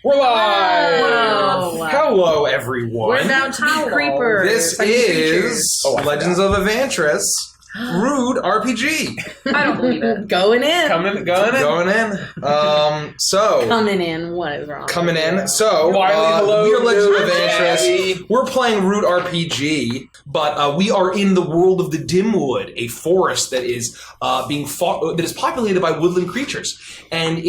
We're live! Whoa. Hello, everyone. We're Mountain Creeper. This is Legends of Evantris, Rude RPG. I don't believe it. Going in. Coming in. Coming in. What is wrong? Coming in. So, hello, we are Legends of Abby. Evantris. We're playing Root RPG, but we are in the world of the Dimwood, a forest that is being fought, that is populated by woodland creatures, and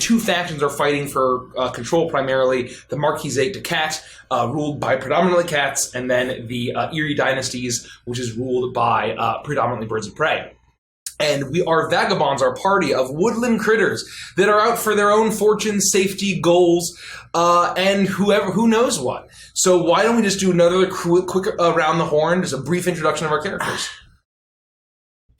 two factions are fighting for control. Primarily, the Marquisate cat, ruled by predominantly cats, and then the Eerie dynasties, which is ruled by predominantly birds of prey. And we are vagabonds, our party of woodland critters that are out for their own fortunes, safety, goals, and who knows what. So why don't we just do another quick around the horn, just a brief introduction of our characters.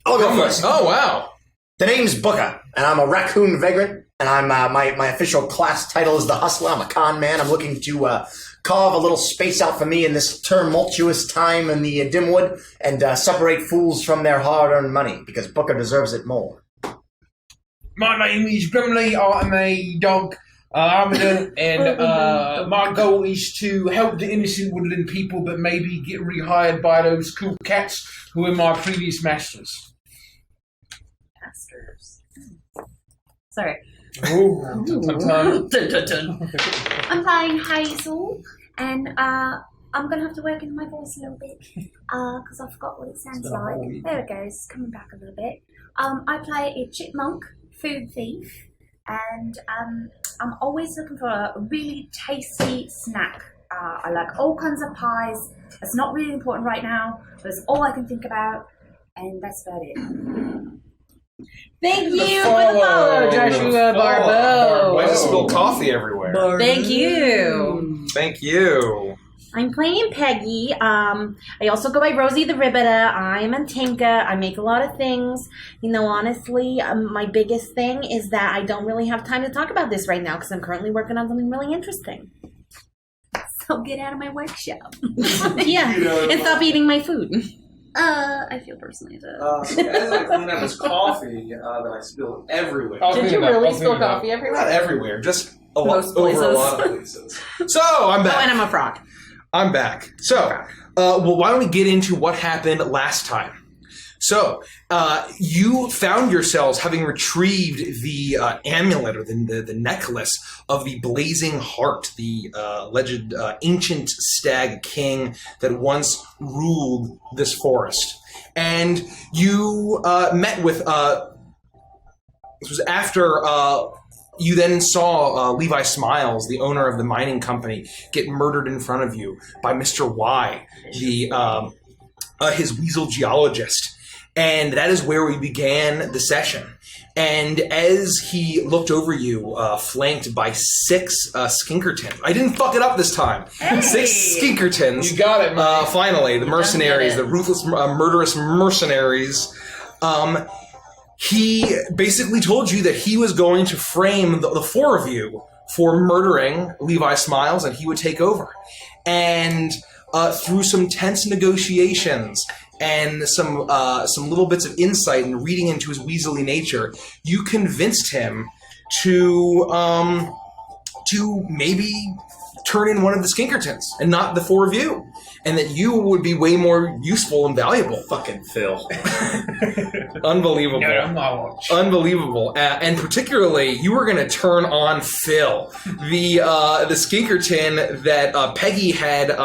I'll go first. Oh, wow. The name's Booker, and I'm a raccoon vagrant, and I'm my official class title is the Hustler. I'm a con man. I'm looking to carve a little space out for me in this tumultuous time in the Dimwood and separate fools from their hard-earned money, because Booker deserves it more. My name is Grimley. I'm a dog armador, and my goal is to help the innocent woodland people that maybe get rehired by those cool cats who were my previous masters. Sorry. Ooh, I'm playing Hazel, and I'm going to have to work in my voice a little bit because I forgot what it sounds like. There it goes, coming back a little bit. I play a chipmunk, food thief, and I'm always looking for a really tasty snack. I like all kinds of pies. It's not really important right now, but it's all I can think about, and that's about it. Thank you for the follow, Joshua Barbeau. Why does it spill coffee everywhere? Thank you. Thank you. I'm playing Peggy. I also go by Rosie the Ribbita. I am a Tinka. I make a lot of things. You know, honestly, my biggest thing is that I don't really have time to talk about this right now because I'm currently working on something really interesting. So get out of my workshop. Yeah, and stop eating my food. I feel personally attacked. As I clean up this coffee that I spilled everywhere. Did you really spill coffee everywhere? Not everywhere, just Most over a places. lot of places. So, I'm back. Oh, and I'm a frog. I'm back. So, well, why don't we get into what happened last time? So, you found yourselves having retrieved the amulet or the necklace of the Blazing Heart, the alleged ancient stag king that once ruled this forest. And you met with, this was after you then saw Levi Smiles, the owner of the mining company, get murdered in front of you by Mr. Y, his weasel geologist. And that is where we began the session. And as he looked over you, flanked by 6 Skinkertons. I didn't fuck it up this time. Hey. 6 Skinkertons. You got it, man. Finally, the mercenaries, the ruthless, murderous mercenaries. He basically told you that he was going to frame the 4 of you for murdering Levi Smiles, and he would take over. And through some tense negotiations and some little bits of insight and reading into his weaselly nature, you convinced him to maybe turn in one of the Skinkertons and not the 4 of you, and that you would be way more useful and valuable. Fucking Phil. Unbelievable. No, I'm not watching. Unbelievable. And particularly, you were going to turn on Phil, the Skinkerton that Peggy had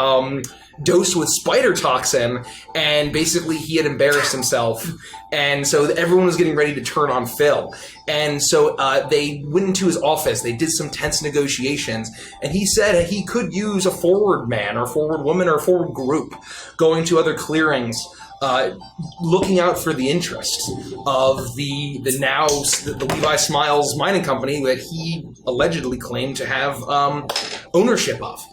dosed with spider toxin, and basically he had embarrassed himself, and so everyone was getting ready to turn on Phil. And so they went into his office, they did some tense negotiations, and he said he could use a forward man or forward woman or a forward group going to other clearings, looking out for the interests of the Levi Smiles mining company that he allegedly claimed to have ownership of.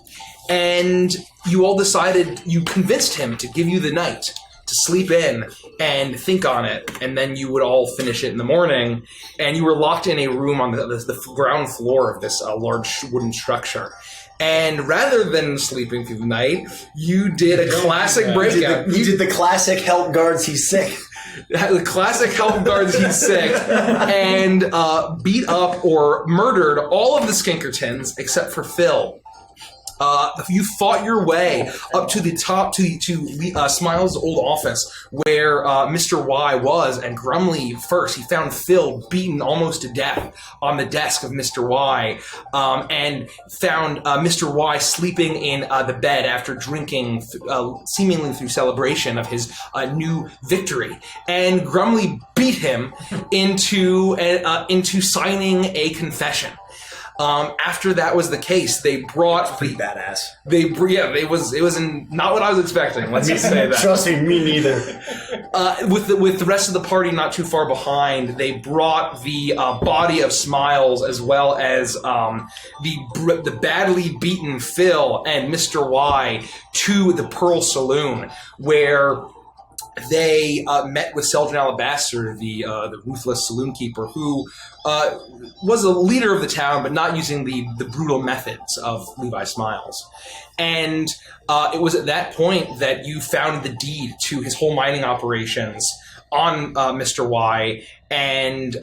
And you all decided, you convinced him to give you the night sleep in and think on it, and then you would all finish it in the morning. And you were locked in a room on the ground floor of this large wooden structure. And rather than sleeping through the night, you did a classic breakout. You did the classic help guards, he's sick. The classic help guards, he's sick, and beat up or murdered all of the Skinkertons except for Phil. You fought your way up to the top to Smiles' old office where Mr. Y was, and Grumly first. He found Phil beaten almost to death on the desk of Mr. Y, and found Mr. Y sleeping in the bed after drinking, seemingly through celebration of his new victory. And Grumly beat him into signing a confession. After that was the case, they brought pretty badass. It was not what I was expecting. Let's just say that. Trust me neither. With the rest of the party not too far behind, they brought the body of Smiles as well as the badly beaten Phil and Mr. Y to the Pearl Saloon, where they met with Seljan Alabaster, the ruthless saloon keeper, who was a leader of the town, but not using the brutal methods of Levi Smiles. And it was at that point that you found the deed to his whole mining operations on Mr. Y, and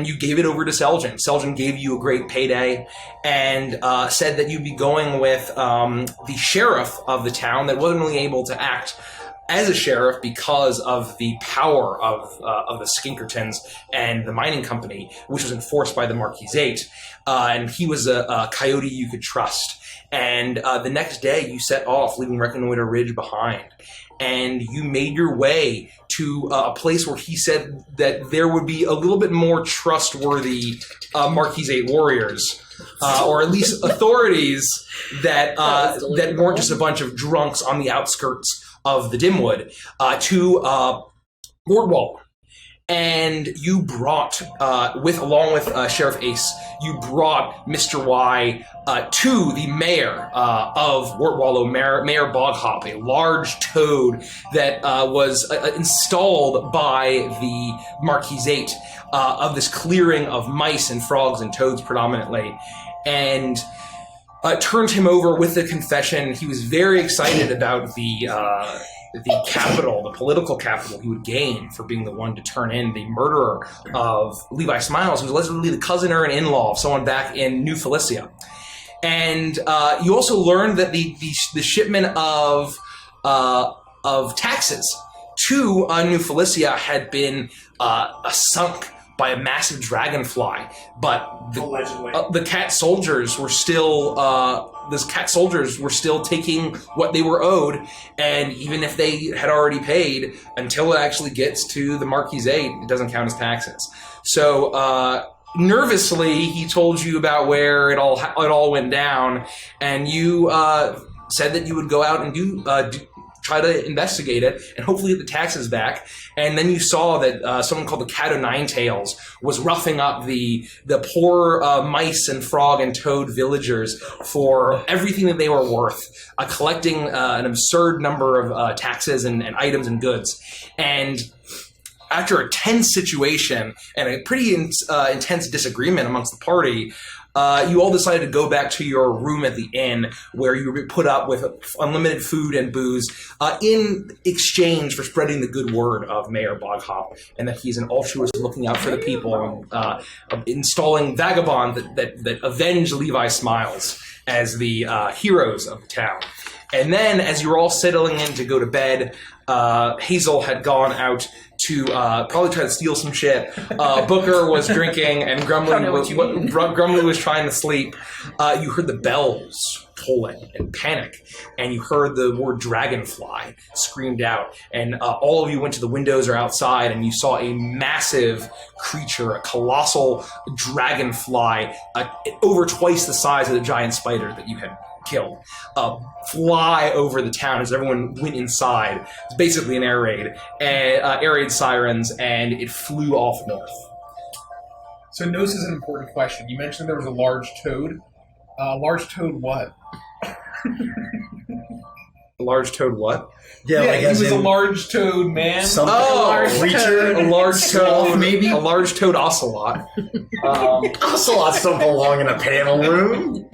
you gave it over to Seljan. Seljan gave you a great payday and said that you'd be going with the sheriff of the town that wasn't really able to act as a sheriff because of the power of the Skinkertons and the mining company, which was enforced by the Marquisate. And he was a coyote you could trust. And the next day you set off, leaving Reconnoiter Ridge behind. And you made your way to a place where he said that there would be a little bit more trustworthy Marquisate warriors, or at least authorities that weren't just a bunch of drunks on the outskirts of the Dimwood, to Wartwallow. And you brought, along with Sheriff Ace, you brought Mr. Y to the mayor of Wartwallow, Mayor Boghop, a large toad that was installed by the Marquisate of this clearing of mice and frogs and toads predominantly. And turned him over with the confession. He was very excited about the capital, the political capital he would gain for being the one to turn in the murderer of Levi Smiles, who was allegedly the cousin or an in-law of someone back in New Felicia. And you also learned that the shipment of taxes to New Felicia had been sunk by a massive dragonfly, but the cat soldiers were still taking what they were owed, and even if they had already paid, until it actually gets to the Marquisate, it doesn't count as taxes. So nervously, he told you about where it all went down, and you said that you would go out and try to investigate it and hopefully get the taxes back. And then you saw that someone called the Cat o' Nine Tails was roughing up the poor mice and frog and toad villagers for everything that they were worth, collecting an absurd number of taxes and items and goods. And after a tense situation and a pretty intense disagreement amongst the party, you all decided to go back to your room at the inn, where you were put up with unlimited food and booze in exchange for spreading the good word of Mayor Boghop, and that he's an altruist looking out for the people, installing vagabonds that avenge Levi Smiles as the heroes of the town. And then, as you were all settling in to go to bed, Hazel had gone out to probably try to steal some shit. Booker was drinking, and Grumly was trying to sleep. You heard the bells tolling and panic, and you heard the word dragonfly screamed out, and all of you went to the windows or outside, and you saw a massive creature, a colossal dragonfly, over twice the size of the giant spider that you had killed, fly over the town as everyone went inside. It's basically an air raid sirens, and it flew off north. So Nose is an important question. You mentioned there was a large toad. Large toad what? A large toad what? Yeah, like he as was a in large toad man. something. Creature, a large toad, maybe? a large toad ocelot. Ocelots don't belong in a panel room.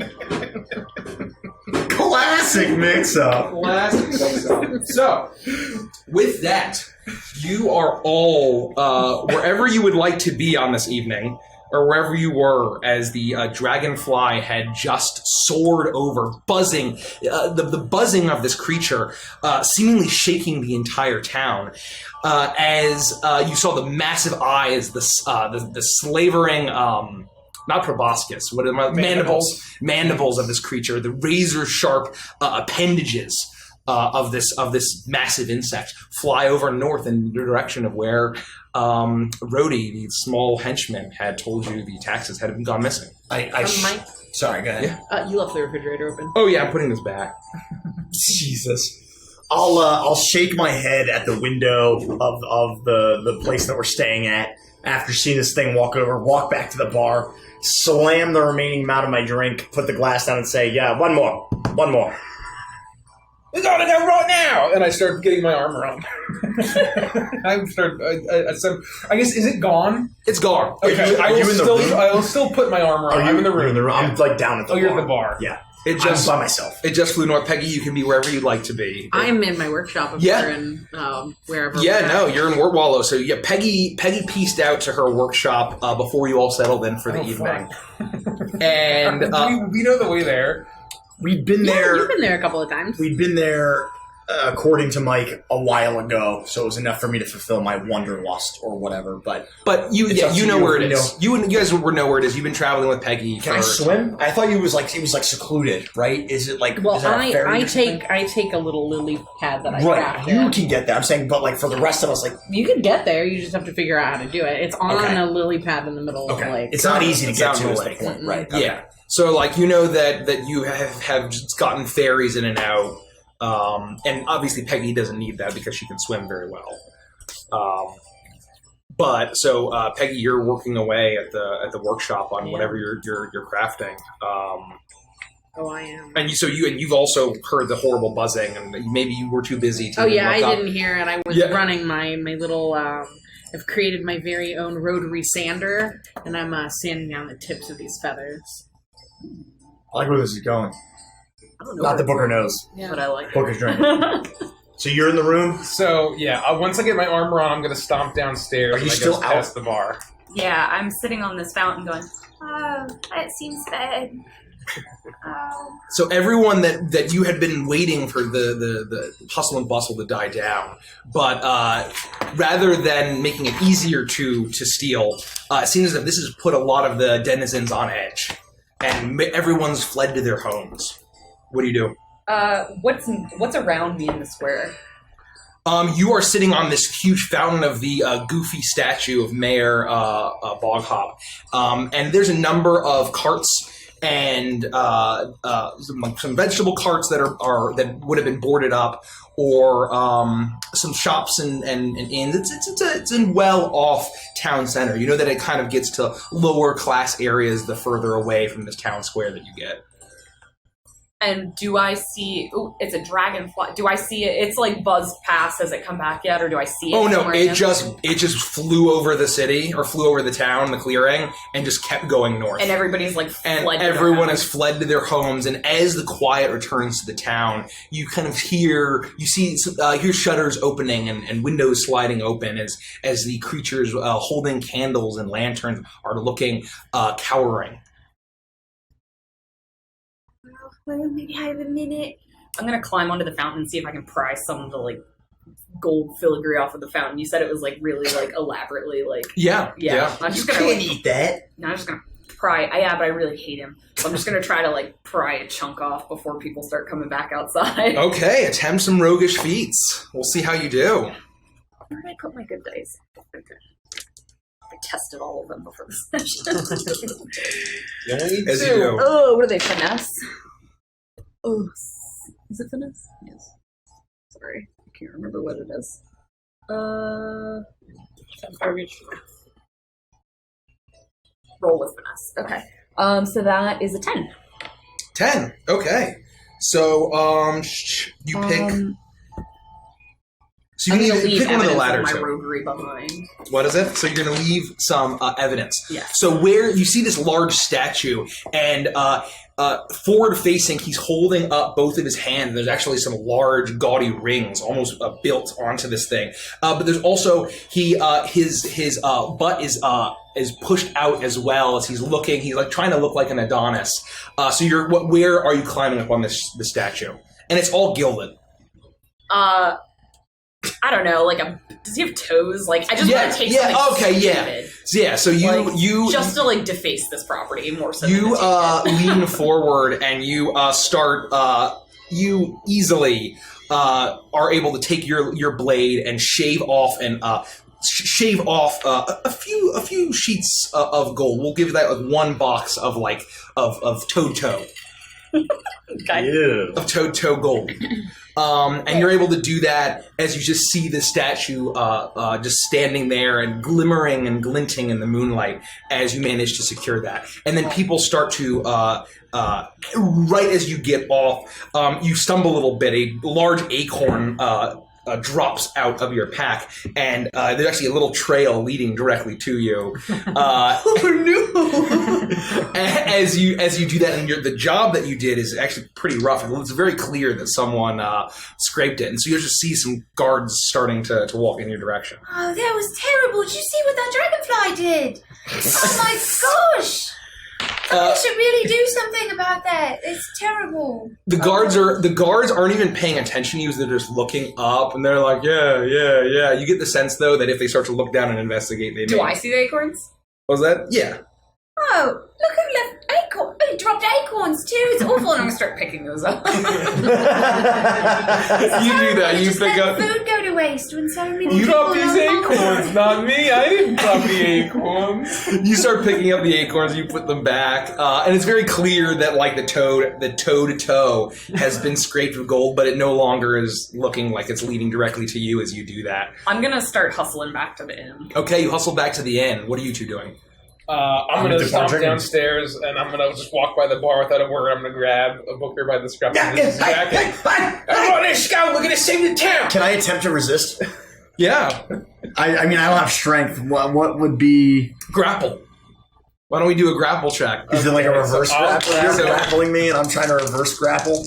Classic mix-up. So, with that, you are all wherever you would like to be on this evening, or wherever you were as the dragonfly had just soared over, buzzing, the buzzing of this creature seemingly shaking the entire town. As you saw the massive eyes, the slavering, not proboscis, what are my mandibles of this creature, the razor sharp appendages of this massive insect fly over north in the direction of where Rhodey, the small henchman, had told you the taxes had gone missing. Mike, Sorry, go ahead. you left the refrigerator open. Oh yeah, I'm putting this back. Jesus. I'll shake my head at the window of the place that we're staying at after seeing this thing walk back to the bar, slam the remaining amount of my drink, put the glass down and say, yeah, one more. We gotta go right now! And I start getting my armor on. I guess, is it gone? It's gone. Okay, I will still put my armor on. I'm in the room. I'm like down at the bar. You're at the bar. Yeah. It just I'm by myself. It just flew north. Peggy, you can be wherever you'd like to be. I'm in my workshop up there and wherever. Yeah, no, you're in Wartwallow. So yeah, Peggy pieced out to her workshop before you all settled in for the evening. And we know the way there. We'd been there. You've been there a couple of times. We'd been there, according to Mike, a while ago, so it was enough for me to fulfill my wanderlust or whatever. But you know where it is. You guys know where it is. You've been traveling with Peggy. Can I swim? I thought it was like secluded, right? Is it like? Well, is that a ferry I take a little lily pad that I right. craft. You can get there. I'm saying, but like for the rest of us, like you can get there. You just have to figure out how to do it. It's on a lily pad in the middle of the lake. It's not easy to get to. Is the lake. point, right? Okay. Yeah. So, like, you know that you have just gotten ferries in and out, and obviously Peggy doesn't need that because she can swim very well. Peggy, you're working away at the workshop on whatever you're crafting. Oh, I am. And you've also heard the horrible buzzing, and maybe you were too busy to. Oh yeah, I up. didn't hear it. I was running my little. I've created my very own rotary sander, and I'm sanding down the tips of these feathers. I like where this is going. I don't know. Not the Booker knows. Yeah. But I like Booker's drink. So you're in the room? So, yeah, once I get my armor on, I'm going to stomp downstairs. Are you still out? Past the bar. Yeah, I'm sitting on this fountain going, oh, it seems bad. Oh. So everyone that you had been waiting for the hustle and bustle to die down, but rather than making it easier to steal, it seems as if this has put a lot of the denizens on edge, and everyone's fled to their homes. What do you do? What's around me in the square? You are sitting on this huge fountain of the goofy statue of Mayor Boghop, and there's a number of carts and some vegetable carts that would have been boarded up, or some shops and inns. It's in well-off town center. You know that it kind of gets to lower class areas the further away from this town square that you get. And do I see... Oh, it's a dragonfly. Do I see it? It's like buzzed past. Has it come back yet? Or do I see it? Oh, no. It just flew over the city, or flew over the town, the clearing, and just kept going north. And everybody's like fled and everyone has fled to their homes. And as the quiet returns to the town, you kind of hear shutters opening and windows sliding open as the creatures holding candles and lanterns are looking cowering. Well, maybe I have a minute. I'm gonna climb onto the fountain and see if I can pry some of the like gold filigree off of the fountain. You said it was like really like elaborately like yeah. I'm just gonna can't eat that. No, I'm just gonna pry. But I really hate him. So I'm just gonna try to like pry a chunk off before people start coming back outside. Okay, attempt some roguish feats. We'll see how you do. Where did I put my good dice? Okay. I tested all of them before the session. As you do. Oh, what are they? Finesse. Oh, is it finesse? Yes. Sorry, I can't remember what it is. Roll with finesse. Okay. So that is a 10. 10. Okay. So, you pick. So you I'm need gonna to leave pick one of the evidence latter of my two. roguery behind. What is it? So you're going to leave some evidence. Yeah. So where you see this large statue, and forward facing, he's holding up both of his hands. There's actually some large, gaudy rings almost built onto this thing. But there's also his butt is pushed out as well as he's looking. He's like trying to look like an Adonis. So where are you climbing up on this statue? And it's all gilded. I don't know, does he have toes? I just want to take something stupid. Yeah, so you just to deface this property more so. You lean forward and you start. You easily are able to take your blade and shave off a few sheets of gold. We'll give that one box of toad toe. Okay. Yeah. Of toad toe gold. And you're able to do that as you just see the statue just standing there and glimmering and glinting in the moonlight as you manage to secure that. And then people start to, right as you get off, you stumble a little bit. A large acorn drops out of your pack, and there's actually a little trail leading directly to you. As you do that, and the job that you did is actually pretty rough. It's very clear that someone scraped it, and so you just see some guards starting to walk in your direction. Oh, that was terrible. Did you see what that dragonfly did? Oh my gosh! We should really do something about that. It's terrible. The guards aren't even paying attention to you. They're just looking up, and they're like, yeah. You get the sense though that if they start to look down and investigate, they Do I see the acorns? Was that? Yeah. Oh, look who left acorn. Oh, he dropped acorns too. It's awful, and I'm gonna start picking those up. You do that. You Just pick let up. food go to waste when so many You people dropped these are hungry. acorns, not me. I didn't drop the acorns. You start picking up the acorns. You put them back, and it's very clear that the toad toe has been scraped with gold, but it no longer is looking like it's leading directly to you as you do that. I'm gonna start hustling back to the inn. Okay, you hustle back to the inn. What are you two doing? I'm going to stomp downstairs, and I'm going to just walk by the bar without a word. I'm going to grab a Booker by the scruff of his jacket. Come on, let's go. We're going to save the town. Can I attempt to resist? Yeah. I mean, I don't have strength. What would be... Grapple. Why don't we do a grapple check? Is it like a reverse grapple? You're So- grappling me, and I'm trying to reverse grapple?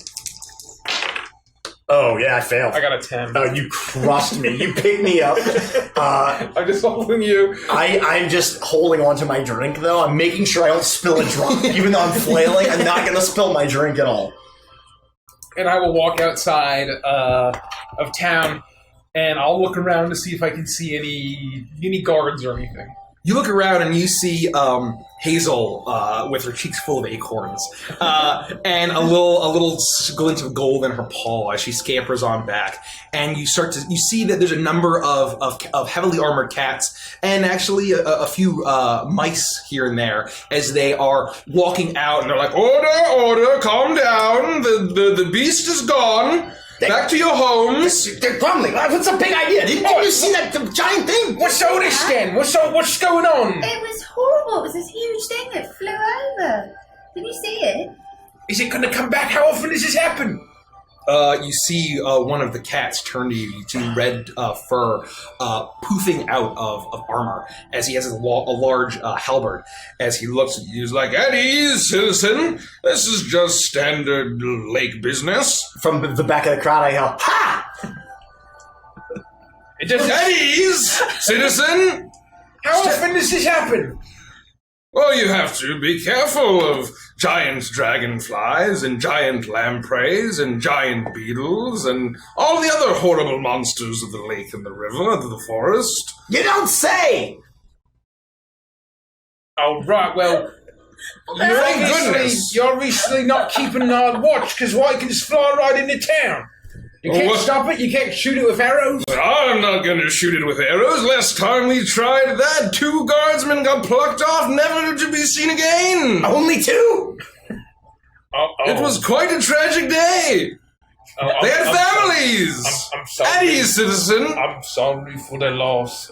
Oh, yeah, I failed. I got a 10. Oh, you crushed me. You picked me up. I'm just holding you. I'm just holding on to my drink, though. I'm making sure I don't spill a drop. Even though I'm flailing, I'm not going to spill my drink at all. And I will walk outside of town, and I'll look around to see if I can see any guards or anything. You look around and you see Hazel with her cheeks full of acorns and a little glint of gold in her paw as she scampers on back. And you see that there's a number of heavily armored cats and actually a few mice here and there as they are walking out, and they're like, order, calm down, the beast is gone. Back to your homes. They're grumbling. What's the big idea? Didn't you see that giant thing? What's all this then? What's going on? It was horrible. It was this huge thing that flew over. Did you see it? Is it going to come back? How often does this happen? You see one of the cats turn to you. You see red fur poofing out of armor as he has a large halberd. As he looks at you, he's like, "At ease, citizen. This is just standard lake business." From the back of the crowd, I yell, "Ha!" It just At ease, citizen. How often does this happen? Well, you have to be careful of giant dragonflies and giant lampreys and giant beetles and all the other horrible monsters of the lake and the river and the forest. You don't say! Oh, right, well, goodness. you're obviously not keeping an eye on watch, because why can just fly right into town? You can't stop it, you can't shoot it with arrows. I'm not going to shoot it with arrows. Last time we tried that, 2 guardsmen got plucked off, never to be seen again. Only 2? It was quite a tragic day. They had families. I'm sorry. At ease, citizen. I'm sorry for the loss.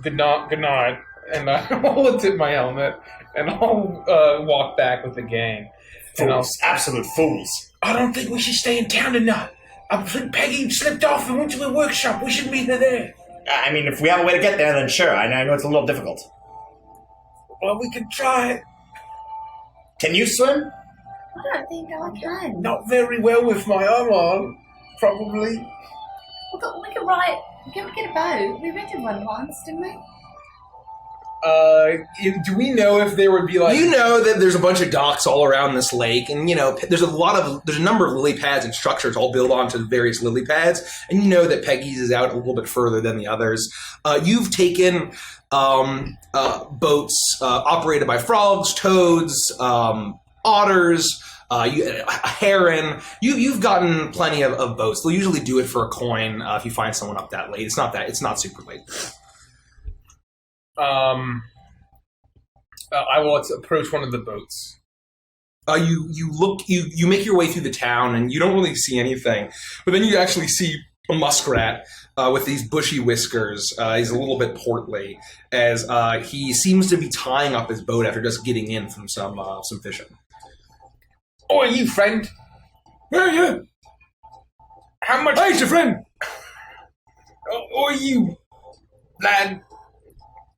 Good night. And I'll tip my helmet, and I'll walk back with the gang. Fools. Absolute fools. I don't think we should stay in town tonight. I think Peggy slipped off and went to a workshop. We should meet her there. I mean, if we have a way to get there, then sure. I know it's a little difficult. Well, we can try it. Can you swim? I don't think I can. Not very well with my arm on, probably. We can ride. We can get a boat. We rented one once, didn't we? Do we know if there would be like... You know that there's a bunch of docks all around this lake, and there's a number of lily pads and structures all built onto various lily pads, and you know that Peggy's is out a little bit further than the others. You've taken boats operated by frogs, toads, otters, a heron. You've gotten plenty of boats. They'll usually do it for a coin if you find someone up that late. It's not super late. I will approach one of the boats. You make your way through the town, and you don't really see anything. But then you actually see a muskrat with these bushy whiskers. He's a little bit portly, as he seems to be tying up his boat after just getting in from some fishing. Oh, are you friend? Yeah. How much? Hey, it's your friend. Oh, are you, lad?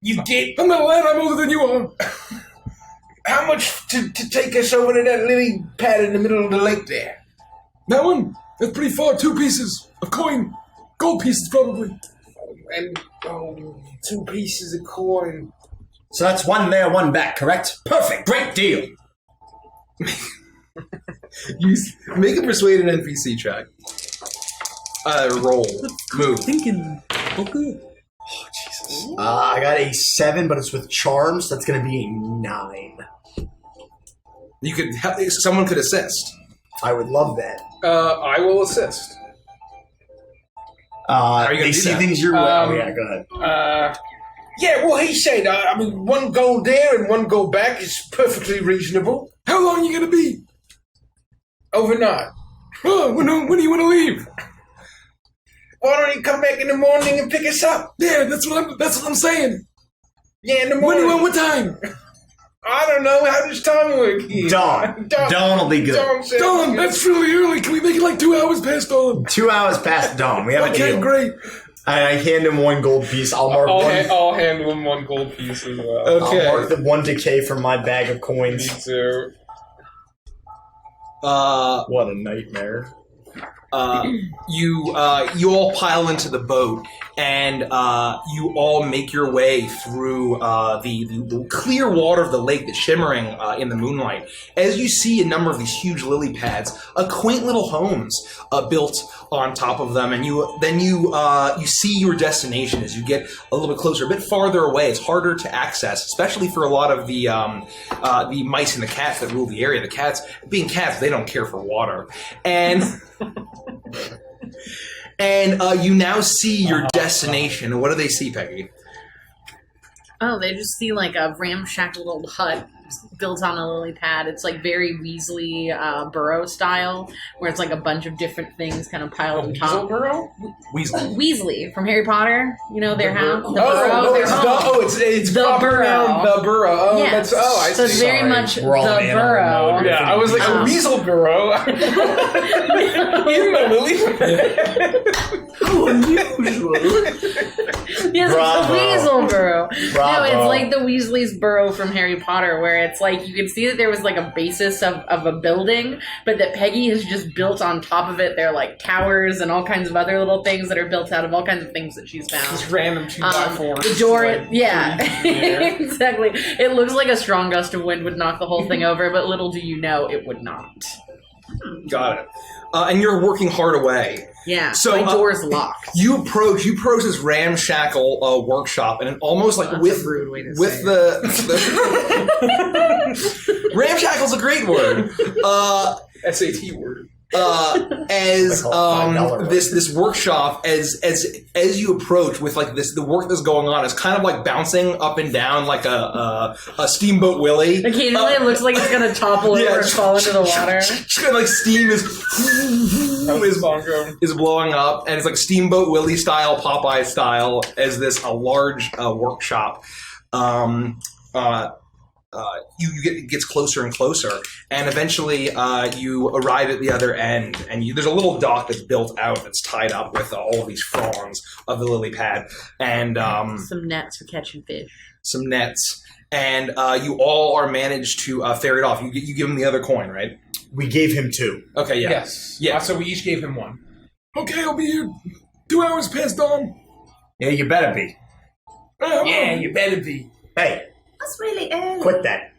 You get... I'm not a lad, I'm older than you are. How much to take us over to that lily pad in the middle of the lake there? That one? That's pretty far. 2 pieces of coin. Gold pieces, probably. And 2 pieces of coin. So that's 1 there, 1 back, correct? Perfect. Great deal. You make a persuade an NPC check. Roll. Move. Thinking. Okay. Oh, Jesus. I got a 7, but it's with charms. That's going to be a 9. You could have, someone could assist. I would love that. I will assist. Are you gonna they do see that? things your way. Oh, yeah, go ahead. Yeah, well, he said, 1 gold there and 1 gold back is perfectly reasonable. How long are you going to be? Overnight. Oh, when do you want to leave? Why don't you come back in the morning and pick us up? Yeah, that's what I'm saying. Yeah, in the morning. What time? I don't know. How does time work here? Dawn. Dawn will be good. Dawn, that's really early. Can we make it like 2 hours past dawn? 2 hours past dawn. We have a Okay, deal. great. I hand him 1 gold piece. I'll mark I'll handle him 1 gold piece as well. Okay. I'll mark the 1 decay from my bag of coins. Me too. What a nightmare. You all pile into the boat, and you all make your way through the clear water of the lake that's shimmering in the moonlight. As you see a number of these huge lily pads, quaint little homes built on top of them, and you see your destination as you get a little bit closer, a bit farther away. It's harder to access, especially for a lot of the mice and the cats that rule the area. The cats, being cats, they don't care for water, and you now see your destination. What do they see, Peggy? Oh, they just see like a ramshackle little hut built on a lily pad. It's like very Weasley burrow style, where it's like a bunch of different things kind of piled on top. Burrow? Weasley from Harry Potter. You know their house. The Oh, burrow. it's The proper burrow. noun, the burrow. Oh, Yes. I So see. it's very much the We're all in animal burrow. mode. Yeah, I was like a weasel burrow. In the lily pad. How unusual. Yes, Bravo. it's the Weasel burrow. No, Bravo. it's like the Weasley's burrow from Harry Potter, where it's like you can see that there was like a basis of a building, but that Peggy has just built on top of it. There are like towers and all kinds of other little things that are built out of all kinds of things that she's found. Just random 2x4s. The door, like, yeah, yeah. exactly. It looks like a strong gust of wind would knock the whole thing over, but little do you know, it would not. Got it. And you're working hard away. Yeah, So, my door's locked. You approach this ramshackle workshop, and it almost like That's with a rude way to with say the ramshackle's a great word. SAT word. As $5 this workshop, as you approach with like the work that's going on is kind of like bouncing up and down like a steamboat Willie. Occasionally, it looks like it's gonna topple over and fall into the water. Like steam is blowing up, and it's like Steamboat Willie style, Popeye style, as this a large workshop. it gets closer and closer, and eventually you arrive at the other end, and there's a little dock that's built out that's tied up with all of these fronds of the lily pad, and some nets for catching fish. Some nets, and you all are managed to ferry it off. You give him the other coin, right? We gave him 2. Okay, yeah. Yes. Yeah. So we each gave him 1. Okay, I'll be here 2 hours past dawn. Yeah, you better be. Yeah, you better be. Hey, That's really early. quit that.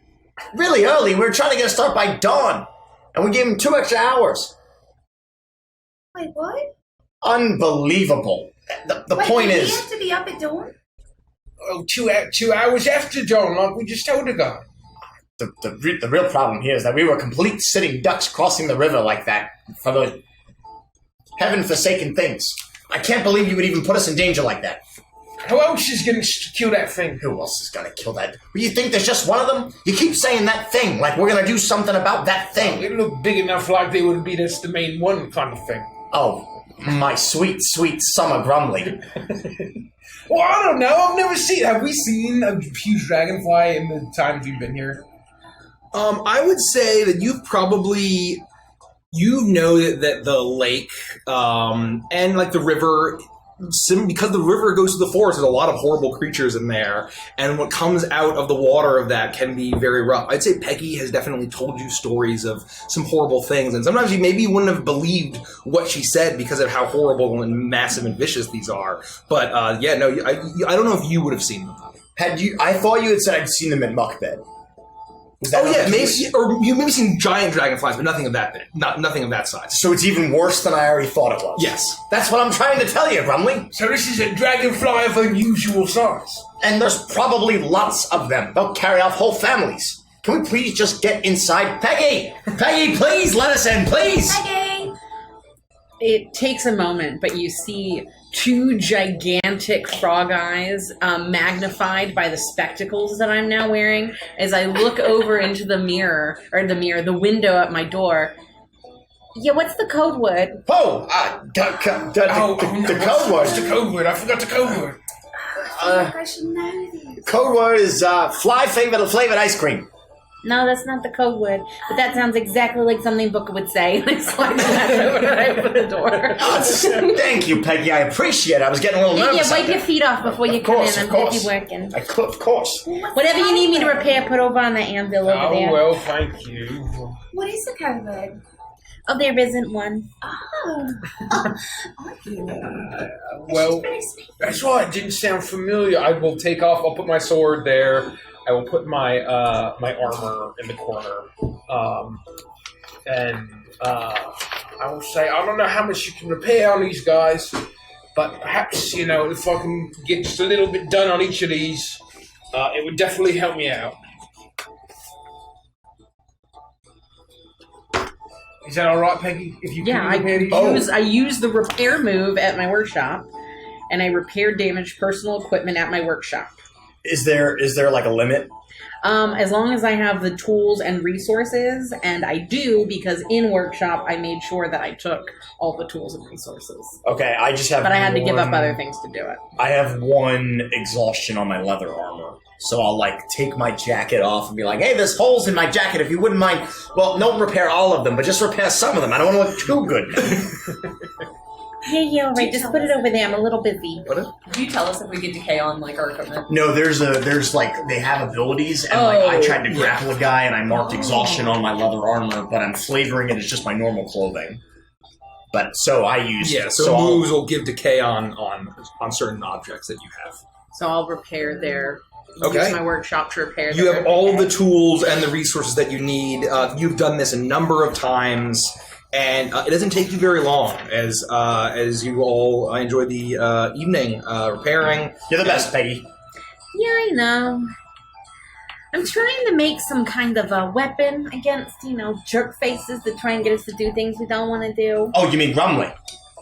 Really early. We were trying to get a start by dawn, and we gave him 2 extra hours. Wait, what? Unbelievable. The Wait, point did is, he have to be up at dawn? Oh, 2 hours after dawn, like we just told the guy. the real problem here is that we were complete sitting ducks crossing the river like that for those heaven-forsaken things. I can't believe you would even put us in danger like that. Who else is going to kill that thing? Who else is going to kill that? You think there's just one of them? You keep saying that thing, like we're going to do something about that thing. It looked big enough like they would be that's the main one kind of thing. Oh, my sweet, sweet summer grumbly. Well, I don't know. I've never seen... Have we seen a huge dragonfly in the times we've been here? I would say that you know that the lake and like the river, because the river goes to the forest, there's a lot of horrible creatures in there, and what comes out of the water of that can be very rough. I'd say Peggy has definitely told you stories of some horrible things, and sometimes you wouldn't have believed what she said because of how horrible and massive and vicious these are. But I don't know if you would have seen them. I thought you had said I'd seen them at Muckbed. Oh yeah, maybe, or you maybe seen giant dragonflies, but nothing of that big, nothing of that size. So it's even worse than I already thought it was. Yes, that's what I'm trying to tell you, Brumley. So this is a dragonfly of unusual size, and there's probably lots of them. They'll carry off whole families. Can we please just get inside, Peggy? Peggy, please let us in, please. Peggy. It takes a moment, but you see 2 gigantic frog eyes magnified by the spectacles that I'm now wearing as I look over into the window at my door. Yeah, what's the code word? Oh, the code word. What's the code word? I forgot the code word. I feel like I should know this. Code word is fly flavored ice cream. No, that's not the code word. But that sounds exactly like something Booker would say. And I slide that over and I open the door. Thank you, Peggy. I appreciate it. I was getting a little nervous. Yeah, wipe your feet off before you come in. I'm busy working. Of course. Whatever you need me to repair, put over on the anvil over there. Oh, well, thank you. What is the code word? Oh, there isn't one. Oh. Well, that's why it didn't sound familiar. I will take off. I'll put my sword there. I will put my my armor in the corner, and I will say, I don't know how much you can repair on these guys, but perhaps, if I can get just a little bit done on each of these, it would definitely help me out. Is that all right, Peggy? If you I use the repair move at my workshop, and I repair damaged personal equipment at my workshop. Is there like a limit? As long as I have the tools and resources, and I do, because in workshop I made sure that I took all the tools and resources. Okay, I just have. But I had to give up other things to do it. I have 1 exhaustion on my leather armor, so I'll take my jacket off and be like, "Hey, there's holes in my jacket. If you wouldn't mind, well, don't repair all of them, but just repair some of them. I don't want to look too good." Yeah, all right. Just put it over there. I'm a little busy. Can you tell us if we get decay on our equipment? No, there's they have abilities, and I tried to grapple a guy, and I marked exhaustion on my leather armor, but I'm flavoring it as just my normal clothing. But so I use moves will give decay on certain objects that you have. So I'll repair their. Okay. Use my workshop to repair. You have all the tools and the resources that you need. You've done this a number of times. And it doesn't take you very long as you all enjoy the evening repairing. You're the best, Peggy. Yeah, I know. I'm trying to make some kind of a weapon against, jerk faces that try and get us to do things we don't want to do. Oh, you mean Grumley?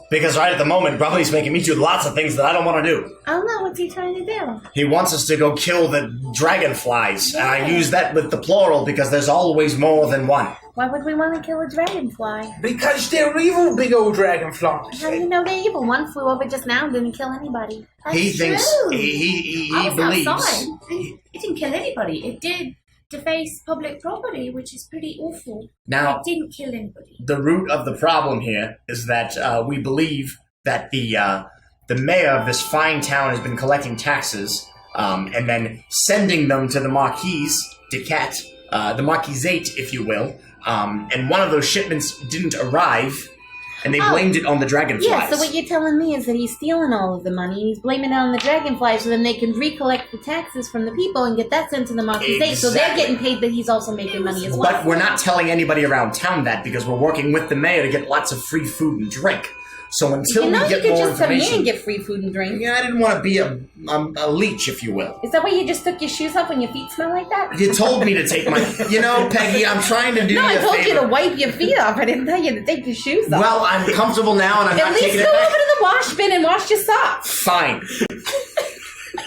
Because right at the moment, Grumley's making me do lots of things that I don't want to do. Oh no, what's he trying to do? He wants us to go kill the dragonflies, and I use that with the plural because there's always more than one. Why would we want to kill a dragonfly? Because they're evil, big old dragonflies. How do you know they're evil? One flew over just now and didn't kill anybody. That's He thinks true. he I was believes. outside. It didn't kill anybody. It did deface public property, which is pretty awful. Now, I didn't kill anybody. the root of the problem here is that we believe that the mayor of this fine town has been collecting taxes and then sending them to the Marquisate, the Marquisate, if you will. And one of those shipments didn't arrive, and they blamed it on the dragonflies. Yeah, so what you're telling me is that he's stealing all of the money, and he's blaming it on the dragonflies, so then they can recollect the taxes from the people and get that sent to the Marquisate. So they're getting paid, but he's also making money as well. But we're not telling anybody around town that because we're working with the mayor to get lots of free food and drink. So until we get more you could just come in information, and get free food and drink. yeah, I didn't want to be a leech, if you will. Is that why you just took your shoes off when your feet smell like that? You told me to take my... Peggy, I'm trying to do No, you I a told favor. you to wipe your feet off. I didn't tell you to take your shoes off. Well, I'm comfortable now, and I'm At not least taking go it over back. to the wash bin and wash your socks. Fine.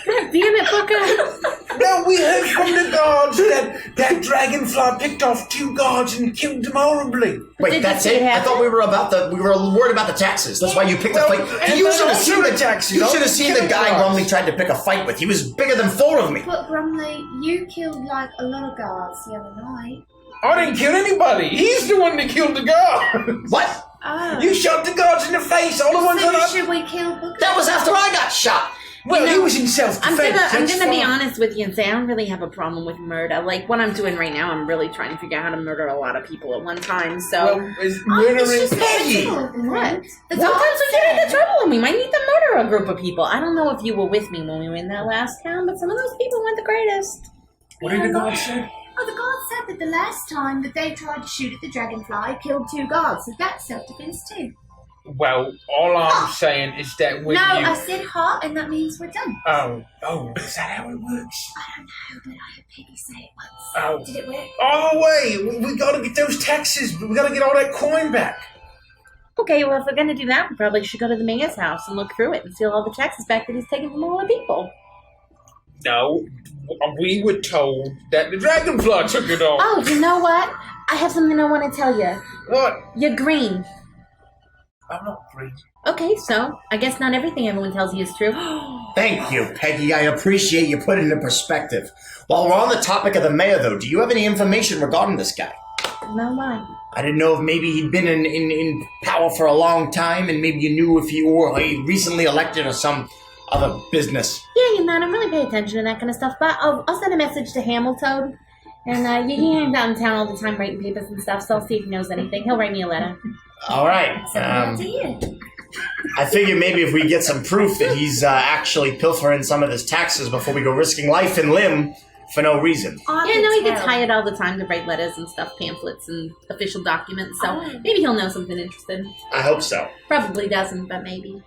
God damn it, Booker. No, we heard from the guards that dragonfly picked off 2 guards and killed them horribly. Wait, did that's you see it? it I happen? thought we were worried about the taxes. That's why you picked a fight. and You then should have also seen the the taxes. You should have seen the Killing guy guards. Brumley tried to pick a fight with. He was bigger than 4 of me. But Brumley, you killed like a lot of guards the other night. I didn't kill anybody. He's the one that killed the guards. What? Oh. You shot the guards in the face. All the ones So that should we kill Booker? That was after I got shot. Well, he was in self-defense. I'm gonna be honest with you and say I don't really have a problem with murder. Like what I'm doing right now, I'm really trying to figure out how to murder a lot of people at one time. So Well, is It's murdering... just Peggy! what? The Sometimes guards we get into said- trouble and we might need to murder a group of people. I don't know if you were with me when we were in that last town, but some of those people weren't the greatest. What did the guards say? Oh, the guards said that the last time that they tried to shoot at the dragonfly killed 2 guards, so that's self-defense too. Well, all I'm saying is that when No, you... I said hot, and that means we're done. Oh, is that how it works? I don't know, but I heard Peggy say it once. Oh. Did it work? All the way. We gotta get those taxes. We gotta get all that coin back. Okay, well if we're gonna do that, we probably should go to the mayor's house and look through it and steal all the taxes back that he's taken from all the people. No, we were told that the dragonfly took it all. Oh, you know what? I have something I want to tell you. What? You're green. I'm not green. Okay, so I guess not everything everyone tells you is true. Thank you, Peggy. I appreciate you putting it into perspective. While we're on the topic of the mayor, though, do you have any information regarding this guy? No, why? I didn't know if maybe he'd been in power for a long time, and maybe you knew if he were recently elected or some other business. Yeah, you know, I don't really pay attention to that kind of stuff, but I'll send a message to Hamilton. And he hangs out in town all the time writing papers and stuff, so I'll see if he knows anything. He'll write me a letter. All right. I figure maybe if we get some proof that he's actually pilfering some of his taxes before we go risking life and limb for no reason. Yeah, no, he gets hired all the time to write letters and stuff, pamphlets and official documents, so maybe he'll know something interesting. I hope so. Probably doesn't, but maybe.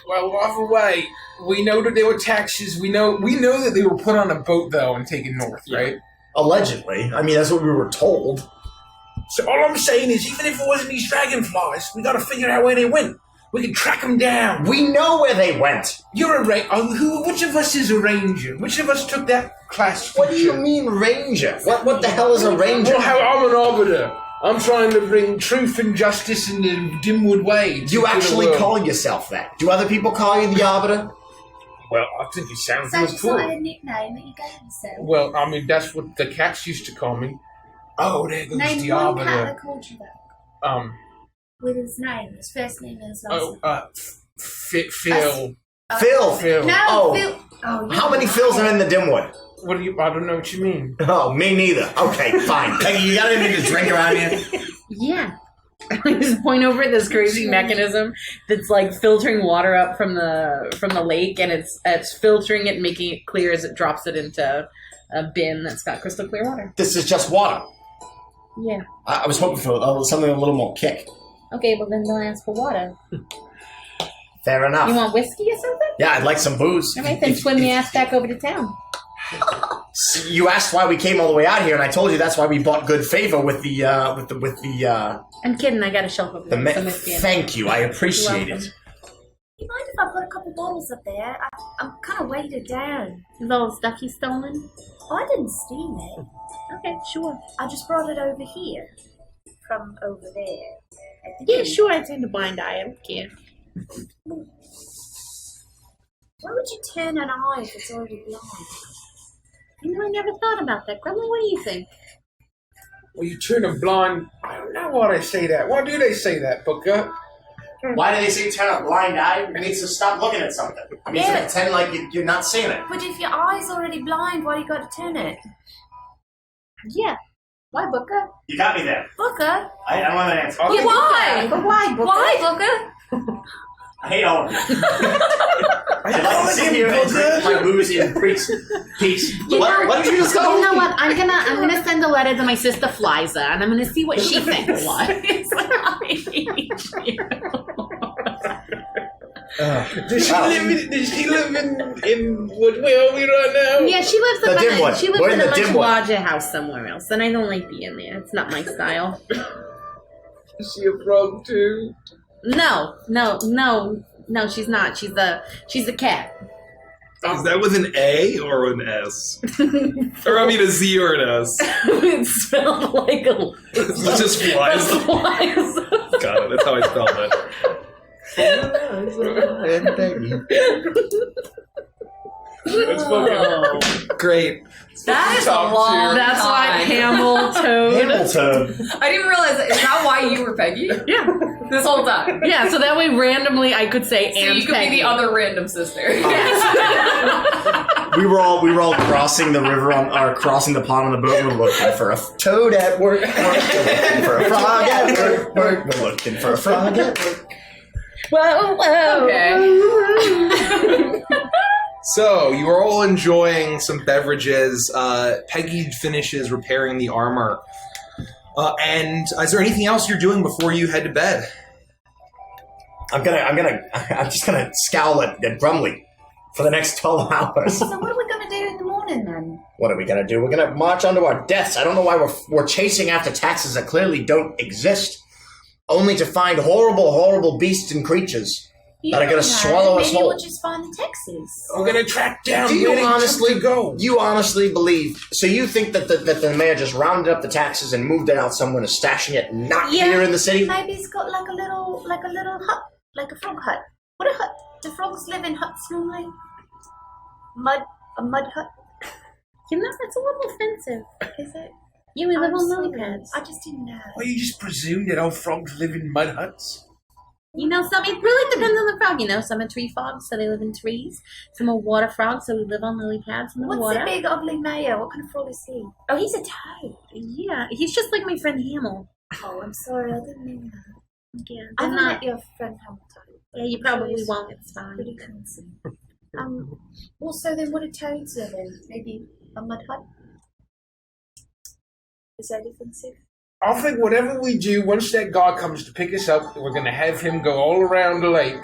Well, either way, we know that there were taxes. We know that they were put on a boat though and taken north, right? Allegedly. I mean, that's what we were told. So all I'm saying is, even if it wasn't these dragonflies, we gotta figure out where they went. We can track them down. We know where they went. You're a which of us is a ranger? Which of us took that class? What do you mean, ranger? What the hell is a ranger? Well, I'm an arbiter. I'm trying to bring truth and justice in the Dimwood way. You actually call yourself that? Do other people call you the arbiter? Well, I think it sounds So real it's cool. not a nickname that you gave yourself. Well, I mean, that's what the cats used to call me. Oh, there goes Name the one arbiter. cat that called you that. With his name, his first name and his last Phil. Phil. No, Oh. Phil. Oh, How many Phils are in the Dimwood? What do you? I don't know what you mean. Oh, me neither. Okay, fine. Peggy, you got anything to drink around here? Yeah. I just point over at this crazy mechanism that's like filtering water up from the lake, and it's filtering it and making it clear as it drops it into a bin that's got crystal clear water. This is just water. Yeah. I was hoping for something a little more kick. Okay, well then don't ask for water. Fair enough. You want whiskey or something? Yeah, I'd like some booze. All right, then swim your ass back over to town. You asked why we came all the way out here, and I told you that's why we bought good favor with the I'm kidding. I got a shelf of some whiskey. Thank you. I appreciate You're it. welcome. You mind if I put a couple bottles up there? I'm kind of weighted down. With all the stuff you stolen? I didn't steal it. Okay, sure. I just brought it over here. From over there. At the Yeah, end. sure. I tend to blind eye. I don't care. Why would you turn an eye if it's already blind? I never thought about that. Grumly, what do you think? Well, you turn a blind... I don't know why they say that. Why do they say that, Booker? Why do they say turn a blind eye? It means to stop looking at something. It means to pretend like you're not seeing it. But if your eye's already blind, why do you got to turn it? Yeah. Why, Booker? You got me there. Booker? I don't want that answer. Yeah, why? But why, Booker? Why, Booker? I hate all of you. I'd like to sit here and drink my booze in peace. What did you just go? You know what? I'm gonna send a letter to my sister Fliza, and I'm gonna see what she thinks. Does she live in where are we right now? Yeah, she lives The Dimwood. She lives We're in in a the much Dimwood. larger house somewhere else, and I don't like being there. It's not my style. Is she a frog too? No, she's not. She's a cat. Is that with an A or an S? Or I mean a Z or an S? It's spelled like a. It's just flies. Got it. That's how I spelled it. That's fucking Great. That is a Top long tier. That's why time. Hamilton. Hamilton. I didn't realize that. Is that why you were Peggy? Yeah. This whole time. Yeah, so that way randomly I could say So and you could Peggy. be the other random sister. We were all crossing the river crossing the pond on the boat. We're looking for a toad at work. We're looking for a frog at work. We're looking for a frog at work. Whoa. Okay. So, you are all enjoying some beverages. Peggy finishes repairing the armor. And is there anything else you're doing before you head to bed? I'm just gonna scowl at Grumly for the next 12 hours. So what are we going to do in the morning then? What are we gonna do? We're gonna march onto our deaths. I don't know why we're chasing after taxes that clearly don't exist, only to find horrible beasts and creatures that are gonna swallow us Maybe whole. we'll just find the Texas. We're gonna track down. Do you where they honestly took to go? You honestly believe? So you think that the mayor just rounded up the taxes and moved it out somewhere and is stashing it not here in the city? Maybe it's got like a little hut, like a frog hut. What a hut? Do frogs live in huts normally? A mud hut? You know, that's a little offensive. Is it? You we live I'm on lily sorry. pads. I just didn't know. Well, you just presume that all frogs live in mud huts? You know, it really depends on the frog. You know, some are tree frogs, so they live in trees. Some are water frogs, so we live on lily pads in the What's water. the big ugly mayor? What kind of frog is he? Oh, he's a toad. Yeah, he's just like my friend Hamill. Oh, I'm sorry, I didn't know that. Yeah, I they're haven't not. met your friend Hamilton. Yeah, you probably won't. It's fine. Pretty handsome. Also, then what do toads live in? Maybe a mud hut? Is that offensive? I think whatever we do, once that guy comes to pick us up, we're going to have him go all around the lake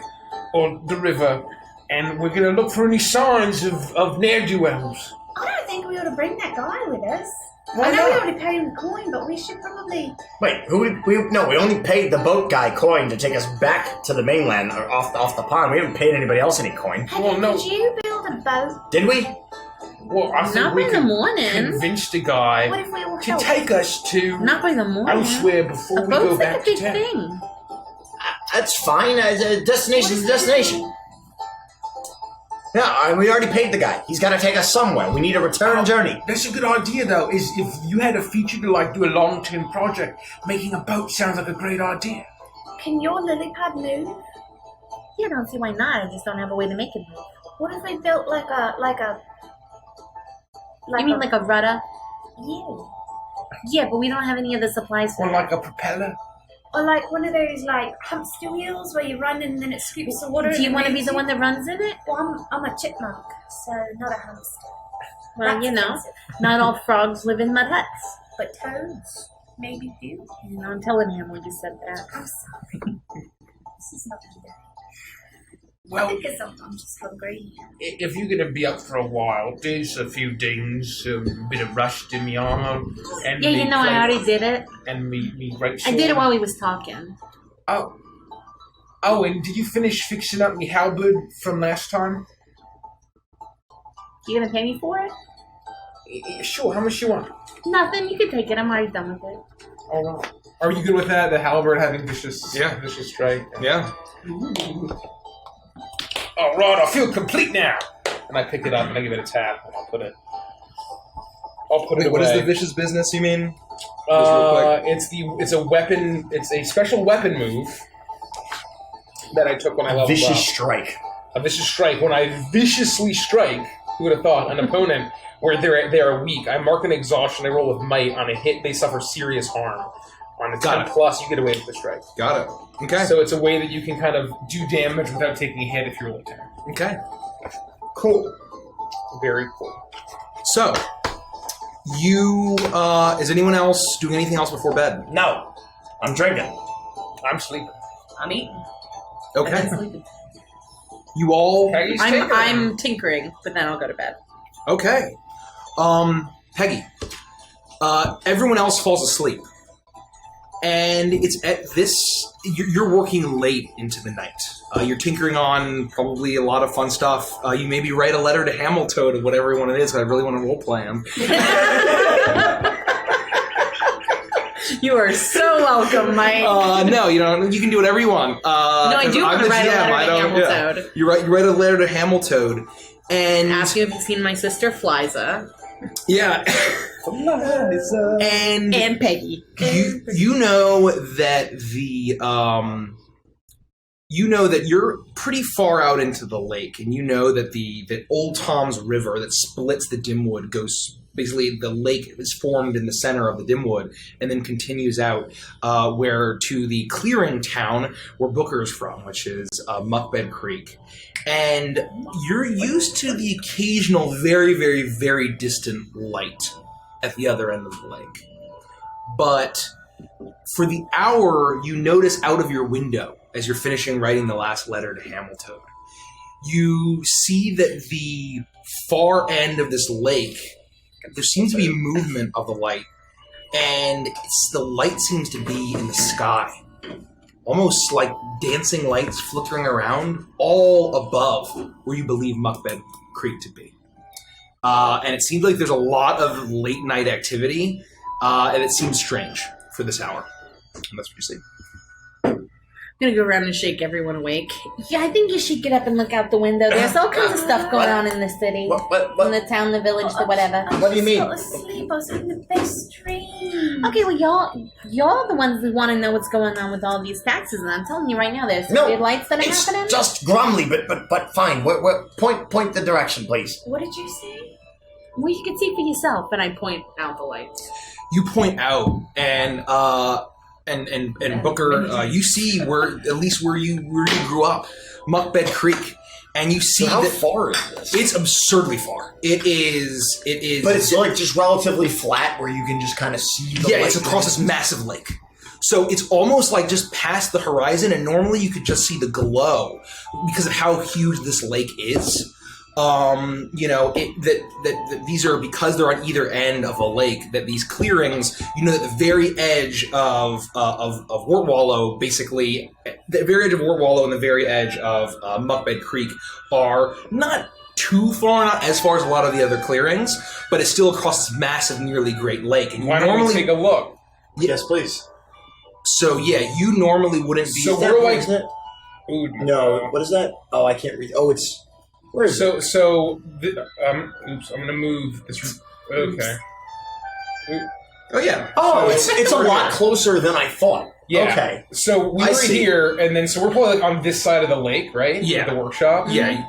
or the river, and we're going to look for any signs of ne'er-do-wells. I don't think we ought to bring that guy with us. Why I know we not? already paid him coin, but we should probably... Wait, we only paid the boat guy coin to take us back to the mainland or off the pond. We haven't paid anybody else any coin. Hey, Well, no. could you build a boat? Did we? Well, I think Not we by the can morning. convince the guy What if we all to help? take us to Not by the morning. elsewhere before A we go boat's back like a big to town. thing. That's fine. A destination's a destination. Yeah, we already paid the guy. He's got to take us somewhere. We need a return journey. That's a good idea, though. Is if you had a feature to like do a long-term project, making a boat sounds like a great idea. Can your lily pad move? Yeah, I don't see why not. I just don't have a way to make it move. What if we built like a You mean like a rudder? yeah, Yeah, but we don't have any of the supplies for Or that. like a propeller. or like one of those like hamster wheels where you run and then it scoops the water. Do you and want to be moves the you? one that runs in it? Well, I'm a chipmunk, so not a hamster. Well, That's you know, offensive. not all frogs live in mud huts. But toads maybe do. You know, I'm telling him when you said that. I'm sorry. This is not good. I Well, think it's I'm just hungry. if you're going to be up for a while, there's a few things, a bit of rust in my armor, and Yeah, me you know, I plate- already did it. and me great I sword. did it while he was talking. Oh, and did you finish fixing up me halberd from last time? You gonna pay me for it? Sure. How much you want? Nothing. You can take it. I'm already done with it. All right. Are you good with that? The halberd having vicious strike. Yeah. All right. I feel complete now. And I pick it up and I give it a tap and I'll put it I'll put it away. What is the vicious business? You mean? Just real quick. It's a weapon. It's a special weapon move that I took when I leveled up. Vicious strike. A vicious strike. When I viciously strike, who would have thought, an opponent where they are weak, I mark an exhaustion. I roll with might. On a hit, they suffer serious harm. On a 10 plus, you get away with the strike. Got it. Okay. So it's a way that you can kind of do damage without taking a hit if you roll a 10. Okay. Cool. Very cool. So, you, is anyone else doing anything else before bed? No. I'm drinking. I'm sleeping. I'm eating. Okay. You all... Peggy's I'm tinkering, but then I'll go to bed. Okay. Peggy. Everyone else falls asleep. And it's at this... You're working late into the night. You're tinkering on probably a lot of fun stuff. You maybe write a letter to Hamilton or whatever one it is, but I really want to roleplay him. You are so welcome, Mike. No, you don't. You can do whatever you want. No, I do want to write a letter to Hamilton. Yeah. You write a letter to Hamilton, and ask you if you've seen my sister Fliza. Yeah. and Peggy. You know that you know that you're pretty far out into the lake, and you know that that Old Tom's River that splits the Dimwood goes. Basically, the lake is formed in the center of the Dimwood and then continues out where to the clearing town where Booker's from, which is Muckbed Creek. And you're used to the occasional very, very, very distant light at the other end of the lake. But for the hour, you notice out of your window, as you're finishing writing the last letter to Hamilton, you see that the far end of this lake, there seems to be movement of the light, and the light seems to be in the sky. Almost like dancing lights flickering around all above where you believe Muckbed Creek to be. And it seems like there's a lot of late night activity, and it seems strange for this hour. And that's what you see. I'm gonna go around and shake everyone awake. Yeah, I think you should get up and look out the window. There's all kinds of stuff going on in the city. What? In the town, the village, the whatever. What do you mean? I was asleep. I was having the best dream. Okay, well, y'all the ones that want to know what's going on with all these taxes, and I'm telling you right now, there's some weird lights that are happening. It's just Grumly, but fine. Point the direction, please. What did you say? Well, you can see for yourself, and I point out the lights. You point out, and Booker, you see at least where you grew up, Muckbed Creek, and you see how that far is this? It's absurdly far. It is. But it's like just relatively flat, where you can just kind of see. It's across this massive lake. So it's almost like just past the horizon, and normally you could just see the glow because of how huge this lake is. That these are, because they're on either end of a lake, that these clearings, that the very edge of Wartwallow, basically, the very edge of Wartwallow and the very edge of Muckbed Creek are not too far, not as far as a lot of the other clearings, but it's still across this massive, nearly Great Lake. And why don't we take a look? Yes, please. So you normally wouldn't be. So where do I? Ooh, no, what is that? Oh, I can't read. Oh, it's. Where is it? Oops, I'm gonna move this. Okay. Oh yeah. Oh, it's a lot closer than I thought. Yeah. Okay. So we were here, and then we're probably like on this side of the lake, right? Yeah. The workshop. Yeah.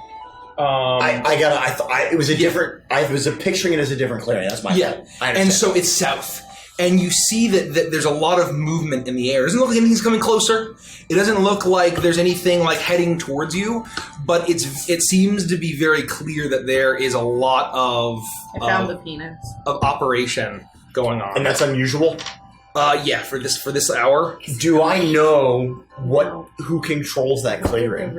It was a different. I was picturing it as a different clearing. That's my fault. And so it's south. And you see that there's a lot of movement in the air. It doesn't look like anything's coming closer. It doesn't look like there's anything like heading towards you, but it seems to be very clear that there is a lot of the penis of operation going on. And that's unusual? For this hour. Do I know who controls that clearing?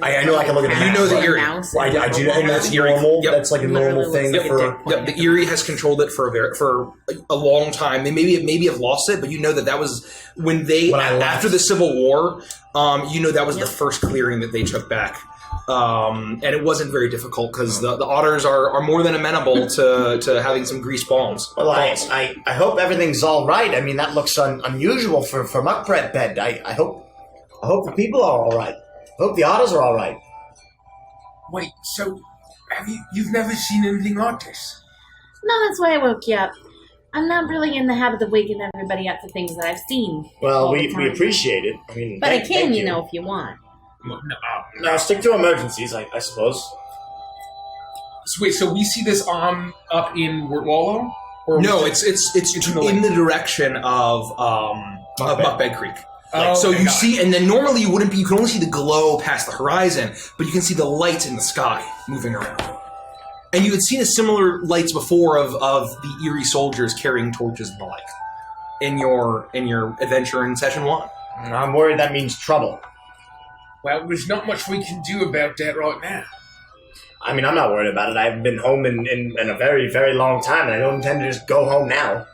I know I can look at the map. You know the Erie. I do know, and that's normal. Yep. That's like a normal thing for. Yep. The Erie has controlled it for a long time. They maybe have lost it, but you know that was when after the Civil War. That was the first clearing that they took back. And it wasn't very difficult because the otters are more than amenable to having some grease palms. Well, I hope everything's all right. I mean, that looks unusual for Muckbed Bed. I hope the people are all right. I hope the otters are all right. Wait, so you've never seen anything like this? No, that's why I woke you up. I'm not really in the habit of waking everybody up for things that I've seen. Well, we appreciate it. I mean, But I can, thank you know, if you want. Now stick to emergencies, I suppose. So wait, so we see this arm up in Wartwallow? Or No, was it's to the in lake? the direction of Muckbed Creek. Oh, So okay, you got see, and then normally you wouldn't be. You can only see the glow past the horizon, but you can see the lights in the sky moving around. And you had seen a similar lights before of the eerie soldiers carrying torches and the like in your adventure in session 1. I'm worried that means trouble. Well, there's not much we can do about that right now. I mean, I'm not worried about it. I've been home in a very, very long time, and I don't intend to just go home now.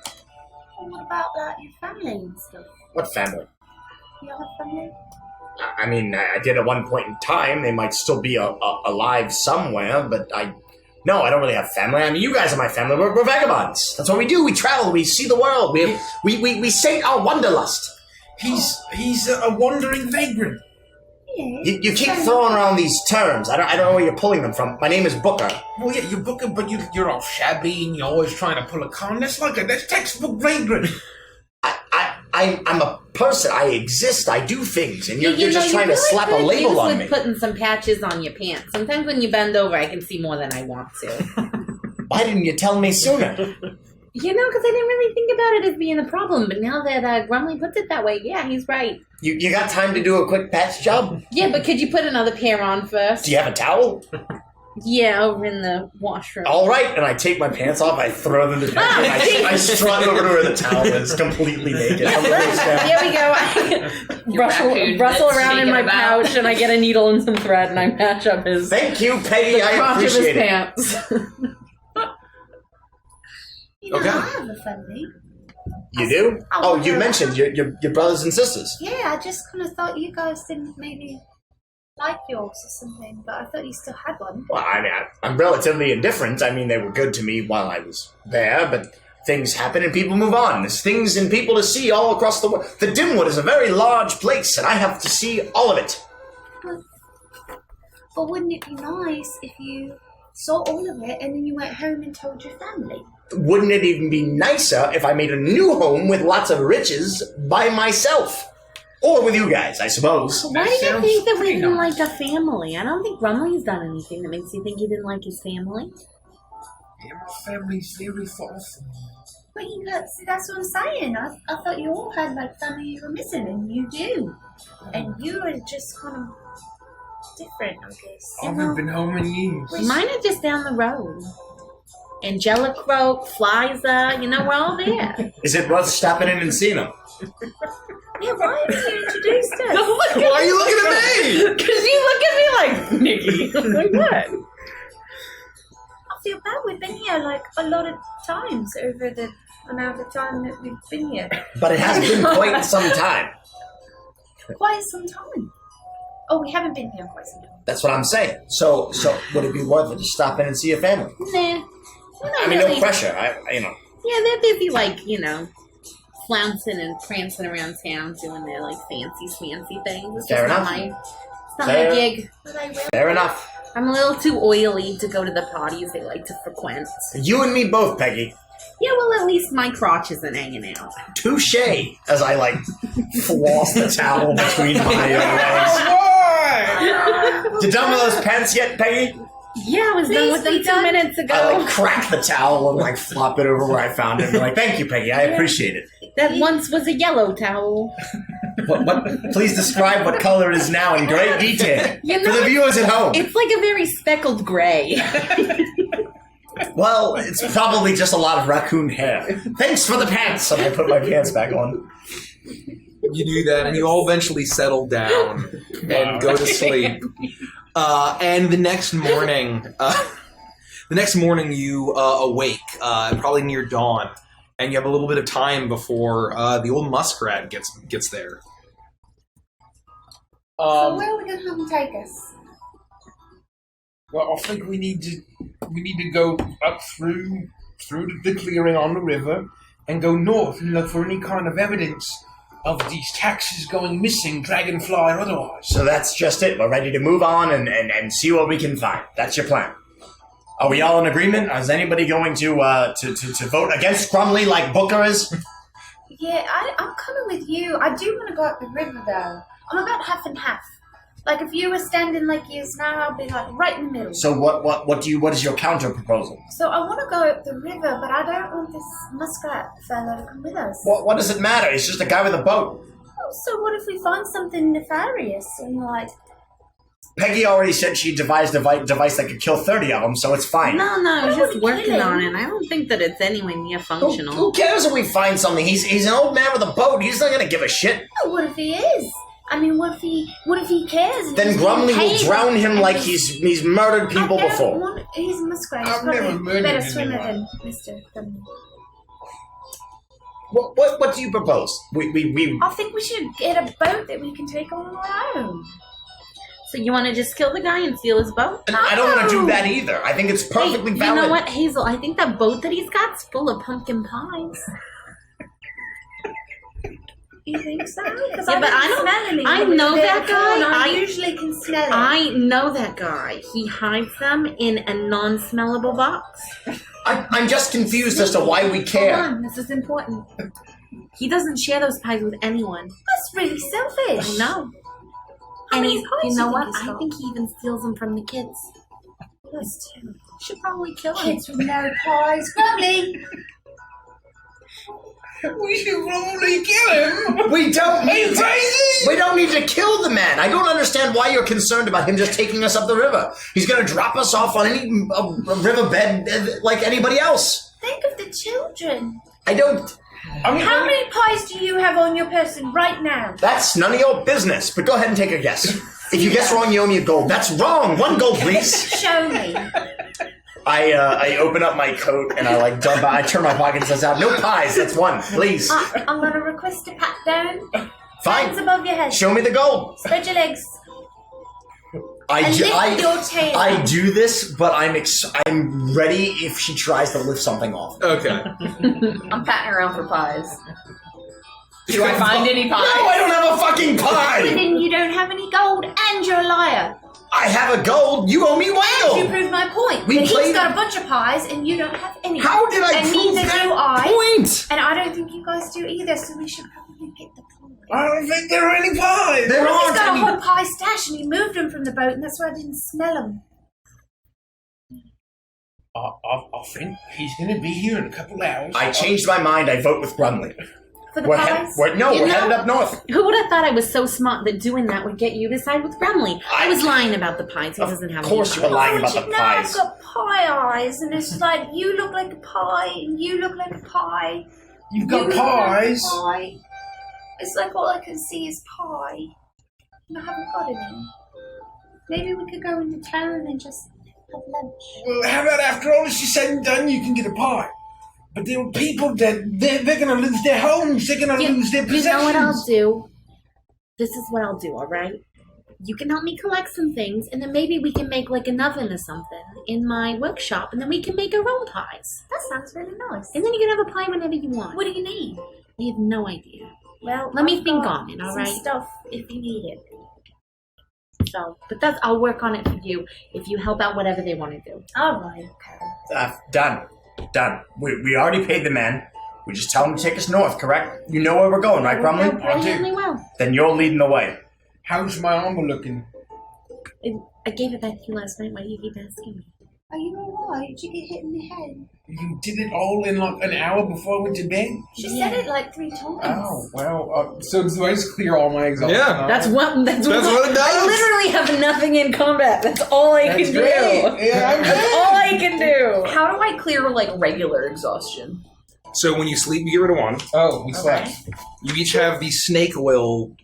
Well, what about like your family and stuff? What family? You have a family? I mean, I did at one point in time. They might still be alive somewhere, but No, I don't really have family. I mean, you guys are my family. We're vagabonds. That's what we do. We travel. We see the world. We sate our wanderlust. He's a wandering vagrant. Yeah. You keep throwing around these terms. I don't know where you're pulling them from. My name is Booker. Well, yeah, you're Booker, but you're all shabby and you're always trying to pull a con. That's textbook vagrant. I'm a person. I exist. I do things, and you're You just know, trying to really slap a could label use on with me. putting some patches on your pants. Sometimes when you bend over, I can see more than I want to. Why didn't you tell me sooner? You know, because I didn't really think about it as being a problem. But now that Grumley puts it that way, yeah, he's right. You got time to do a quick patch job? Yeah, but could you put another pair on first? Do you have a towel? Yeah, over in the washroom. All right, and I take my pants off, I throw them to the I strut over to where the towel is, completely naked. I'm really sad. There we go. Your I raccoon rustle that's around in shaking my about. pouch, and I get a needle and some thread, and I match up his Thank you, Peggy. I crotch of his appreciate it. pants. You know, Okay. I have a family. You do? Oh, you mentioned your brothers and sisters. Yeah, I just kind of thought you guys didn't maybe like yours or something, but I thought you still had one. Well, I mean, I'm relatively indifferent. I mean, they were good to me while I was there, but things happen and people move on. There's things and people to see all across the world. The Dimwood is a very large place, and I have to see all of it. But wouldn't it be nice if you saw all of it and then you went home and told your family? Wouldn't it even be nicer if I made a new home with lots of riches by myself? Or with you guys, I suppose. Why do you sounds think that we pretty didn't nice. like a family? I don't think Grumley's done anything that makes you think he didn't like his family. Yeah, my family's very far from me. But you got, see, that's what I'm saying. I thought you all had like family you were missing, and you do. And you are just kind of different, I guess. I haven't been home in years. Mine are just down the road. Angelic Croak, Fliza, you know, we're all there. Is it worth stopping in and seeing them? Yeah, why have you introduced us? Why are you looking at me? Because you look at me like, Nikki, like what? I feel bad. We've been here like a lot of times over the amount of time that we've been here. But it has been quite some time. Quite some time. Oh, we haven't been here quite some time. That's what I'm saying. So would it be worth it to stop in and see your family? Nah. I mean, no pressure. Yeah, they're busy, like, you know, flouncing and prancing around town doing their, like, fancy things. It's Fair just enough. It's not Fair. my gig. But I will. Fair enough. I'm a little too oily to go to the parties they like to frequent. You and me both, Peggy. Yeah, well, at least my crotch isn't hanging out. Touche. As I floss the towel between my legs. You done with those pants yet, Peggy? Yeah, I was done with them 2 minutes ago. I crack the towel and flop it over where I found it. And be like, thank you, Peggy. I appreciate it. That once was a yellow towel. What? Please describe what color it is now in great detail You for know, the viewers at home. it's like a very speckled gray. Well, it's probably just a lot of raccoon hair. Thanks for the pants. And I put my pants back on. You do that, and you all eventually settle down and go to sleep. And the next morning, you awake, probably near dawn, and you have a little bit of time before the old muskrat gets there. So where are we going to have them take us? Well, I think we need to go up through the clearing on the river and go north and look for any kind of evidence of these taxes going missing, dragonfly or otherwise. So that's just it. We're ready to move on and see what we can find. That's your plan. Are we all in agreement? Is anybody going to vote against Grumley like Booker is? Yeah, I'm coming with you. I do want to go up the river, though. I'm about half and half. Like, if you were standing like you is now, I'll be like right in the middle. So what is your counter proposal? So I want to go up the river, but I don't want this muskrat fella to come with us. What does it matter? He's just a guy with a boat. Oh, so what if we find something nefarious and like... Peggy already said she devised a device that could kill 30 of them, so it's fine. No, I was Why just would we working kill on him? it. I don't think that it's anywhere near functional. Who cares if we find something? He's an old man with a boat. He's not gonna give a shit. Oh, what if he is? I mean, what if he cares? and Then he's Grumley will paid drown him and like he's murdered people I don't before. want- he's a muskrat. I've He's probably never murdered better anyone. swimmer than Mr. Grumley. What do you propose? We I think we should get a boat that we can take on our own. So you want to just kill the guy and steal his boat? I don't want to do that either. I think it's perfectly Hey, valid. you know what, Hazel? I think that boat that he's got's full of pumpkin pies. You think so? Because Yeah, but I don't- smell any. I I've been know there that before, guy. and I I- usually can smell it. I know that guy. He hides them in a non-smellable box. I'm just confused as to why we Hold care. on, this is important. He doesn't share those pies with anyone. That's really selfish. I know. How And many he, pies you do know you what? think he's I got? think he even steals them from the kids. That's terrible. Should probably kill him. Kids with no pies. Grumley! We should probably kill him. We don't Are you need crazy? we don't need to kill the man. I don't understand why you're concerned about him just taking us up the river. He's going to drop us off on any riverbed like anybody else. Think of the children. I don't. I'm How gonna- many pies do you have on your person right now? That's none of your business. But go ahead and take a guess. If you guess wrong, you owe me a gold. That's wrong. 1 gold, please. Show me. I open up my coat and I like dump. I turn my pockets out. No pies. That's 1, please. I'm going to request a pat down. Hands Fine. above your head. Show me the gold. Spread your legs. I And do. lift your tail. I do this, but I'm ready if she tries to lift something off. Okay. I'm patting around for pies. Do I find any pies? No, I don't have a fucking Well, pie. then you don't have any gold and you're a liar. I have a gold. You owe me 1 You gold. proved my point. We That played- he's got a bunch of pies and you don't have any. How did I And prove neither that do I. point? And I don't think you guys do either, so we should probably get the pie. I don't think there are any pies. There What if he's aren't got a any. whole pie stash and he moved them from the boat and that's why I didn't smell them? I think he's going to be here in a couple hours. I changed my mind. I vote with Grumley. For the We're pies? we're You know- headed up north. Who would have thought I was so smart that doing that would get you to side with Grumley? I was lying about the pies. He doesn't have Of course any you were pies. lying about But the you know I've pies. got pie eyes and it's like you look like a pie and you look like a pie. You've got You look like a pies. pie. It's like all I can see is pie. And I haven't got any. Maybe we could go into town and just have lunch. Well, how about after all this is said and done, you can get a pie? But there are people that they're going to lose their homes. They're going to lose their You possessions. know what I'll do? This is what I'll do, alright? You can help me collect some things, and then maybe we can make like an oven or something in my workshop, and then we can make our own pies. That sounds really nice. And then you can have a pie whenever you want. What do you need? I have no idea. Well, Let me I've think got on it, some alright? stuff if you need it. So, but I'll work on it for you if you help out whatever they want to do. All right, okay. Done. We already paid the man. We just tell him to take us north, correct? You know where we're going, right, No, Grumley? brilliantly well. Then you're leading the way. How's my armor looking? I gave it back to you last night. Why do you keep asking me? Are you alright? Did you get hit in the head? You did it all in like an hour before I went to bed? She said it like 3 times. Oh, well, so do I just clear all my exhaustion? Yeah. That's what what it does. I literally have nothing in combat. That's all I That's can do. great. Yeah, I'm That's all I can do. How do I clear like regular exhaustion? So when you sleep, you get rid of 1. Oh, we slept. You each have the snake oil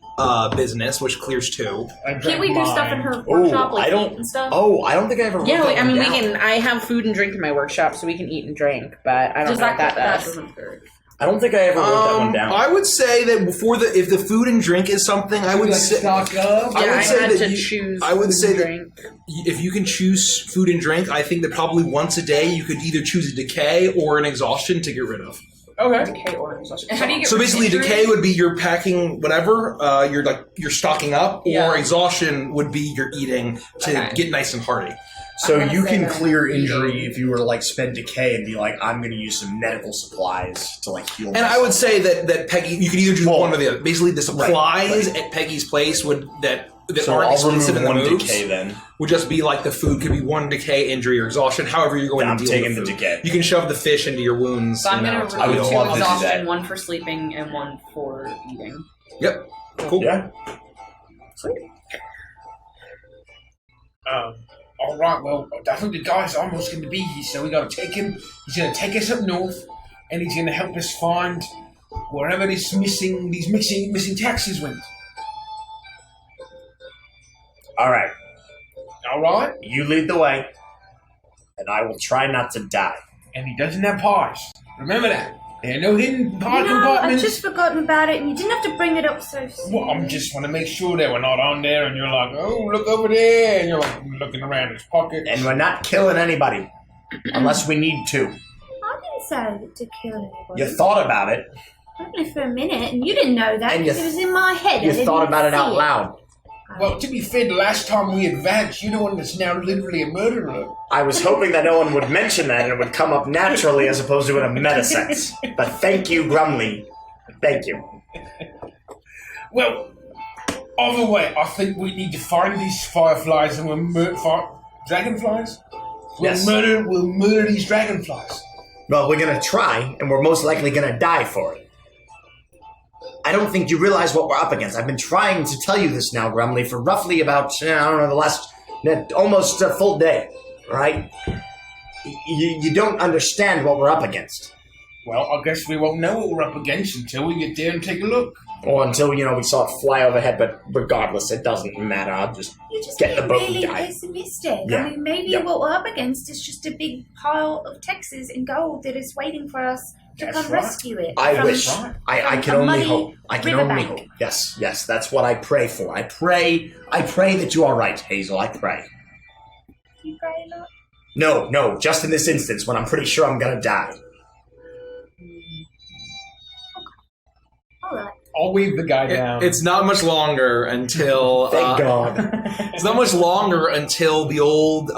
business, which clears 2. Can't we do stuff in her workshop, like I don't- eat and stuff? Oh, I don't think I ever wrote Yeah, that I mean, we one down. can. I have food and drink in my workshop, so we can eat and drink. But I don't Does know what that does. doesn't hurt. I don't think I ever wrote that one down. I would say that if the food and drink is something, I would Like say stock up? I Yeah, would I say had that to you- choose. I would food say and that- drink. if you can choose food and drink, I think that probably once a day you could either choose a decay or an exhaustion to get rid of. Okay. Decay or exhaustion. And how do you get So rid of basically, injury? decay would be you're packing whatever, you're stocking up, or Yeah. exhaustion would be you're eating to Okay. get nice and hearty. So I'm gonna you say can that. clear injury if you were to like spend decay and be like, I'm going to use some medical supplies to like heal. And I would say that Peggy, you could either do one or the other. Basically, the supplies right. at Peggy's place that so aren't I'll exclusive in remove the one moves decay then. would just be like the food could be one decay, injury, or exhaustion. However, you're going I'm to deal taking with the food. decay. You can shove the fish into your wounds. So I'm you know, going to to I would remove heal. two love to do that. exhaustion, one for sleeping and one for eating. Yep. Cool. Yeah. All right, well, I think the guy's almost going to be here, so we got to take him. He's going to take us up north, and he's going to help us find wherever these missing taxis went. All right. All right? You lead the way, and I will try not to die. And he doesn't have pies. Remember that. There are no hidden pie No, I've compartments. just forgotten about it, and you didn't have to bring it up so soon. Well, I just want to make sure that we're not on there, and you're like, oh, look over there, and you're like looking around his pocket. And we're not killing anybody, unless we need to. I didn't say to kill anybody. You thought about it. Only for a minute, and you didn't know that And because you- it was in my head. I You didn't thought about it see out loud. Well, to be fair, the last time we advanced, you're the one that's now literally a murderer. I was hoping that no one would mention that and it would come up naturally as opposed to in a meta sense. But thank you, Grumley. Thank you. Well, either way, I think we need to find these fireflies and dragonflies? Yes. We'll murder these dragonflies. Well, we're going to try, and we're most likely going to die for it. I don't think you realize what we're up against. I've been trying to tell you this now, Grumley, for roughly about, I don't know, the last, almost a full day, right? You don't understand what we're up against. Well, I guess we won't know what we're up against until we get there and take a look. Or until, we saw it fly overhead, but regardless, it doesn't matter. I'll just You're just get the being boat really and die. pessimistic. Yeah. I mean, maybe Yeah. what we're up against is just a big pile of Texas and gold that is waiting for us to That's come right. rescue it. I from- wish. I from can a only muddy hope. I can only riverbank. hope. Yes, that's what I pray for. I pray that you are right, Hazel. I pray. You pray a lot? No, just in this instance when I'm pretty sure I'm gonna die. All right. I'll wave the guy down. It's not much longer until Thank God. it's not much longer until the old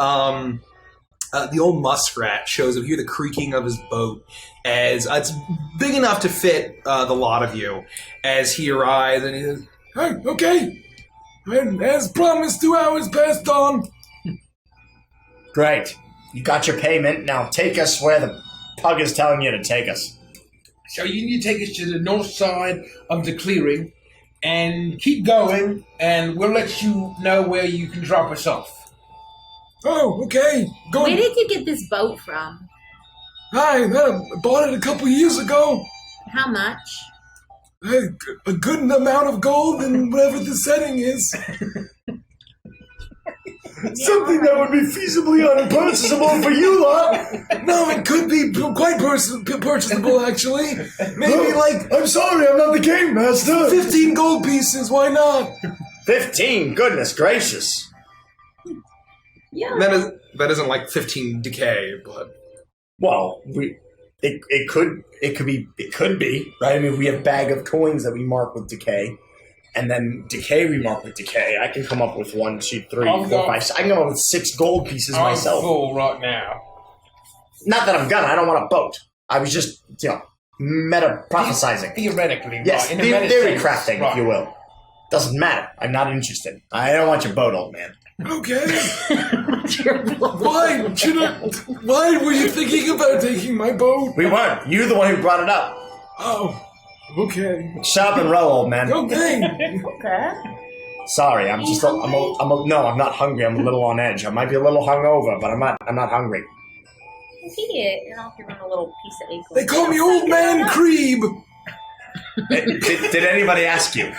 muskrat shows up. You hear the creaking of his boat as it's big enough to fit the lot of you. As he arrives and he says, Hey, okay. And as promised, 2 hours past dawn. Great. You got your payment. Now take us where the pug is telling you to take us. So you need to take us to the north side of the clearing and keep going, and we'll let you know where you can drop us off. Oh, okay. Go. Where did you get this boat from? Hi, I bought it a couple years ago. How much? A good amount of gold and whatever the setting is. Something that would be feasibly unpurchasable for you lot. No, it could be quite purchasable, actually. Maybe like I'm sorry, I'm not the game master. 15 gold pieces, why not? 15. Goodness gracious. Yeah. that isn't like 15 decay, but Well, it could be, right? I mean, we have bag of coins that we mark with decay, and then decay we mark with decay. I can come up with 1, 2, 3, 4, 5. I can come up with 6 gold pieces I'm myself. full right now. Not that I'm gonna. I don't want a boat. I was just, meta prophesizing. Theoretically, Yes, right. In a meta theory sense, crafting, right. if you will. Doesn't matter. I'm not interested. I don't want your boat, old man. Okay. Why were you thinking about taking my boat? We weren't. You're the one who brought it up. Oh, okay. Shut up and row, old man. Okay. Okay. Sorry, I'm Are just. you No, I'm not hungry. I'm a little on edge. I might be a little hungover, but I'm not hungry. Here, and I'll give him a little piece of acorn. They call me Old Man Creeb. Did anybody ask you?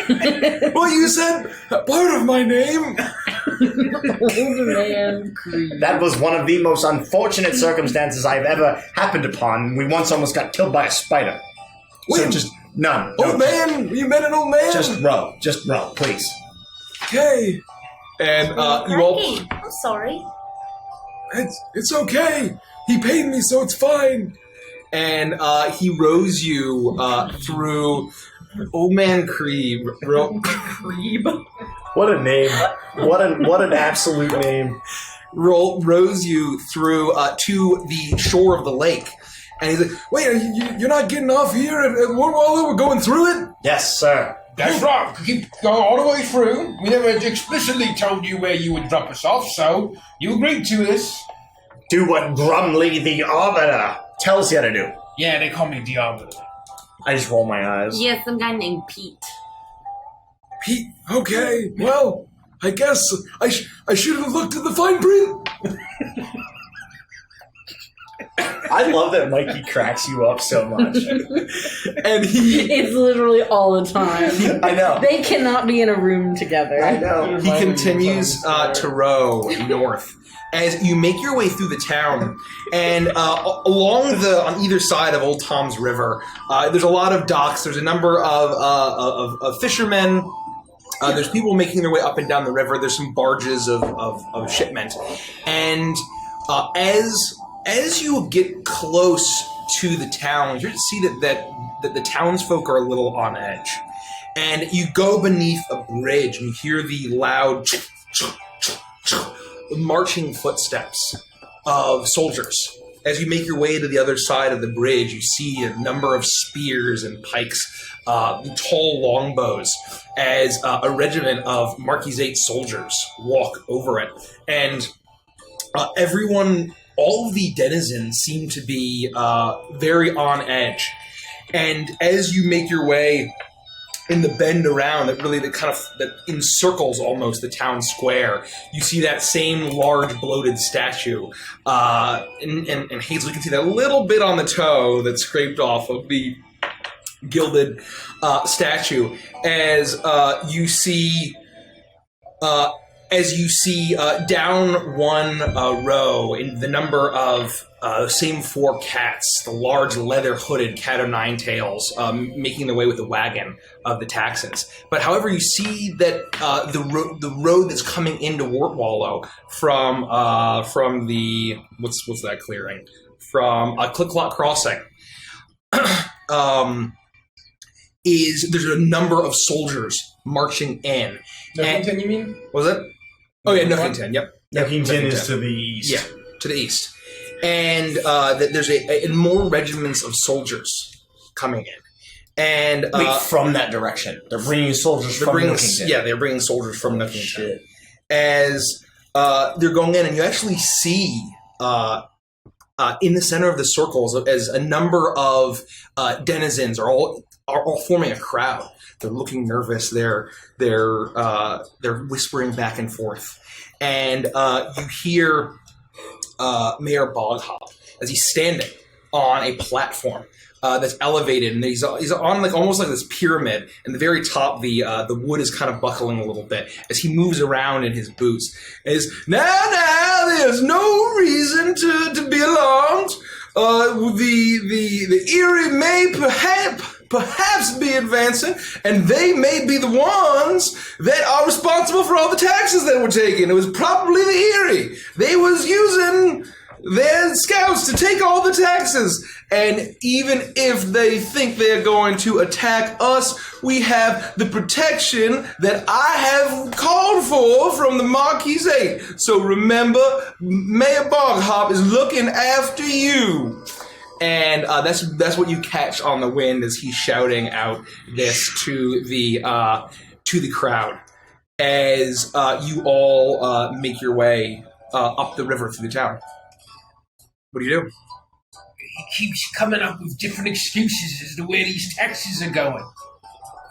Well, you said part of my name. That was one of the most unfortunate circumstances I've ever happened upon. We once almost got killed by a spider. So Wait. just none. Old man, you met an old man. Just row, please. Okay. and you all Crikey, I'm sorry. It's okay. He paid me, so it's fine. and he rows you through Old Man Creeb. Creeb. What a name. What an absolute name. rows you through to the shore of the lake. And he's like, wait, you're not getting off here at Wartwallow? We're going through it? Yes, sir. That's right. Keep going all the way through. We never explicitly told you where you would drop us off, so you agreed to this. Do what Grumley the Arbiter tells you to do. Yeah, they call me the Arbiter. I just roll my eyes. Yeah, some guy named Pete. Pete, okay, well, I guess I should have looked at the fine print. I love that Mikey cracks you up so much. And he... It's literally all the time. I know. They cannot be in a room together. I know. He continues to row north as you make your way through the town, and on either side of Old Tom's River, there's a lot of docks. There's a number of fishermen. There's people making their way up and down the river. There's some barges of shipment, and as you get close to the town, you see that the townsfolk are a little on edge. And you go beneath a bridge and you hear the loud marching footsteps of soldiers. As you make your way to the other side of the bridge, you see a number of spears and pikes, tall longbows, as a regiment of Marquisate soldiers walk over it. And everyone... all of the denizens seem to be very on edge. And as you make your way in the bend around that encircles almost the town square, you see that same large bloated statue. And Hazel, you can see that little bit on the toe that scraped off of the gilded statue as you see... down one row in the number of same four cats, the large leather-hooded cat o' nine tails, making their way with the wagon of the Taxons. But however, you see that the road that's coming into Wartwallow from the what's that clearing? From Click-Clock Crossing. There's a number of soldiers marching in. Nothington, you mean? Was it? Oh yeah, Nothington. Yep. Nothington is to the east. Yeah, to the east. And there's more regiments of soldiers coming in. And wait, from that direction, they're bringing soldiers from Nothington. Yeah, they're bringing soldiers from Nothington. As they're going in, and you actually see in the center of the circles as a number of denizens are all forming a crowd. They're looking nervous. They're whispering back and forth, and you hear Mayor Boghop as he's standing on a platform that's elevated, and he's on almost like this pyramid. And the very top, the wood is kind of buckling a little bit as he moves around in his boots. And he's now, there's no reason to be alarmed. The Erie may perhaps be advancing, and they may be the ones that are responsible for all the taxes that were taken. It was probably the Erie. They was using their scouts to take all the taxes. And even if they think they're going to attack us, we have the protection that I have called for from the Marquisate. So remember, Mayor Boghop is looking after you. And that's what you catch on the wind as he's shouting out this to the crowd as you all make your way up the river through the town. What do you do? He keeps coming up with different excuses as to where these taxes are going.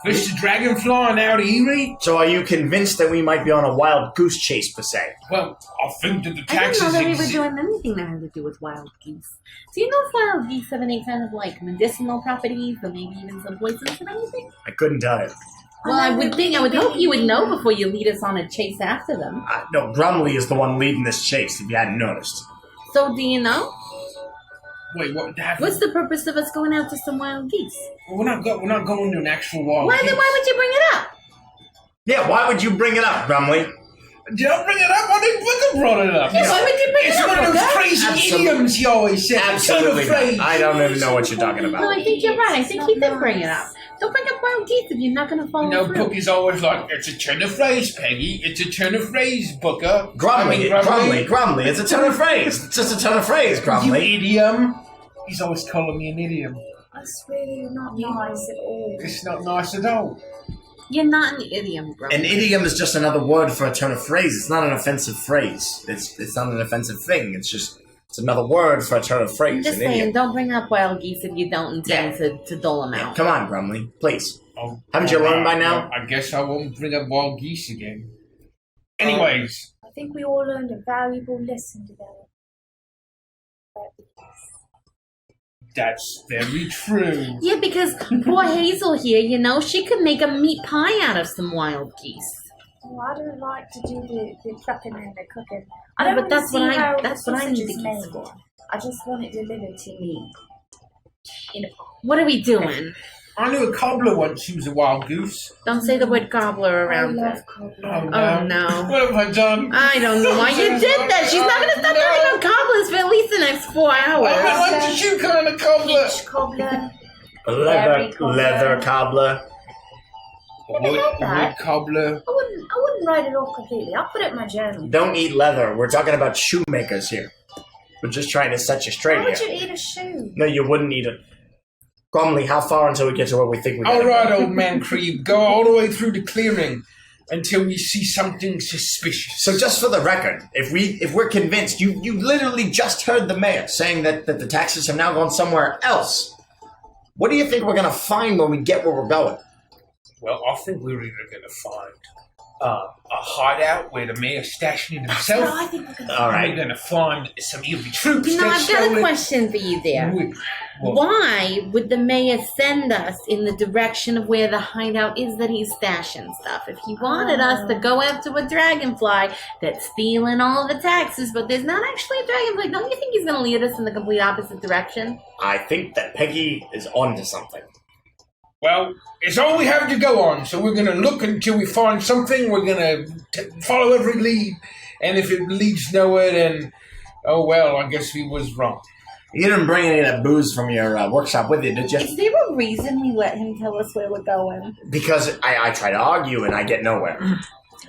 First the dragonfly, now the Erie. So are you convinced that we might be on a wild goose chase, per se? Well, I think that the I taxes didn't know that we were doing anything that had to do with wild geese. Do you know if wild geese have any kind of medicinal properties or maybe even some poisons or anything? I couldn't tell you. Well, I would hope you would know before you lead us on a chase after them. No, Grumley is the one leading this chase, if you hadn't noticed. So, do you know? Wait, what? What's the purpose of us going out to some wild geese? Well, we're not going to an actual wild Then geese. why would you bring it up? Yeah, why would you bring it up, Grumley? Did I bring it up? I think Booker brought it up. Yeah, why would you bring It's it up? one of those Booker? crazy idioms you always say. Absolutely not. I don't even know what you're talking No, about. I think you're right. I think he did bring it up. Don't bring up wild geese if you're not going to follow through. Bookie's always like, it's a turn of phrase, Peggy. It's a turn of phrase, Booker. Grumbly. It's a turn of phrase. It's just a turn of phrase, You Grumbly. idiom. He's always calling me an idiom. That's really not nice at all. It's not nice at all. You're not an idiom, bro. An idiom is just another word for a turn of phrase. It's not an offensive phrase. It's not an offensive thing. It's another word for a turn of phrase. I'm just an saying, idiom. don't bring up wild geese if you don't intend to dole them out. Come on, Grumbly, please. Oh, Haven't you learned by now? Well, I guess I won't bring up wild geese again. Anyways, I think we all learned a valuable lesson together. that's very true. Yeah, because poor Hazel here, you know, she could make a meat pie out of some wild geese. Oh, I don't like to do the prepping and the cooking. Yeah, I don't but want that's to see what I- how that's the what I need sausage the is geese made. for. I just want it delivered to me in a pot. What are we doing? I knew a cobbler once who was a wild goose. Don't say the word gobbler I around love it. cobbler. Oh, no. What have I done? I don't know why you did that. She's not going to stop talking about cobblers for at least the next 4 hours. I don't like the shoe kind of cobbler. Peach cobbler. Leather cobbler. Never had that. Wood cobbler. I wouldn't write it off completely. I'll put it in my journal. Don't eat leather. We're talking about shoemakers here. We're just trying to set you straight Why would here. you eat a shoe? No, you wouldn't eat it. Grumbly, how far until we get to where we think we All gotta right, go? old man Creed. Go all the way through the clearing until we see something suspicious. So just for the record, if we're convinced, you literally just heard the mayor saying that the taxes have now gone somewhere else. What do you think we're gonna find when we get where we're going? Well, I think we're either going to find a hideout where the mayor's stashing it himself. No, I think we're gonna. All We're right. going to find some evil troops No, that I've got stole a it. question for you there. What? Why would the mayor send us in the direction of where the hideout is that he's stashing stuff? If he wanted us to go after a dragonfly that's stealing all the taxes, but there's not actually a dragonfly, don't you think he's going to lead us in the complete opposite direction? I think that Peggy is onto something. Well, it's all we have to go on, so we're going to look until we find something. We're going to follow every lead, and if it leads nowhere, then, oh well, I guess we was wrong. You didn't bring any of that booze from your workshop with you, did you? Is there a reason we let him tell us where we're going? Because I try to argue and I get nowhere.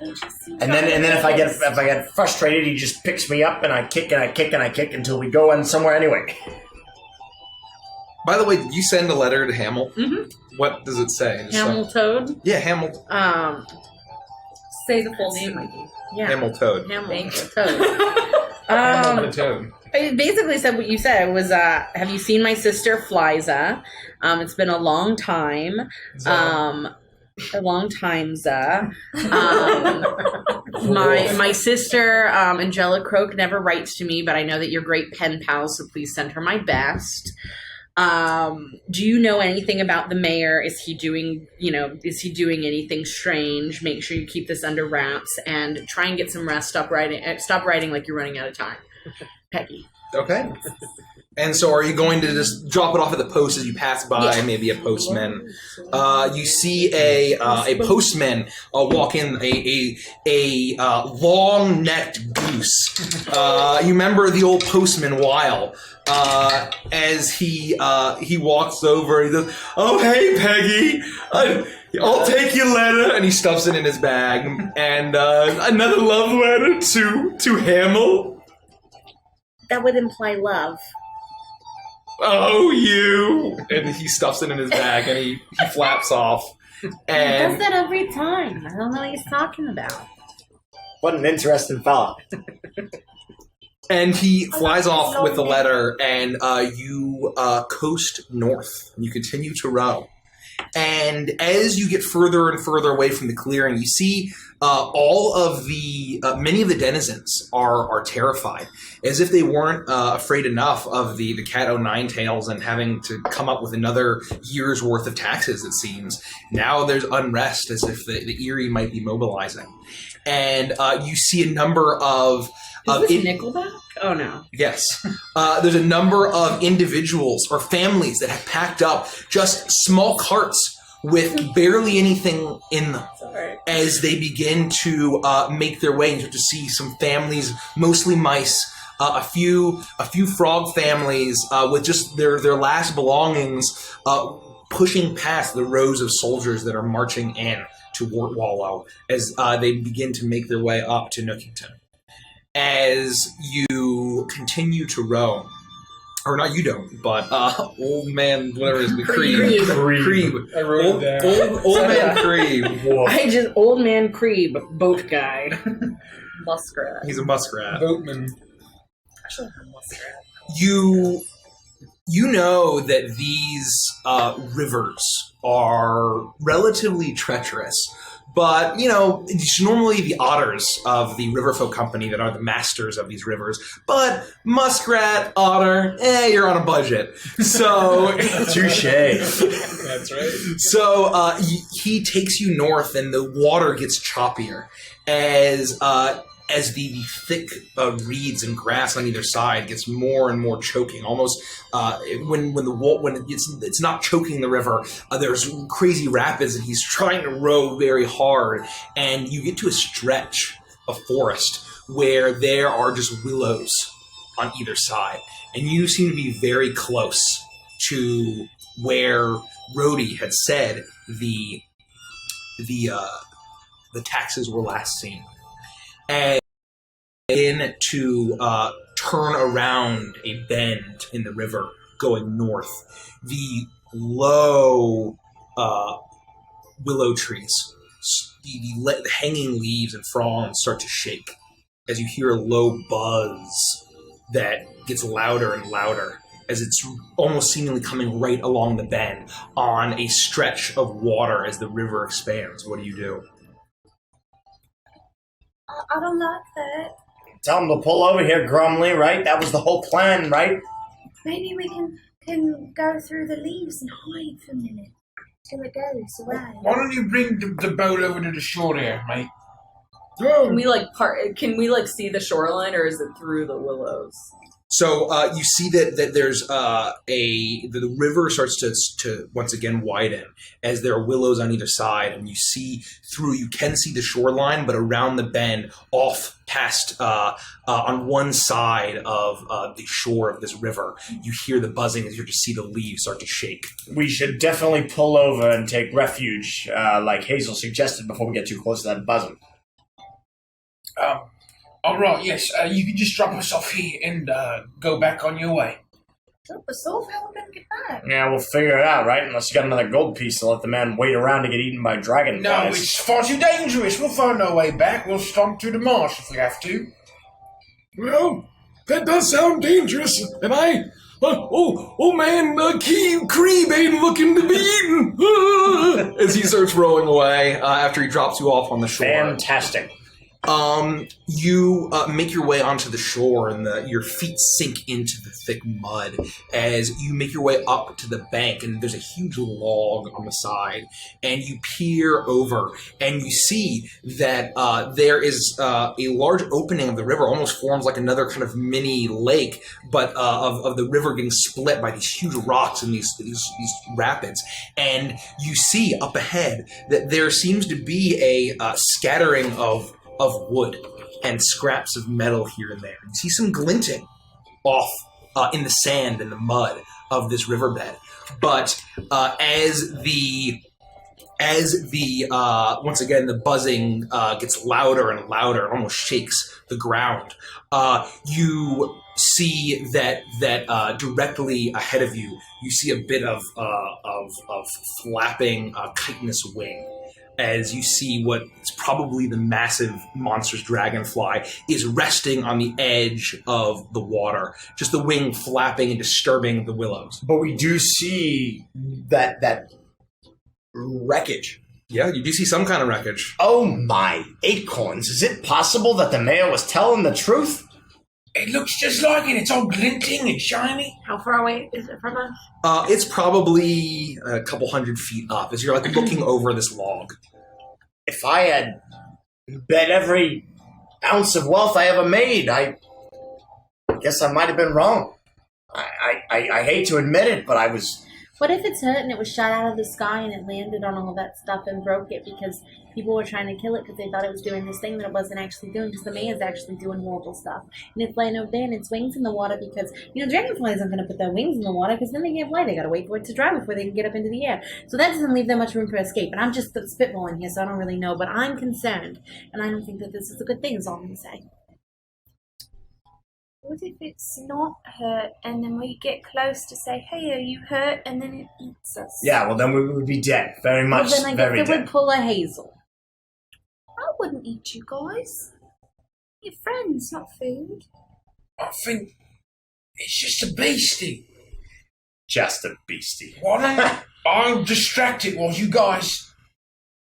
And then if I get frustrated, he just picks me up and I kick and I kick and I kick until we go in somewhere anyway. By the way, did you send a letter to Hamel? Mhm. What does it say? Hamel Toad? Yeah, Hamel. Say the full name, Mikey. Yeah. Hamel Toad. Hamel Thank you. Toad. Hamel the Toad. It basically said what you said. It was, have you seen my sister Fliza? It's been a long time. A long time, Za. My sister, Angela Croak, never writes to me, but I know that you're great pen pals, so please send her my best. Do you know anything about the mayor? Is he doing anything strange? Make sure you keep this under wraps and try and get some rest. Stop writing like you're running out of time. Peggy. Okay. And so are you going to just drop it off at the post as you pass by, maybe a postman? You see a postman walk in, a long-necked goose. You remember the old postman Weil. As he walks over, he goes, "Oh, hey, Peggy, I'll take your letter," and he stuffs it in his bag. And another love letter to Hamel. That would imply love. Oh, you! And he stuffs it in his bag, and he flaps off. He does And that every time. I don't know what he's talking about. What an interesting fella. And he flies off with the letter, and you coast north. You continue to row. And as you get further and further away from the clearing, you see all of the many of the denizens are terrified, as if they weren't afraid enough of the cat o' nine tails and having to come up with another year's worth of taxes. It seems now there's unrest, as if the Erie might be mobilizing, and you see a number of. Is this Nickelback? Oh, no. Yes. There's a number of individuals or families that have packed up just small carts with barely anything in them as they begin to make their way. And you start to see some families, mostly mice, a few frog families with just their last belongings pushing past the rows of soldiers that are marching in to Wartwallow as they begin to make their way up to Nookington. As you continue to row, or not you don't, but old man, whatever it is, Creeb. I wrote it down. Old man Creeb. I just old man Creeb, boat guy. Muskrat. He's a muskrat. Boatman. Actually, I'm a muskrat. You know that these rivers are relatively treacherous, but it's normally the otters of the Riverfolk Company that are the masters of these rivers. But muskrat, otter, you're on a budget. So Touche. That's right. So he takes you north, and the water gets choppier as the thick reeds and grass on either side gets more and more choking. Almost when it's not choking the river, there's crazy rapids, and he's trying to row very hard. And you get to a stretch of forest where there are just willows on either side, and you seem to be very close to where Rhodey had said the taxes were last seen. And in to turn around a bend in the river going north, the low willow trees, the hanging leaves and fronds start to shake as you hear a low buzz that gets louder and louder as it's almost seemingly coming right along the bend on a stretch of water as the river expands. What do you do? I don't like that. Tell him to pull over here, Grumley, right? That was the whole plan, right? Maybe we can go through the leaves and hide for a minute till it goes away. Why don't you bring the boat over to the shore there, mate? Can we see the shoreline, or is it through the willows? So you see that there's the river starts to once again widen as there are willows on either side, and you can see the shoreline, but around the bend, off past on one side of the shore of this river, you hear the buzzing as you just see the leaves start to shake. We should definitely pull over and take refuge, like Hazel suggested, before we get too close to that buzzing. All right, yes. You can just drop us off here and go back on your way. Drop us off? How are we going to get back? Yeah, we'll figure it out, right? Unless you got another gold piece to let the man wait around to get eaten by dragonflies. No, it's far too dangerous. We'll find our way back. We'll stomp through the marsh if we have to. Well, that does sound dangerous, and old man Creeb ain't looking to be eaten. As he starts rowing away after he drops you off on the shore. Fantastic. You make your way onto the shore, and your feet sink into the thick mud as you make your way up to the bank, and there's a huge log on the side, and you peer over, and you see that there is a large opening of the river, almost forms like another kind of mini lake, but of the river getting split by these huge rocks and these rapids, and you see up ahead that there seems to be a scattering of wood and scraps of metal here and there. You see some glinting off in the sand and the mud of this riverbed. But as the once again the buzzing gets louder and louder, almost shakes the ground, you see that directly ahead of you, you see a bit of flapping chitinous wing. As you see what is probably the massive monstrous dragonfly is resting on the edge of the water, just the wing flapping and disturbing the willows. But we do see that wreckage. Yeah, you do see some kind of wreckage. Oh my acorns, is it possible that the mayor was telling the truth? It looks just like it. It's all glinting and shiny. How far away is it from us? It's probably a couple 100 feet up as you're looking over this log. If I had bet every ounce of wealth I ever made, I guess I might have been wrong. I hate to admit it, but I was What if it's hurt and it was shot out of the sky and it landed on all that stuff and broke it because people were trying to kill it because they thought it was doing this thing that it wasn't actually doing because the mayor's actually doing horrible stuff. And it's laying over there and its wings in the water because, dragonflies aren't going to put their wings in the water because then they can't fly. They got to wait for it to dry before they can get up into the air. So that doesn't leave them much room for escape. And I'm just spitballing here, so I don't really know. But I'm concerned. And I don't think that this is a good thing, is all I'm going to say. What if it's not hurt and then we get close to say, hey, are you hurt? And then it eats us? Yeah, well, then we would be dead. Very much, well, then I very guess it dead. would pull a Hazel. I wouldn't eat you guys. You're friends, not food. I think it's just a beastie. Just a beastie. Why don't I'll distract it while you guys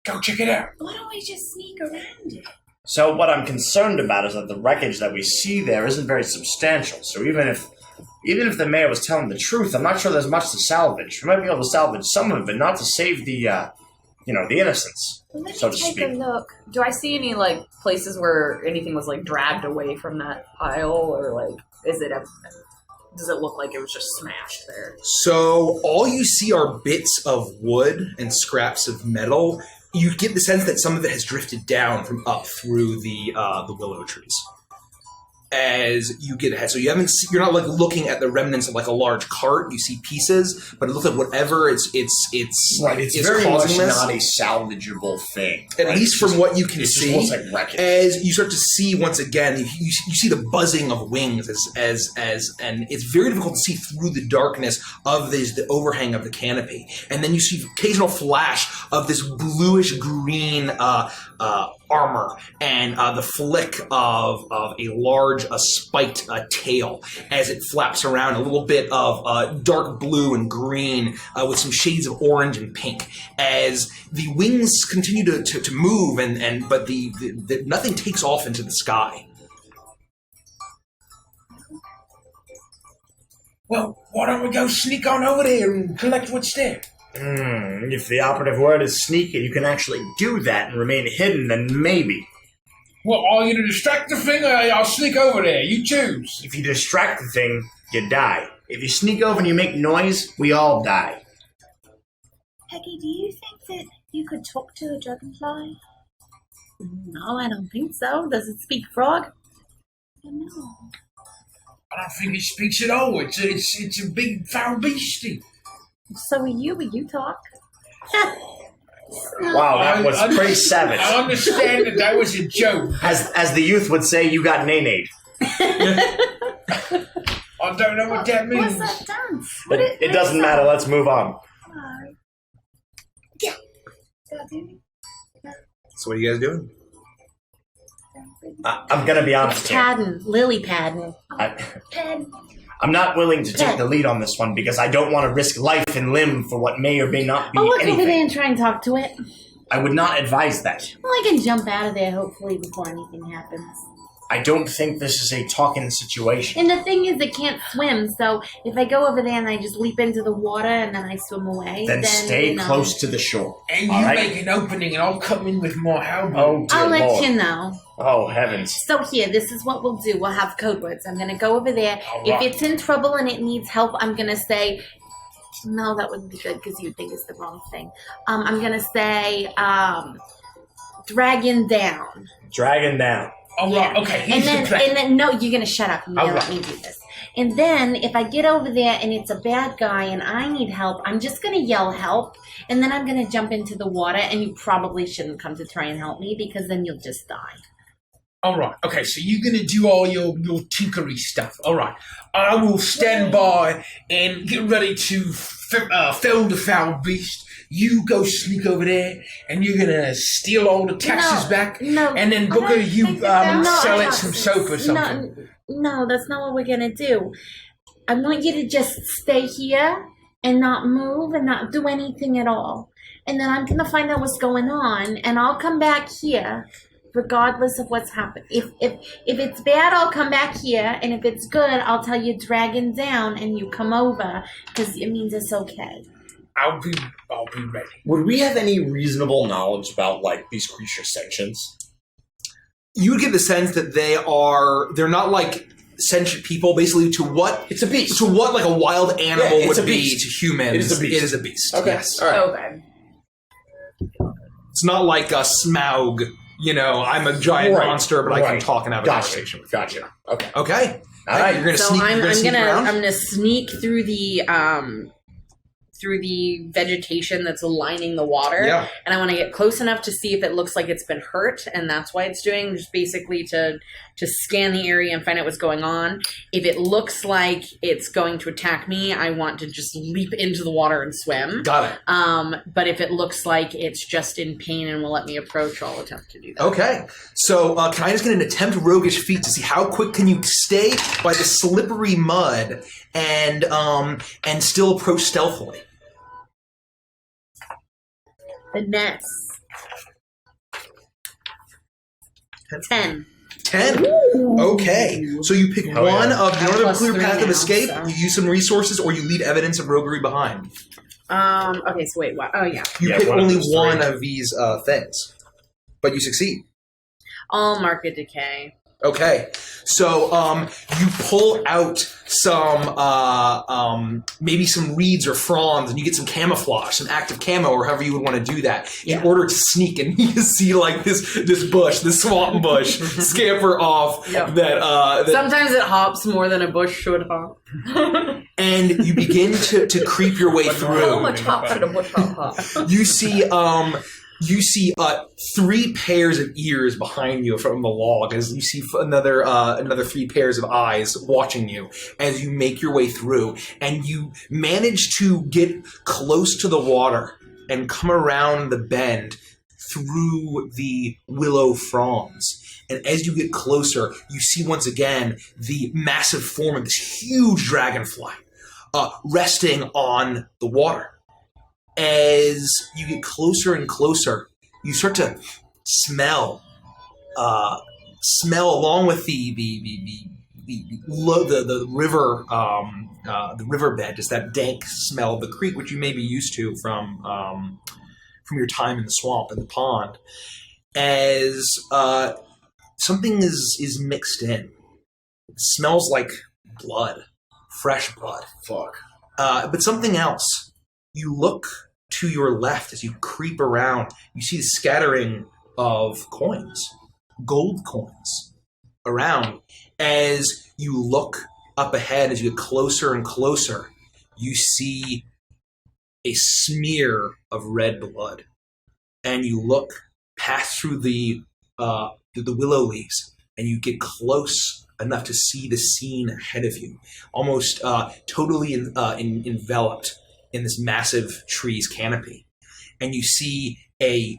go check it out. Why don't we just sneak around it? So what I'm concerned about is that the wreckage that we see there isn't very substantial. So even if the mayor was telling the truth, I'm not sure there's much to salvage. We might be able to salvage some of it, but not to save the innocents, Well, let so me to take speak. a look. Do I see any like places where anything was like dragged away from that pile, or like does it look like it was just smashed there? So all you see are bits of wood and scraps of metal. You get the sense that some of it has drifted down from up through the willow trees. As you get ahead, so you're not like looking at the remnants of like a large cart. You see pieces, but it looks like whatever it's Right, it's very causing much this. not a salvageable thing. At right? least from what you can it just see, looks like wreckage. as you start to see once again, you see the buzzing of wings and it's very difficult to see through the darkness of the overhang of the canopy, and then you see occasional flash of this bluish green armor and the flick of a large spiked tail as it flaps around, a little bit of dark blue and green with some shades of orange and pink as the wings continue to move but the nothing takes off into the sky. Well, why don't we go sneak on over there and collect what's there? If the operative word is sneak and you can actually do that and remain hidden, then maybe. Well, are you to distract the thing, or I'll sneak over there? You choose. If you distract the thing, you die. If you sneak over and you make noise, we all die. Peggy, do you think that you could talk to a dragonfly? No, I don't think so. Does it speak frog? I don't know. I don't think it speaks at all. It's a big foul beastie. So are you, but you talk. Wow, that was pretty savage. I understand that was a joke. As the youth would say, you got nay-nayed. I don't know what that means. What's that dance? But it doesn't matter, let's move on. Yeah. Gotta do it. So what are you guys doing? I'm gonna be honest here. Paddin, lily paddin. Pen. I'm not willing to take the lead on this one because I don't want to risk life and limb for what may or may not be I'll look anything. over there and try and talk to it. I would not advise that. Well, I can jump out of there, hopefully, before anything happens. I don't think this is a talking situation. And the thing is, it can't swim, so if I go over there and I just leap into the water and then I swim away, Then stay close to the shore. And you all right? make an opening, and I'll come in with more halberd. Oh, dear I'll let Lord. you know. Oh, heavens. So here, this is what we'll do. We'll have code words. I'm going to go over there. All If right. it's in trouble and it needs help, I'm going to say... No, that wouldn't be good because you'd think it's the wrong thing. I'm going to say dragon down. Dragon down. All right, okay, And here's then, the plan. no, you're going to shut up and All let right. me do this. And then if I get over there and it's a bad guy and I need help, I'm just going to yell help. And then I'm going to jump into the water, and you probably shouldn't come to try and help me because then you'll just die. All right, okay, so you're going to do all your tinkery stuff. All right, I will stand by and get ready to fell the foul beast. You go sneak over there, and you're going to steal all the taxes back. No, And then, I Booker, don't you think that that's sell it taxes. some soap or something. No, that's not what we're gonna do. I want you to just stay here and not move and not do anything at all. And then I'm gonna find out what's going on, and I'll come back here, regardless of what's happened. If it's bad, I'll come back here, and if it's good, I'll tell you dragon down, and you come over because it means it's okay. I'll be ready. Would we have any reasonable knowledge about, like, these creature sections? You would get the sense that they're not like sentient people, basically to what It's a beast. to what like a wild animal Yeah, it's would a be beast. to humans. It is a beast. It is a beast. Okay. Yes. All right. Okay. It's not like a Smaug. I'm a giant Right. monster, but I can Right. talk and have a Gotcha. conversation with you. Gotcha. Okay. Okay. All right. You're gonna So sneak. I'm you're gonna sneak around? gonna sneak through the vegetation that's lining the water, Yeah. and I want to get close enough to see if it looks like it's been hurt, and that's why it's doing, just basically to scan the area and find out what's going on. If it looks like it's going to attack me, I want to just leap into the water and swim. Got it. But if it looks like it's just in pain and will let me approach, I'll attempt to do that. Okay. So can I just get an attempt roguish feat to see how quick can you stay by the slippery mud and still approach stealthily? The nets. 10. 10. Okay. So you pick Oh, one yeah. of you don't have a Plus clear 3 path of now, escape. so. You use some resources, or you leave evidence of roguery behind. Okay, so wait, what? Oh, yeah. You Yeah, pick one of only those three. one of these things, but you succeed. I'll mark a decay. Okay, so you pull out some maybe some reeds or fronds, and you get some camouflage, some active camo, or however you would want to do that in order to sneak. And you see like this bush, this swamp bush, scamper off. Yeah. That Sometimes it hops more than a bush should hop. and you begin to creep your way How through. much hop did a bush hop? You see 3 pairs of ears behind you from the log, as you see another 3 pairs of eyes watching you as you make your way through, and you manage to get close to the water and come around the bend through the willow fronds. And as you get closer, you see once again the massive form of this huge dragonfly resting on the water. As you get closer and closer, you start to smell along with the river, the riverbed, just that dank smell of the creek, which you may be used to from your time in the swamp and the pond. As something is mixed in, it smells like blood, fresh blood. Fuck. But something else. You look to your left as you creep around. You see the scattering of coins, gold coins, around. As you look up ahead, as you get closer and closer, you see a smear of red blood. And you look past through the willow leaves, and you get close enough to see the scene ahead of you, almost totally enveloped in this massive tree's canopy. And you see a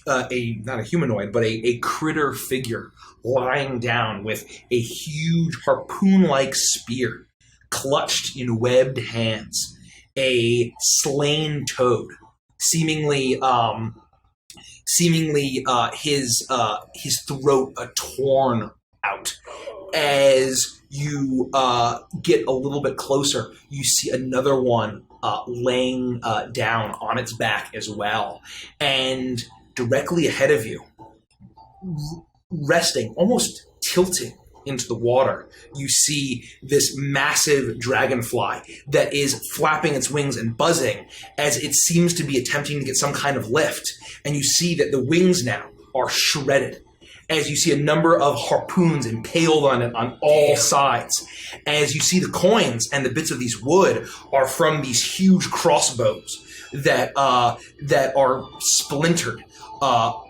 not a humanoid, but a critter figure lying down with a huge harpoon-like spear clutched in webbed hands, a slain toad, seemingly his throat torn out. As you get a little bit closer, you see another one laying down on its back as well. And directly ahead of you, resting, almost tilting into the water, you see this massive dragonfly that is flapping its wings and buzzing as it seems to be attempting to get some kind of lift. And you see that the wings now are shredded, as you see a number of harpoons impaled on it on all sides. As you see the coins and the bits of these wood are from these huge crossbows that are splintered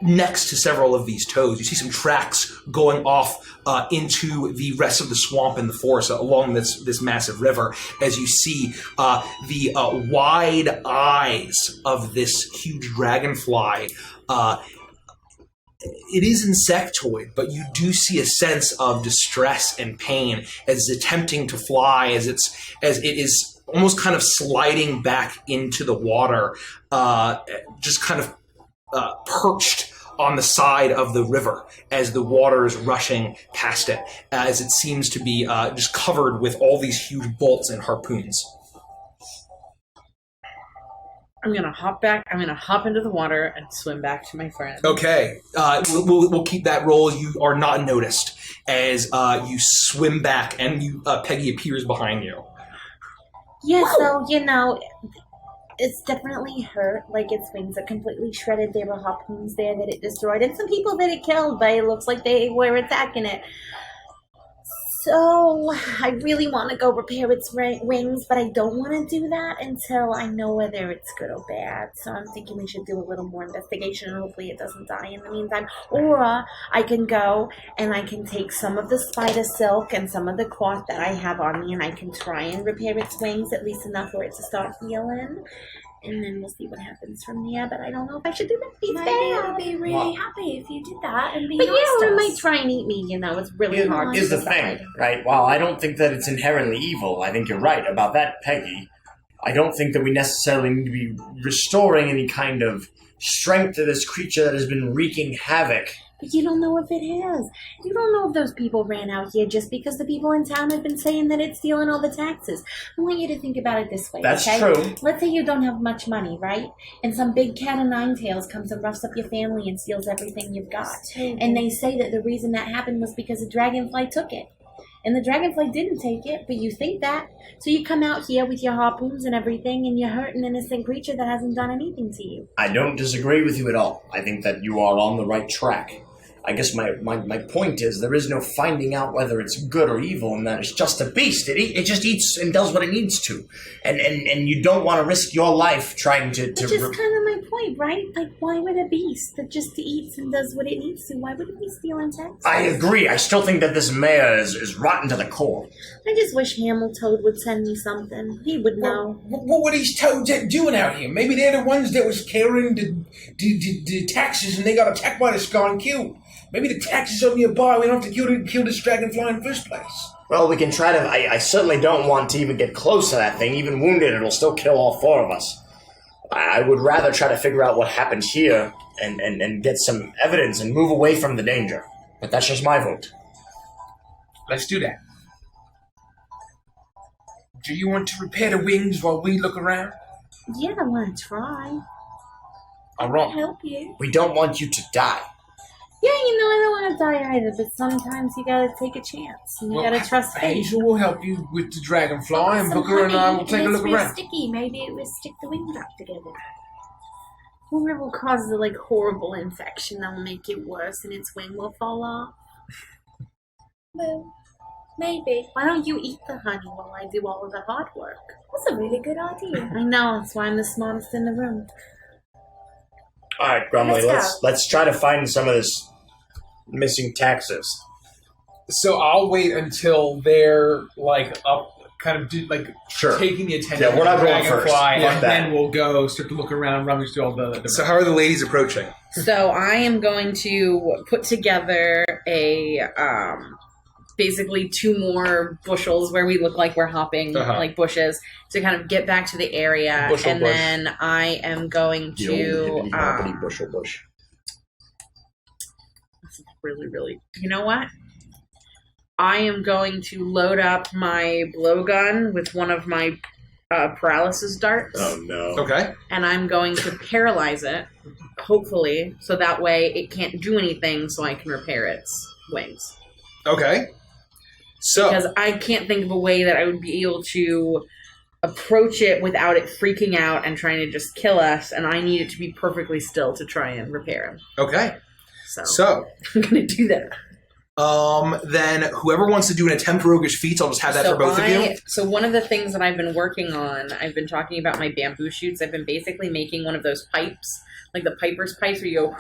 next to several of these toads. You see some tracks going off into the rest of the swamp and the forest along this massive river, as you see the wide eyes of this huge dragonfly. It is insectoid, but you do see a sense of distress and pain as it's attempting to fly, as it is almost kind of sliding back into the water, just kind of perched on the side of the river as the water is rushing past it, as it seems to be just covered with all these huge bolts and harpoons. I'm gonna hop back. I'm gonna hop into the water and swim back to my friend. Okay, we'll keep that roll. You are not noticed as you swim back and Peggy appears behind you. Yeah, so, it's definitely hurt. Like, its wings are completely shredded. There were harpoons there that it destroyed, and some people that it killed, but it looks like they were attacking it. So, I really want to go repair its wings, but I don't want to do that until I know whether it's good or bad. So I'm thinking we should do a little more investigation, and hopefully it doesn't die in the meantime. Or I can go and I can take some of the spider silk and some of the cloth that I have on me, and I can try and repair its wings, at least enough for it to start healing. And then we'll see what happens from there, but I don't know if I should do that. Maybe it would be really happy if you did that and be but nice yeah, to it us. might try and eat me, it's really hard to Here's the decide. thing, right? While I don't think that it's inherently evil, I think you're right about that, Peggy. I don't think that we necessarily need to be restoring any kind of strength to this creature that has been wreaking havoc. But you don't know if it has. You don't know if those people ran out here just because the people in town have been saying that it's stealing all the taxes. I want you to think about it this way, That's okay? true. Let's say you don't have much money, right? And some big cat of nine tails comes and roughs up your family and steals everything you've got. And they say that the reason that happened was because a dragonfly took it. And the dragonfly didn't take it, but you think that. So you come out here with your harpoons and everything, and you hurt an innocent creature that hasn't done anything to you. I don't disagree with you at all. I think that you are on the right track. I guess my point is there is no finding out whether it's good or evil, and that it's just a beast. It just eats and does what it needs to, and you don't want to risk your life trying to. Which is kind of my point, right? Like, why would a beast that just eats and does what it needs to? Why would it be stealing taxes? I agree. I still think that this mayor is rotten to the core. I just wish Hamiltoad would send me something. He would know. What were these toads doing out here? Maybe they're the ones that was carrying the taxes and they got attacked by the skull and killed. Maybe the taxes are nearby. We don't have to kill this dragonfly in the first place. Well, we can try to... I certainly don't want to even get close to that thing. Even wounded, it'll still kill all four of us. I would rather try to figure out what happened here and get some evidence and move away from the danger. But that's just my vote. Let's do that. Do you want to repair the wings while we look around? Yeah, I want to try. All right. I'll help you. We don't want you to die. Yeah, I don't want to die either, but sometimes you gotta take a chance. And you gotta trust fate. Hazel will help you with the dragonfly, and Booker and I will take a look It's around. sticky. Maybe it will stick the wings back together. Or it will cause a horrible infection that will make it worse and its wing will fall off. Well, maybe. Why don't you eat the honey while I do all of the hard work? That's a really good idea. I know, that's why I'm the smartest in the room. All right, Grumley, Let's let's try to find some of this missing taxes. So I'll wait until they're up, kind of Sure. taking the attention. Yeah, we're not of the going first. dragonfly, Fuck and that. then we'll go start to look around, rummage through all the. So how are the ladies approaching? So I am going to put together a basically 2 more bushels where we look like we're hopping like bushes to kind of get back to the area, Bushel and bush. then I am going to bushel bush. really, you know what? I am going to load up my blowgun with one of my paralysis darts. Oh no. Okay. And I'm going to paralyze it, hopefully, so that way it can't do anything so I can repair its wings. Okay. So Because I can't think of a way that I would be able to approach it without it freaking out and trying to just kill us, and I need it to be perfectly still to try and repair him. okay. So, So I'm going to do that. then whoever wants to do an attempt roguish feats, I'll just have that for both of you. So one of the things that I've been working on, I've been talking about my bamboo shoots. I've been basically making one of those pipes, like the piper's pipes where you go...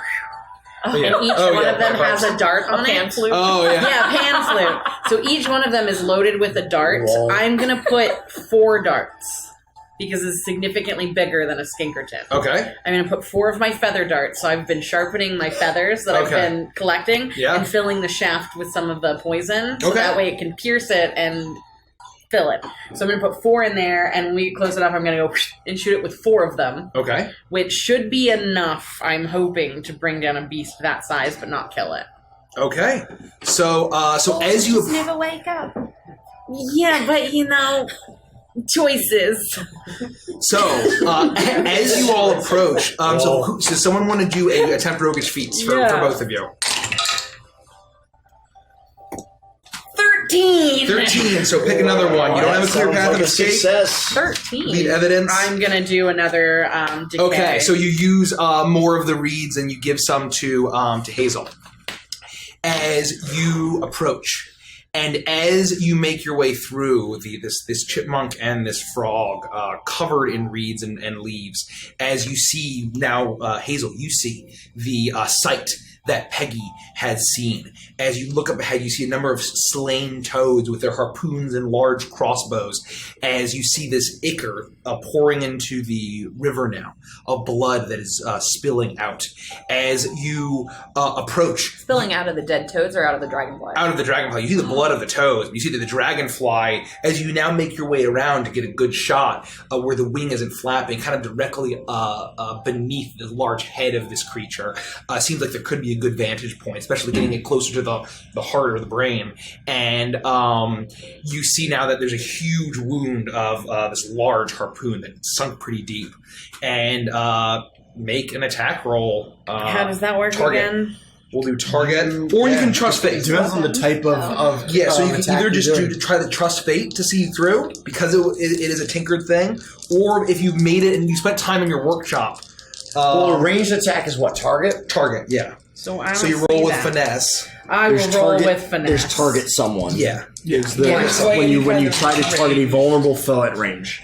yeah. And each Oh, one yeah, of them pipes. has a dart on it. flute. Oh yeah. Yeah, pan flute. So each one of them is loaded with a dart. Whoa. I'm going to put 4 darts because it's significantly bigger than a skinkerton. Okay. I'm going to put 4 of my feather darts. So I've been sharpening my feathers that I've Okay. been collecting Yeah. and filling the shaft with some of the poison. So Okay. that way it can pierce it and fill it. So I'm going to put 4 in there, and when we close it up, I'm going to go and shoot it with 4 of them, Okay. which should be enough, I'm hoping, to bring down a beast that size but not kill it. Okay. So as you Just never wake up. Yeah, but Choices. as you all approach, so someone want to do a attempt roguish feats for both of you. 13. 13. So pick another one. You don't have a clear path of escape. Success. 13. Lead evidence. I'm gonna do another decay. Okay, so you use more of the reeds and you give some to Hazel. As you approach, and as you make your way through this chipmunk and this frog covered in reeds and leaves, as you see now, Hazel, you see the sight that Peggy had seen. As you look up ahead, you see a number of slain toads with their harpoons and large crossbows. As you see this ichor pouring into the river now, of blood that is spilling out. As you approach... Spilling out of the dead toads or out of the dragonfly? Out of the dragonfly. You see the blood of the toads. You see that the dragonfly, as you now make your way around to get a good shot where the wing isn't flapping, kind of directly beneath the large head of this creature, seems like there could be a good vantage point, especially getting it closer to the heart or the brain. And you see now that there's a huge wound of this large harpoon that sunk pretty deep. And make an attack roll. How does that work again? We'll do target, or you can trust fate. It depends on the type of yeah. So you can either just try to trust fate to see you through because it is a tinkered thing, or if you've made it and you spent time in your workshop. Well, a ranged attack is what? Target? Target, yeah. So you roll with finesse. I will roll with finesse. There's target someone. Yeah. When you try to target a vulnerable foe at range.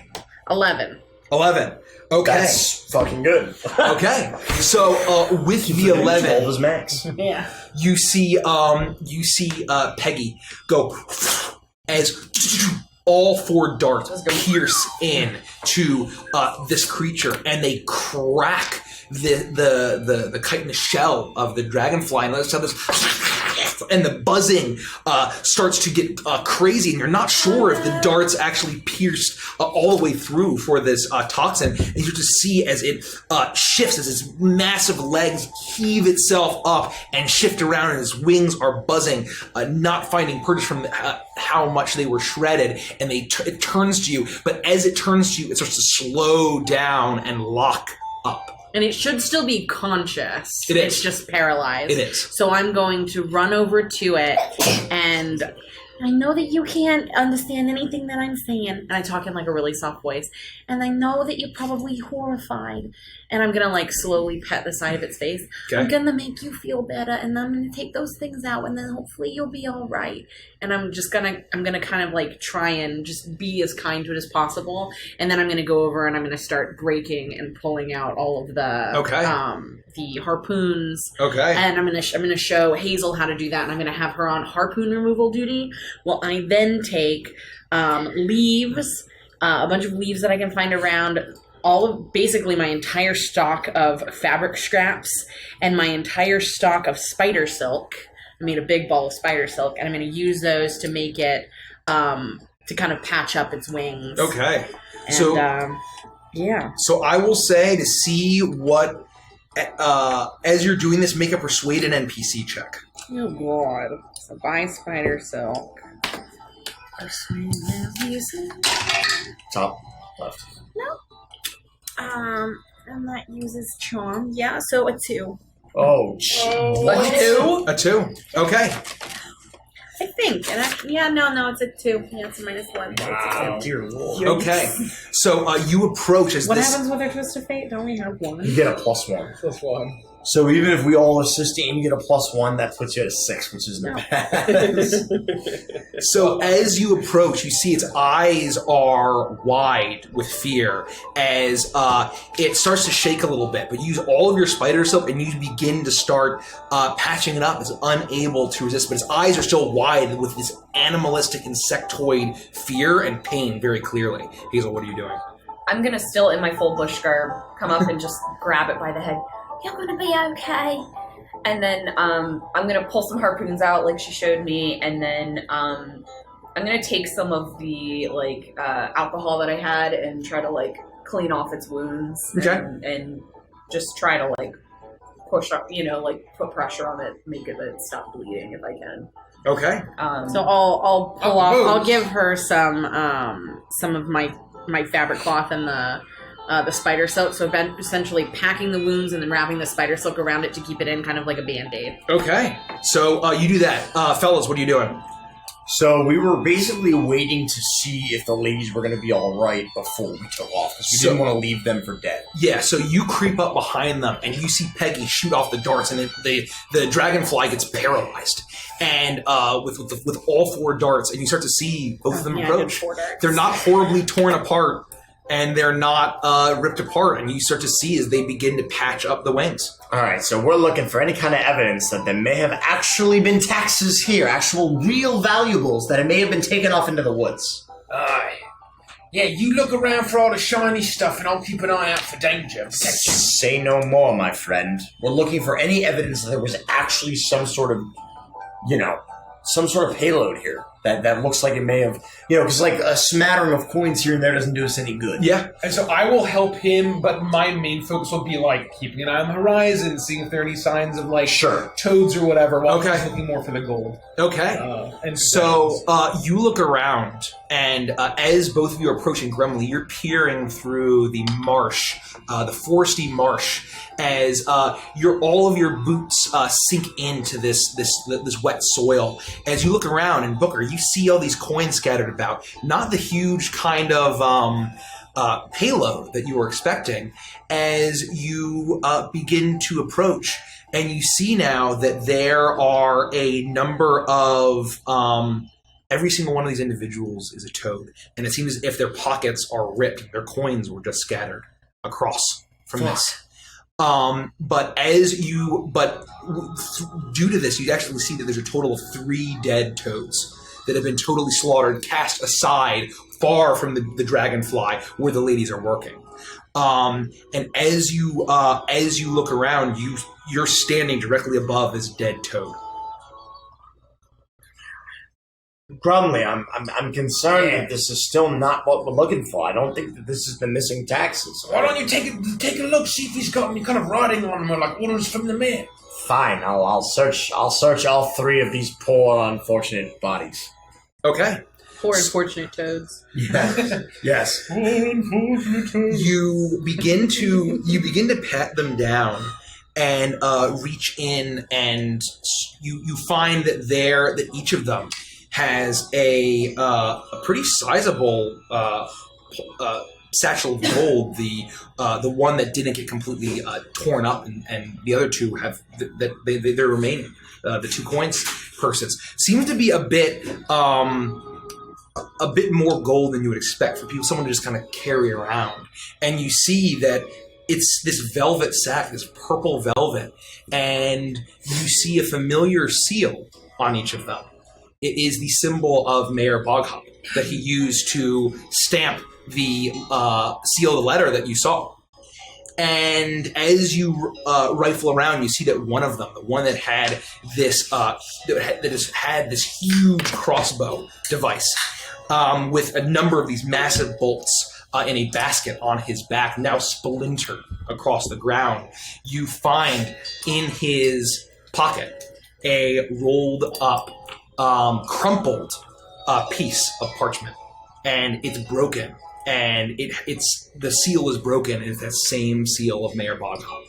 11. 11. Okay. That's fucking good. Okay. So with the 11, 12 is max. Yeah. You see Peggy go as all 4 darts pierce in to this creature, and they crack the chitinous shell of the dragonfly, and let's have this. And the buzzing starts to get crazy, and you're not sure if the darts actually pierced all the way through for this toxin. And you just see as it shifts, as its massive legs heave itself up and shift around, and its wings are buzzing, not finding purchase from how much they were shredded. And it turns to you, but as it turns to you, it starts to slow down and lock up. And it should still be conscious. It's just paralyzed. It is. So I'm going to run over to it, and I know that you can't understand anything that I'm saying. and I talk in like a really soft voice. And I know that you're probably horrified. And I'm going to like slowly pet the side of its face. Okay. I'm going to make you feel better. And I'm going to take those things out. And then hopefully you'll be all right. And I'm going to kind of like try and just be as kind to it as possible. And then I'm going to go over and I'm going to start breaking and pulling out all of the harpoons. Okay. And I'm going to show Hazel how to do that. And I'm going to have her on harpoon removal duty. Well, I then take leaves, a bunch of leaves that I can find around, basically my entire stock of fabric scraps and my entire stock of spider silk. I made a big ball of spider silk, and I'm going to use those to make it, to kind of patch up its wings. Okay. And, yeah. So I will say to see what, as you're doing this, make a persuade an NPC check. Oh, God. So buy spider silk. Top left. No. And that uses charm. Yeah, so a 2. Oh, jeez. A 2? Okay. I think. And no, it's a 2. Yeah, it's a -1. Wow. Dear Lord. Okay. So you approach as What this... happens with our twist of fate? Don't we have 1? You get a +1. +1. So even if we all assist and you get a +1, that puts you at a 6, which is not bad. So as you approach, you see its eyes are wide with fear as it starts to shake a little bit. But you use all of your spider silk and you begin to start patching it up. It's unable to resist, but its eyes are still wide with this animalistic insectoid fear and pain very clearly. Hazel, what are you doing? I'm going to still, in my full bush garb, come up and just grab it by the head. You're going to be okay. And then I'm going to pull some harpoons out like she showed me, and then I'm going to take some of the alcohol that I had and try to clean off its wounds. Okay. And just try to push up, put pressure on it, make it stop bleeding if I can. Okay. So I'll pull off. I'll give her some of my fabric cloth and the spider silk. So essentially packing the wounds and then wrapping the spider silk around it to keep it in, kind of like a Band-Aid. Okay. So you do that, fellas. What are you doing? So we were basically waiting to see if the ladies were going to be all right before we took off, because we didn't want to leave them for dead. Yeah, so you creep up behind them, and you see Peggy shoot off the darts, and the dragonfly gets paralyzed. And with all 4 darts, and you start to see both of them approach. They're not horribly torn apart, and they're not ripped apart, and you start to see as they begin to patch up the wings. All right, so we're looking for any kind of evidence that there may have actually been taxes here, actual real valuables that may have been taken off into the woods. Aye. Yeah, you look around for all the shiny stuff, and I'll keep an eye out for danger. Protection. Say no more, my friend. We're looking for any evidence that there was actually some sort of, some sort of payload here that looks like it may have, because like a smattering of coins here and there doesn't do us any good. Yeah. And so I will help him, but my main focus will be like keeping an eye on the horizon, seeing if there are any signs of like toads or whatever, while he's looking more for the gold. Okay. And so you look around, and as both of you are approaching Grumley, you're peering through the marsh, the foresty marsh, as all of your boots sink into this wet soil. As you look around, and Booker, you see all these coins scattered about. Not the huge kind of payload that you were expecting. As you begin to approach, and you see now that there are a number of every single one of these individuals is a toad, and it seems as if their pockets are ripped. Their coins were just scattered across from this. But due to this, you actually see that there's a total of 3 dead toads that have been totally slaughtered, cast aside far from the dragonfly where the ladies are working. And as you look around, you're standing directly above this dead toad. Grumley, I'm concerned that this is still not what we're looking for. I don't think that this is the missing taxes. Why don't you take a look, see if he's got any kind of writing on him or like orders from the mayor? Fine, I'll search all 3 of these poor, unfortunate bodies. Okay. Poor unfortunate toads. Yes. You begin to pat them down and reach in, and you find that each of them has a pretty sizable satchel of gold. The one that didn't get completely torn up, and the other 2 have they're remaining. The 2 coins purses seems to be a bit more gold than you would expect for someone to just kind of carry around. And you see that it's this velvet sack, this purple velvet, and you see a familiar seal on each of them. It is the symbol of Mayor Boghop that he used to stamp the seal of the letter that you saw. And as you rifle around, you see that one of them, the one that had this had this huge crossbow device with a number of these massive bolts in a basket on his back, now splintered across the ground. You find in his pocket a rolled up, crumpled piece of parchment, and it's broken. And it's the seal is broken, and it's that same seal of Mayor Boghop.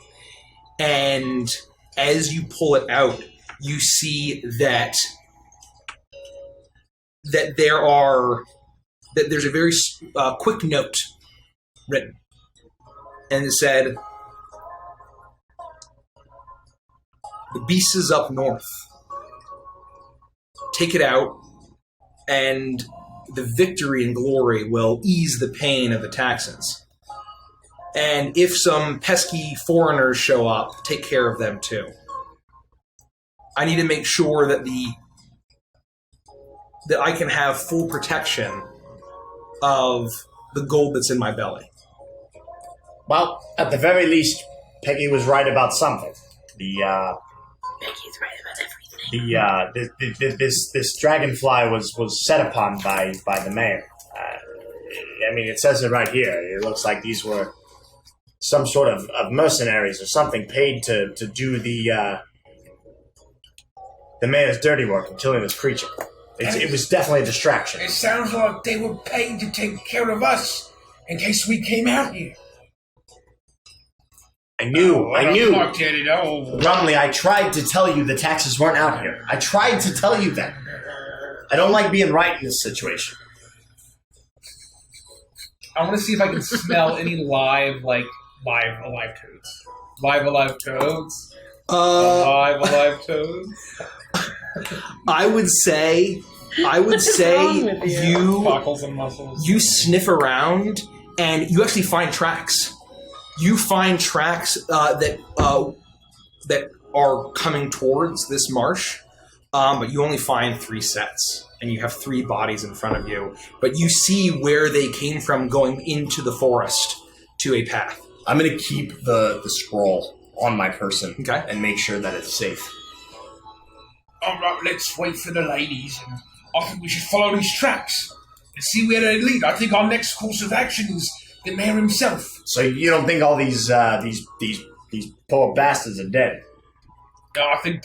And as you pull it out, you see that there's a very quick note written, and it said, "The beast is up north. Take it out, and the victory and glory will ease the pain of the taxes. And if some pesky foreigners show up, take care of them too. I need to make sure that I can have full protection of the gold that's in my belly." Well, at the very least, Peggy was right about something. Peggy's right about everything. This dragonfly was set upon by the mayor. It says it right here. It looks like these were some sort of mercenaries or something paid to do the mayor's dirty work in killing this creature. It was definitely a distraction. It sounds like they were paid to take care of us in case we came out here. I knew. Oh. Bromley, I tried to tell you the taxes weren't out here. I tried to tell you that. I don't like being right in this situation. I want to see if I can smell any alive toads. Alive toads. Alive toads. I would say wrong with you? Cockles and muscles. you sniff around and you actually find tracks. You find tracks that are coming towards this marsh, but you only find 3 sets, and you have 3 bodies in front of you. But you see where they came from going into the forest to a path. I'm going to keep the scroll on my person Okay. and make sure that it's safe. All right, let's wait for the ladies, and I think we should follow these tracks and see where they lead. I think our next course of action is the mayor himself. So you don't think all these poor bastards are dead? No, I think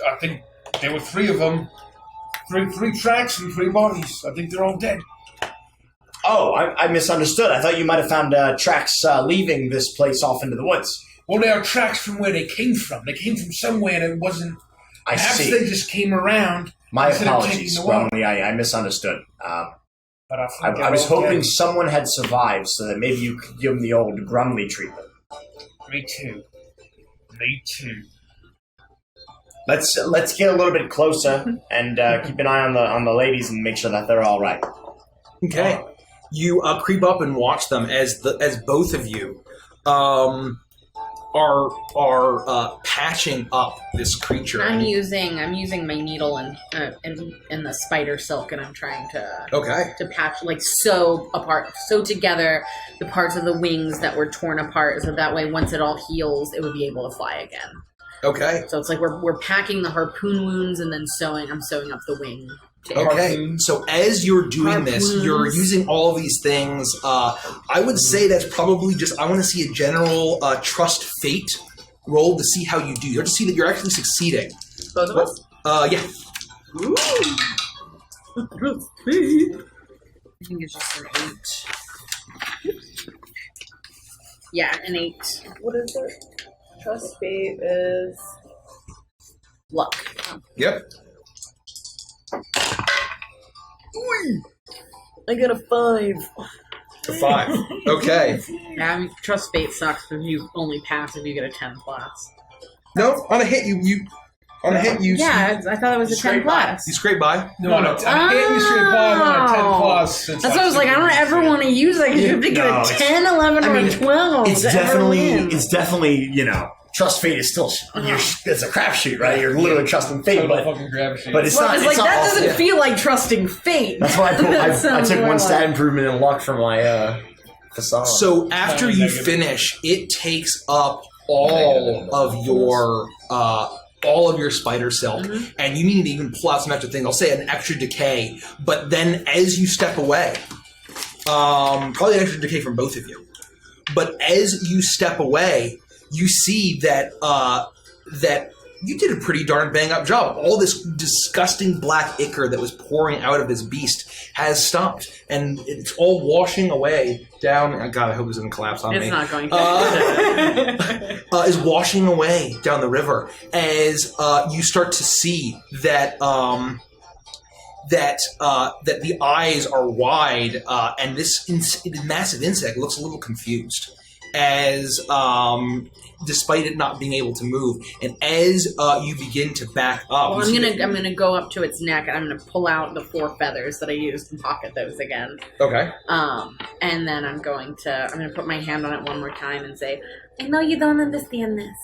there were 3 of them. Three tracks and 3 bodies. I think they're all dead. Oh, I misunderstood. I thought you might have found tracks leaving this place off into the woods. Well, there are tracks from where they came from. They came from somewhere that wasn't... I Perhaps see. they just came around. My instead of apologies, taking the walk. Bromley. I misunderstood. But I was hoping someone had survived so that maybe you could give them the old Grumley treatment. Me too. Me too. Let's get a little bit closer and keep an eye on the ladies and make sure that they're all right. Okay. You creep up and watch them as both of you are patching up this creature. I'm using my needle and the spider silk, and I'm trying to patch, like, sew together the parts of the wings that were torn apart, so that way once it all heals, it would be able to fly again. Okay. So it's like we're packing the harpoon wounds and then I'm sewing up the wing. Okay, so as you're doing this, you're using all of these things. I would say that's probably just, I want to see a general trust fate roll to see how you do. You have to see that you're actually succeeding. Both of us? Yeah. Ooh. I think it's just an 8. Yeah, an 8. What is it? Trust fate is luck. Yep. I got a 5. A 5. Okay. Yeah, I mean, trust fate sucks because you only pass if you get a 10 plus. No, on a hit you Yeah, I thought it was a 10 plus. You scrape by. No, on a 10 you straight by, on a 10 plus. That's why I was like, I don't ever want to use it because you have to get a 10, 11, or a 12. It's definitely, you know, trust fate is still it's a crapshoot, right? You're literally trusting fate, but it's not. It's like that doesn't feel like trusting fate. That's why I took 1 stat improvement in luck from my facade. So after you finish, it takes up all of your spider silk, and you need to even pull out some extra things. I'll say an extra decay, but then as you step away, probably an extra decay from both of you. But as you step away, you see that that you did a pretty darn bang-up job. All this disgusting black ichor that was pouring out of his beast has stopped, and it's all washing away down. God, I hope it doesn't collapse on me. It's not going to. Is washing away down the river as you start to see that that the eyes are wide, and this massive insect looks a little confused as despite it not being able to move, and as you begin to back up, well, I'm gonna go up to its neck and I'm gonna pull out the 4 feathers that I used and pocket those again. Okay. And then I'm gonna put my hand on it one more time and say, I know you don't understand this,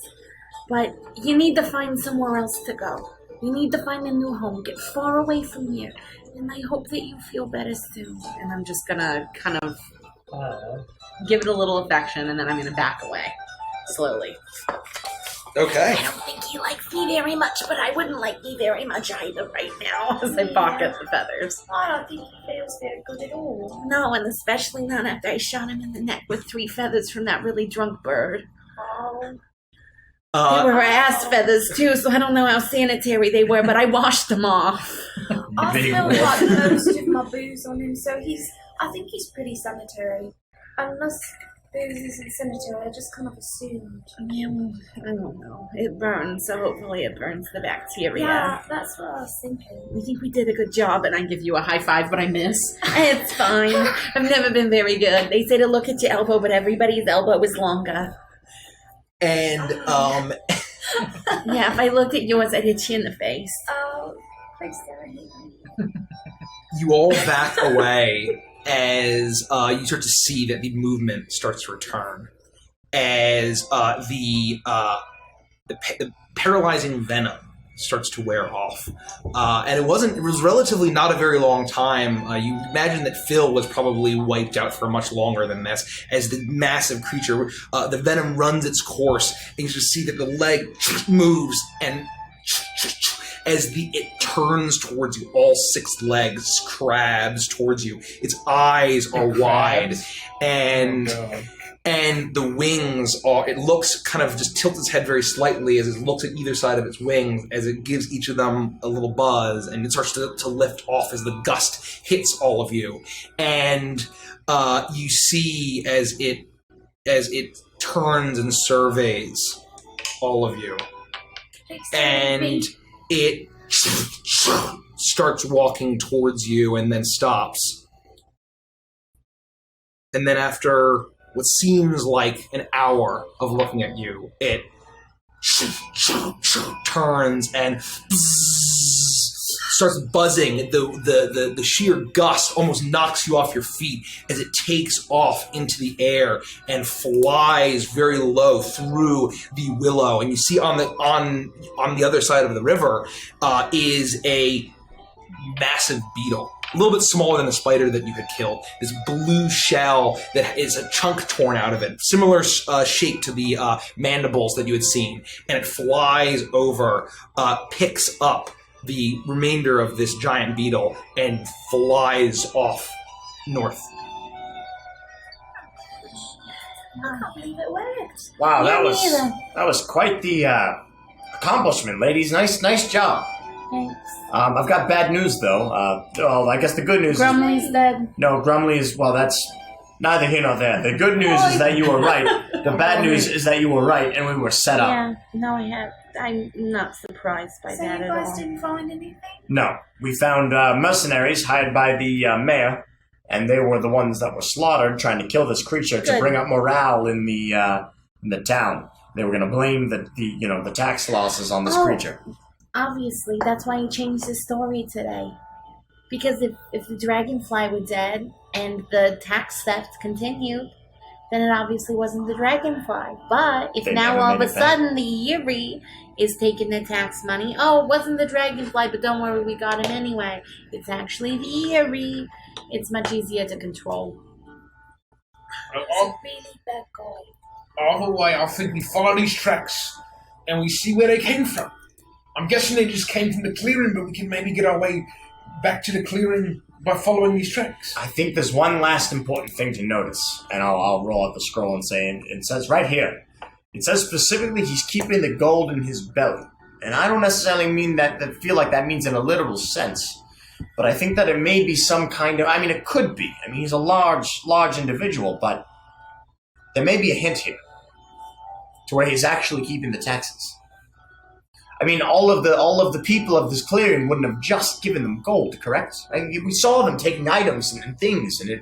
but you need to find somewhere else to go. You need to find a new home. Get far away from here, and I hope that you feel better soon. And I'm just gonna kind of give it a little affection, and then I'm gonna back away. Slowly. Okay. I don't think he likes me very much, but I wouldn't like me very much either right now. As I pocket the feathers. I don't think he feels very good at all. No, and especially not after I shot him in the neck with 3 feathers from that really drunk bird. Oh. They were ass feathers too, so I don't know how sanitary they were, but I washed them off. I feel like most of my booze on him, so I think he's pretty sanitary. Unless Senator, I just kind of assumed. Yeah, well, I don't know. It burns, so hopefully it burns the bacteria. Yeah, that's what I was thinking. I think we did a good job, and I give you a high five, but I miss. It's fine. I've never been very good. They say to look at your elbow, but everybody's elbow is longer. And Yeah, if I looked at yours, I'd hit you in the face. Oh, thanks, Sarah. you all back away as you start to see that the movement starts to return. As the paralyzing venom starts to wear off. And it was relatively not a very long time. You imagine that Phil was probably wiped out for much longer than this, as the massive creature, the venom runs its course, and you just see that the leg moves, and as it turns towards you, all 6 legs crabs towards you. Its eyes are wide, and the wings are, it looks kind of just tilts its head very slightly as it looks at either side of its wings, as it gives each of them a little buzz, and it starts to lift off as the gust hits all of you. And you see as it turns and surveys all of you. And it starts walking towards you and then stops. And then after what seems like an hour of looking at you, it turns and starts buzzing. The sheer gust almost knocks you off your feet as it takes off into the air and flies very low through the willow. And you see on the other side of the river is a massive beetle. A little bit smaller than the spider that you had killed. This blue shell that is a chunk torn out of it. Similar shape to the mandibles that you had seen. And it flies over, picks up the remainder of this giant beetle, and flies off north. I can't believe it worked. Wow, that was quite the accomplishment, ladies. Nice job. Thanks. I've got bad news, though. Well, I guess the good news Grumley's dead. No, Grumley is... Well, that's neither here nor there. The good news is that you were right. The bad news is that you were right, and we were set up. Yeah, no, I'm not surprised by that at all. So you guys didn't find anything? No. We found mercenaries hired by the mayor, and they were the ones that were slaughtered trying to kill this creature to bring up morale in the town. They were going to blame the tax losses on this creature. Obviously, that's why he changed his story today. Because if the dragonfly were dead and the tax theft continued, then it obviously wasn't the dragonfly. But if now all of a sudden the Eerie is taking the tax money, it wasn't the dragonfly, but don't worry, we got him anyway. It's actually the Eerie. It's much easier to control. It's a really bad guy. Either way, I think we follow these tracks and we see where they came from. I'm guessing they just came from the clearing, but we can maybe get our way back to the clearing by following these tracks. I think there's one last important thing to notice, and I'll roll out the scroll and say, it says right here, it says specifically he's keeping the gold in his belly. And I don't necessarily mean feel like that means in a literal sense, but I think that it may be some kind of, it could be. He's a large individual, but there may be a hint here to where he's actually keeping the taxes. All of the people of this clearing wouldn't have just given them gold, correct? We saw them taking items and things, and it...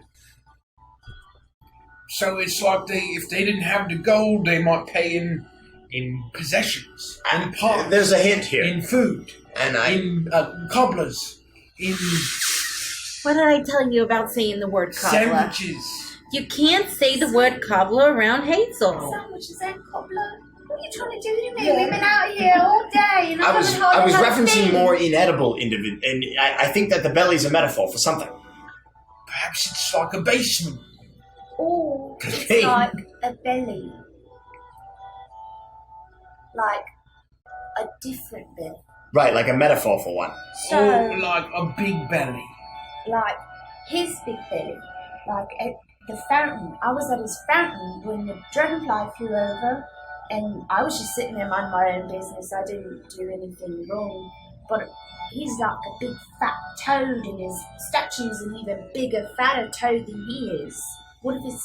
So it's like if they didn't have the gold, they might pay in possessions, in parts. There's a hint here. In food, and in cobblers, in... What did I tell you about saying the word cobbler? Sandwiches. You can't say the word cobbler around Hazel. Sandwiches and cobbler? What are you trying to do to me? We've been out here all day, and I was referencing more inedible individual, and I think that the belly's a metaphor for something. Perhaps it's like a basement. Oh, it's like a belly. Like a different belly. Right, like a metaphor for one. So, like a big belly. Like his big belly. Like at the fountain. I was at his fountain when the dragonfly flew over. And I was just sitting there minding my own business. I didn't do anything wrong. But he's like a big fat toad, and his statue's an even bigger, fatter toad than he is. What if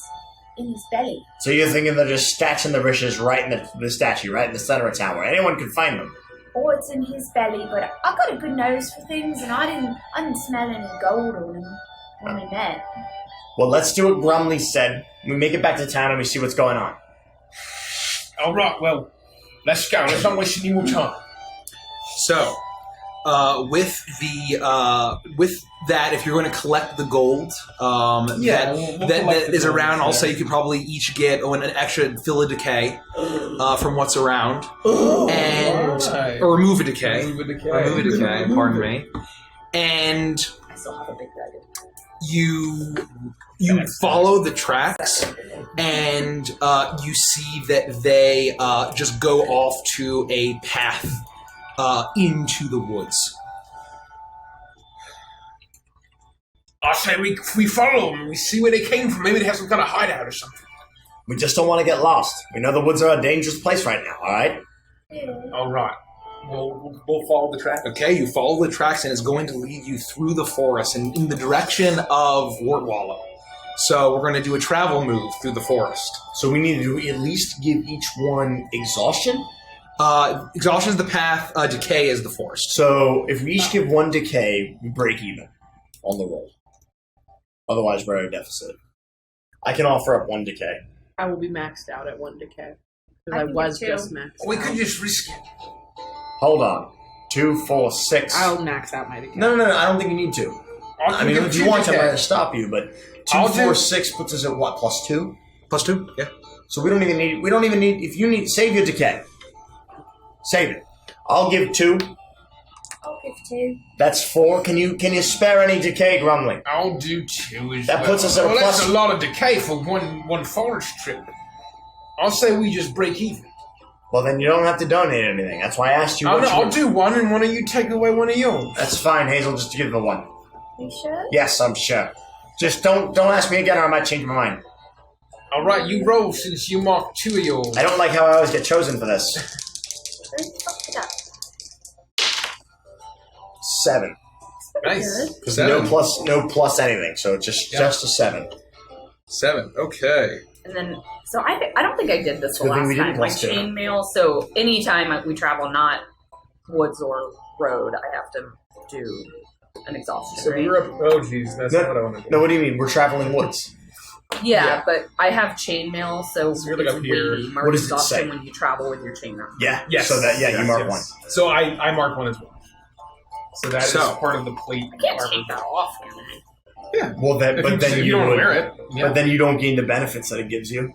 in his belly. So you're thinking they're just stashing the riches right in the statue, right in the center of town, where anyone could find them? Or it's in his belly, but I got a good nose for things, and I didn't smell any gold on him when we met. Well, let's do what Brumley said. We make it back to town and we see what's going on. All right, well, let's go. Let's not waste any more time. So, with that, if you're going to collect the gold, we'll that collect the is gold, around, I'll yeah. say you could probably each get an extra fill a decay from what's around, and Right. or remove a decay. Remove a decay. Remove a decay. Pardon me. And I still have a big dragon. you follow the tracks, and you see that they just go off to a path into the woods. I say we follow them and we see where they came from. Maybe they have some kind of hideout or something. We just don't want to get lost. We know the woods are a dangerous place right now, all right? All right. We'll follow the track. Okay, you follow the tracks, and it's going to lead you through the forest and in the direction of Wartwallow. So we're going to do a travel move through the forest. So we need to at least give each one exhaustion? Exhaustion is the path, decay is the forest. So if we each give one decay, we break even on the roll. Otherwise, we're at a deficit. I can offer up one decay. I will be maxed out at 1 decay. I Because I can was do 2. just maxed We out. could just risk it. Hold on. 2, 4, 6. I'll max out my decay. No, I don't think you need to. I mean, if you want to, I'm going to stop you, but 2, I'll 4, do- 6 puts us at what, plus 2? Plus 2? Yeah. So we don't even need, if you need, save your decay. Save it. I'll give 2. I'll give 2. That's 4. Can you spare any decay, Grumley? I'll do 2 as That well. puts us at a Well, plus- that's a lot of decay for one forest trip. I'll say we just break even. Well, then you don't have to donate anything. That's why I asked you. I'll do 1 and one of you take away one of yours. That's fine, Hazel. Just give the 1. You sure? Yes, I'm sure. Just don't ask me again, or I might change my mind. All right, you roll since you marked 2 of yours. I don't like how I always get chosen for this. Who fucked it up? 7. Nice. Because 7. no plus anything, so it's just a 7. 7. Okay. And then, so I don't think I did this the Good thing last we didn't time. My plus 2. chainmail. So anytime we travel, not woods or road, I have to do an exhaustion. So right? we were up. Oh, jeez, that's not what I want to do. No, what do you mean? We're traveling woods. Yeah, but I have chainmail, so you're like it's up here. weighty. Mark What does it exhaustion say? when you travel with your chainmail. Yeah. Yes. So that you Yes, mark yes. 1. So I marked 1 as well. So that is part of the plate. I can't take that off, can I? Yeah. Well, then, If but then you don't would, wear it. Yeah. But then you don't gain the benefits that it gives you.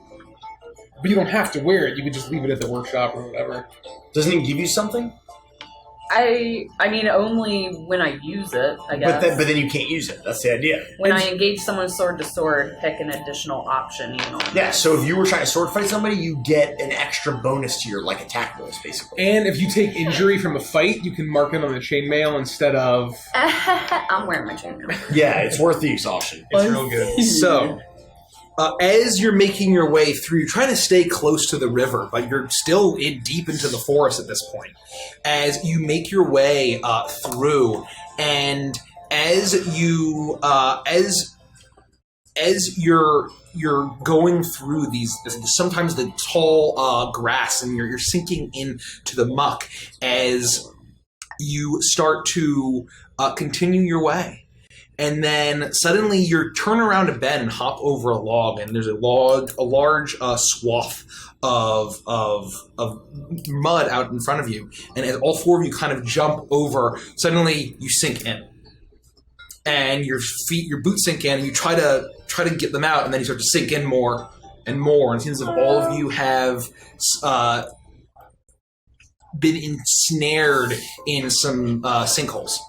But you don't have to wear it. You could just leave it at the workshop or whatever. Doesn't it give you something? I mean, only when I use it, I guess. But then you can't use it. That's the idea. when I engage someone sword to sword, pick an additional option. You know. Yeah. So if you were trying to sword fight somebody, you get an extra bonus to your attack rolls, basically. And if you take injury from a fight, you can mark it on the chainmail instead of. I'm wearing my chainmail. Yeah, it's worth the exhaustion. It's real good. So, as you're making your way through, you're trying to stay close to the river, but you're still deep into the forest at this point. As you make your way through, and as you're going through these, sometimes the tall grass, and you're sinking into the muck as you start to continue your way. And then suddenly you turn around a bend and hop over a log, and there's a large swath of mud out in front of you. And as all 4 of you kind of jump over, suddenly you sink in, and your boots sink in, and you try to get them out, and then you start to sink in more and more. And it seems like all of you have been ensnared in some sinkholes.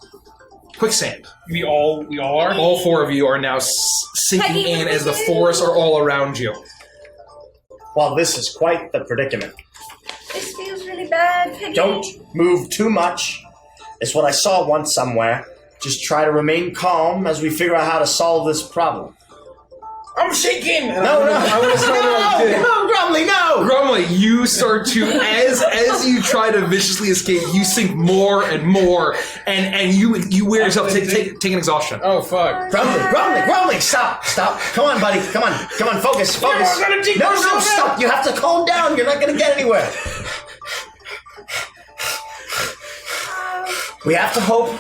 Quicksand. We all are. All 4 of you are now sinking Peggy, in as the forests are all around you. Well, this is quite the predicament. This feels really bad, Peggy. Don't move too much. It's what I saw once somewhere. Just try to remain calm as we figure out how to solve this problem. I'm sinking. No, Grumly, no! Grumly, you start to as you try to viciously escape, you sink more and more, and you wear yourself take an exhaustion. Oh fuck! Grumly, stop! Come on, buddy, come on, focus. No, stop! You have to calm down. You're not gonna get anywhere. We have to hope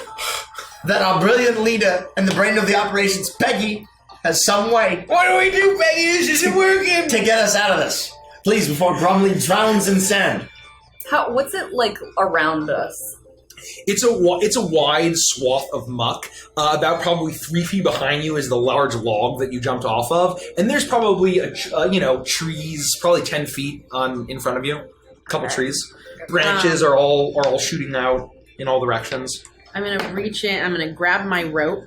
that our brilliant leader and the brain of the operations, Peggy, has some way. What do we do, Peggy? This isn't working. To get us out of this. Please, before Grumly drowns in sand. What's it like around us? It's a wide swath of muck. About probably 3 feet behind you is the large log that you jumped off of, and there's probably trees, probably 10 feet in front of you. A couple trees, branches are all shooting out in all directions. I'm gonna reach in. I'm gonna grab my rope.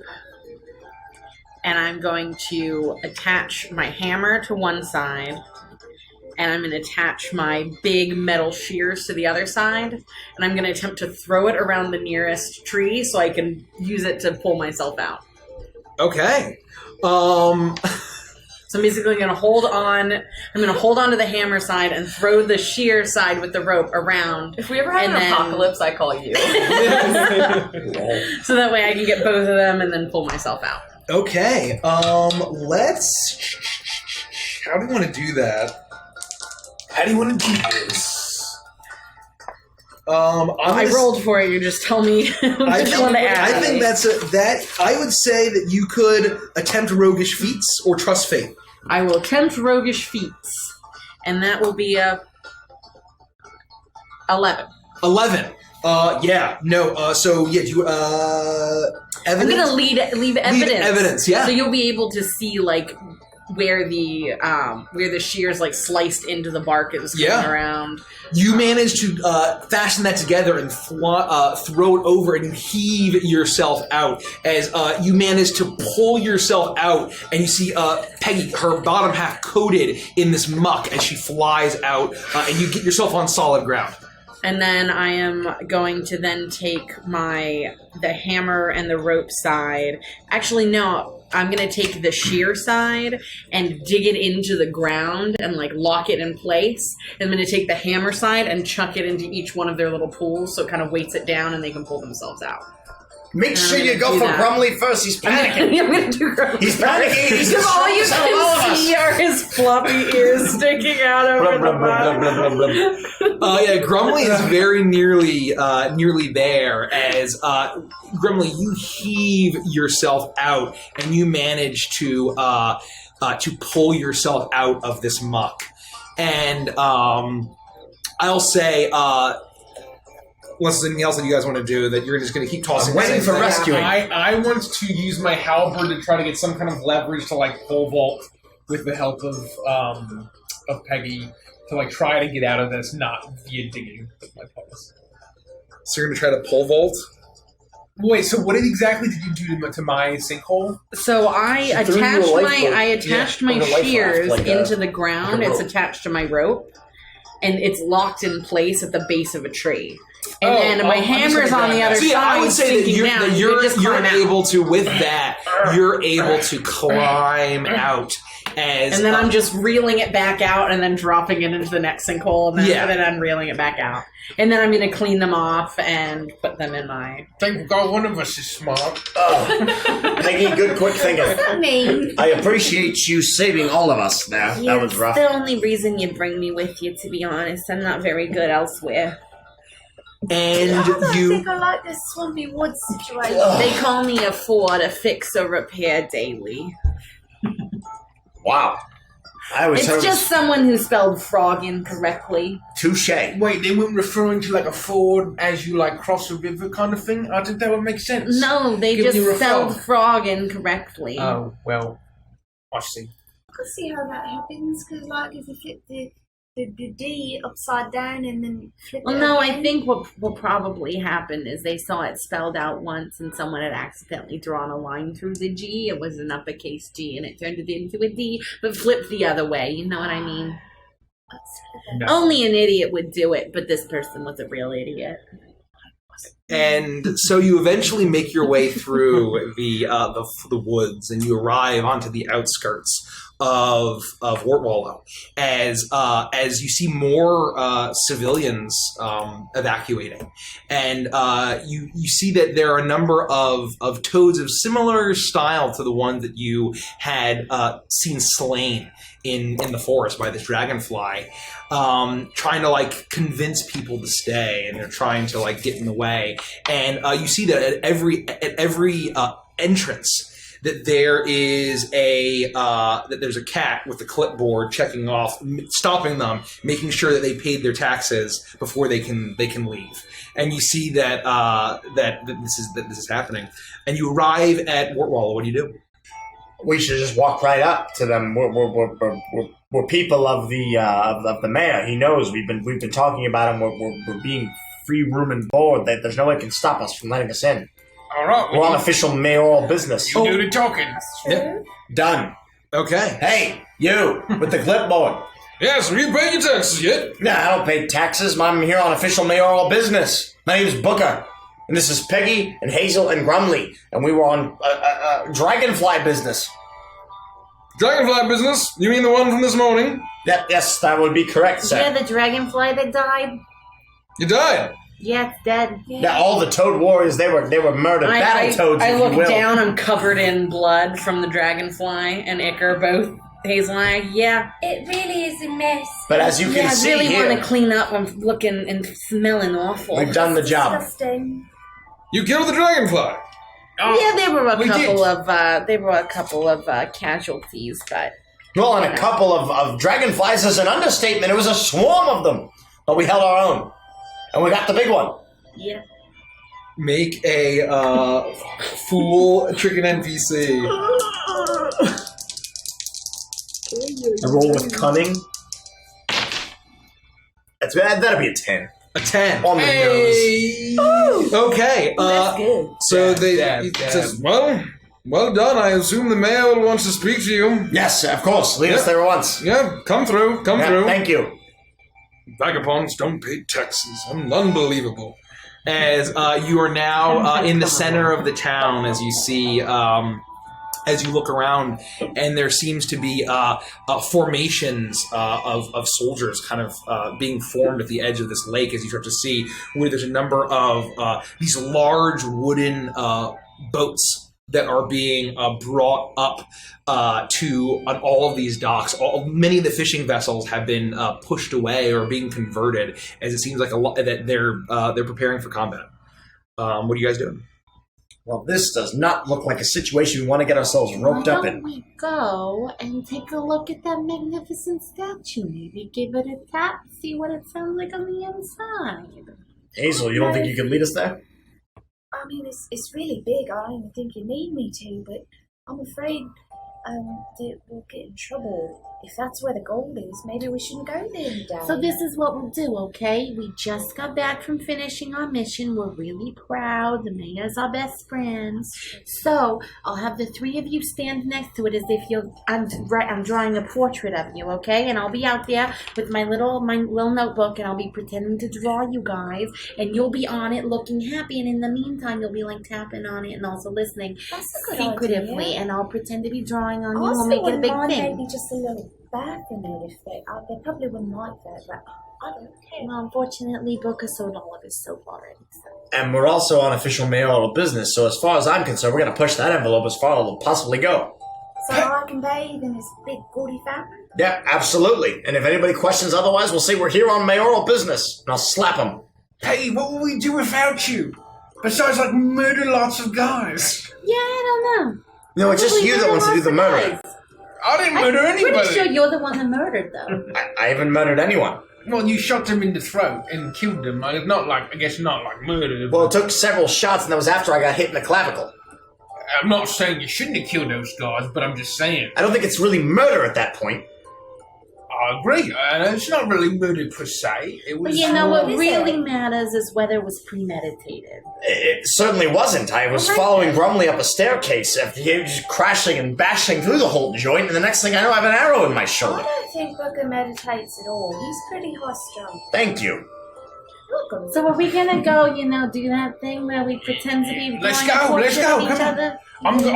And I'm going to attach my hammer to one side, and I'm going to attach my big metal shears to the other side, and I'm going to attempt to throw it around the nearest tree so I can use it to pull myself out. Okay. So I'm basically going to hold on. I'm going to hold on to the hammer side and throw the shear side with the rope around. If we ever have an apocalypse, I call you. So that way I can get both of them and then pull myself out. Okay, let's... How do you want to do that? How do you want to do this? I rolled for it, you just tell me I think I would say that you could attempt roguish feats or trust fate. I will attempt roguish feats, and that will be a 11. 11. Evidence? I'm gonna leave evidence. Leave evidence, yeah. So you'll be able to see like where the shears like sliced into the bark it was coming around. You manage to fasten that together and throw it over, and you heave yourself out as you manage to pull yourself out, and you see Peggy, her bottom half coated in this muck as she flies out, and you get yourself on solid ground. And then I am going to then take the hammer and the rope side. Actually, no. I'm going to take the shear side and dig it into the ground and like lock it in place. I'm going to take the hammer side and chuck it into each one of their little pools so it kind of weights it down and they can pull themselves out. Make sure you go for Grumly first. He's panicking. I'm going to do Grumly. He's panicking. He's because all you can see are his floppy ears sticking out over the mouth. Grumly is very nearly there as Grumly, you heave yourself out and you manage to pull yourself out of this muck. And I'll say unless there's anything else that you guys want to do, that you're just going to keep tossing. Waiting for rescuing. I want to use my halberd to try to get some kind of leverage to like pole vault with the help of Peggy to like try to get out of this, not via digging with my poles. So you're going to try to pole vault? Wait, so what exactly did you do to my sinkhole? So I attached my shears into the ground. It's attached to my rope, and it's locked in place at the base of a tree. And then my hammer's on the other side. I would say that you're able to, with that, you're able to climb out. And then I'm just reeling it back out and then dropping it into the next sinkhole and then I'm reeling it back out. And then I'm going to clean them off and put them in my... Thank God one of us is smart. Peggy, good quick thinking. What's that mean? I appreciate you saving all of us there. Yeah, that was rough. It's the only reason you bring me with you, to be honest. I'm not very good elsewhere. And I don't think I like this swampy woods situation. They call me a Ford, a fix or repair daily. Wow. It's just someone who spelled frog incorrectly. Touche. Wait, they weren't referring to like a ford as you like cross a river kind of thing? I think that would make sense. No, they just spelled frog incorrectly. Oh, well, I see. I can see how that happens, because like if you flip the D upside down and then flip it no, again. I think what probably happened is they saw it spelled out once and someone had accidentally drawn a line through the G. It was an uppercase G and it turned it into a D, but flipped the other way. You know what I mean? No. Only an idiot would do it, but this person was a real idiot. And so you eventually make your way through the woods, and you arrive onto the outskirts Wartwallow as you see more civilians evacuating, and you see that there are a number of toads of similar style to the one that you had seen slain in the forest by this dragonfly, trying to like convince people to stay, and they're trying to like get in the way. And you see that at every entrance that there is there's a cat with a clipboard checking off, stopping them, making sure that they paid their taxes before they can leave. And you see that this is happening. And you arrive at Wartwallow. What do you do? We should just walk right up to them. We're people of the mayor. He knows we've been talking about him. We're being free room and board. There's no one can stop us from letting us in. All right. We're on official mayoral business. You do the talking. Yep. Done. Okay. Hey, you with the clipboard. Yes, have you paid your taxes yet? No, I don't pay taxes. I'm here on official mayoral business. My name's Booker. And this is Peggy and Hazel and Grumley. And we were on dragonfly business. Dragonfly business? You mean the one from this morning? Yes, that would be correct, sir. Yeah, the dragonfly that died. You died? Yeah, it's dead. Yeah, all the toad warriors, they were murdered. Battle toads, I if look you will. down, I'm covered in blood from the dragonfly, and Iker both. Hazel and I, yeah. It really is a mess. But as you can see I really here, want to clean up. I'm looking and smelling awful. we've done the job. Disgusting. You killed the dragonfly. Yeah, there were a couple of casualties, but Well, and a couple of dragonflies is an understatement. It was a swarm of them. But we held our own. And we got the big one. Yeah. Make a fool trick an NPC. I roll with cunning. That'll be a 10. A 10. On the nose. Okay. That's good. So he Says, well done. I assume the mayor wants to speak to you. Yes, of course. Lead us there once. Yeah, come through. Come through. Thank you. Vagabonds don't pay taxes. Unbelievable. As you are now in the center of the town, as you see, as you look around, and there seems to be formations of soldiers kind of being formed at the edge of this lake, as you start to see where there's a number of these large wooden boats that are being brought up to on all of these docks. Many of the fishing vessels have been pushed away or being converted, as it seems like that they're preparing for combat. What are you guys doing? Well, this does not look like a situation we want to get ourselves roped up Why in. don't we go and take a look at that magnificent statue? Maybe give it a tap, see what it sounds like on the inside. Hazel, you don't think you can lead us there? I mean, it's really big. I don't even think you need me to, but I'm afraid that we'll get in trouble. If that's where the gold is, maybe we shouldn't go there, Dad. So this is what we'll do, okay? We just got back from finishing our mission. We're really proud. The mayor's our best friends. So I'll have the three of you stand next to it as if I'm drawing a portrait of you, okay? And I'll be out there with my little notebook, and I'll be pretending to draw you guys, and you'll be on it looking happy. And in the meantime, you'll be like tapping on it and also listening That's a good secretively. idea. And I'll pretend to be drawing on you. I We'll also make it a wouldn't big mind thing. maybe just a little back in it if they probably wouldn't like that, but I don't care. Well, unfortunately, Booker sold all of his soap already. So. And we're also on official mayoral business, so as far as I'm concerned, we're going to push that envelope as far as it'll possibly go. So I can bathe in this big gaudy fountain? Yeah, absolutely. And if anybody questions otherwise, we'll say we're here on mayoral business, and I'll slap them. Hey, what will we do without you? Besides, like, murder lots of guys. Yeah, I don't know. No, it's just Probably you that wants to do the murdering. I didn't murder I'm anybody. pretty sure you're the one that murdered, though. I haven't murdered anyone. Well, you shot them in the throat and killed them. I guess not like murder. Well, it took several shots, and that was after I got hit in the clavicle. I'm not saying you shouldn't have killed those guys, but I'm just saying. I don't think it's really murder at that point. I agree. It's not really murder per se. It was. But you know what What is really it? matters is whether it was premeditated. It certainly wasn't. I was following Grumley up a staircase after he was crashing and bashing through the whole joint, and the next thing I know, I have an arrow in my I shoulder. don't think Booker meditates at all. He's pretty high strung. Thank you. So are we gonna go, do that thing where we pretend to be Let's drawing go, portraits let's go, of each come on. other?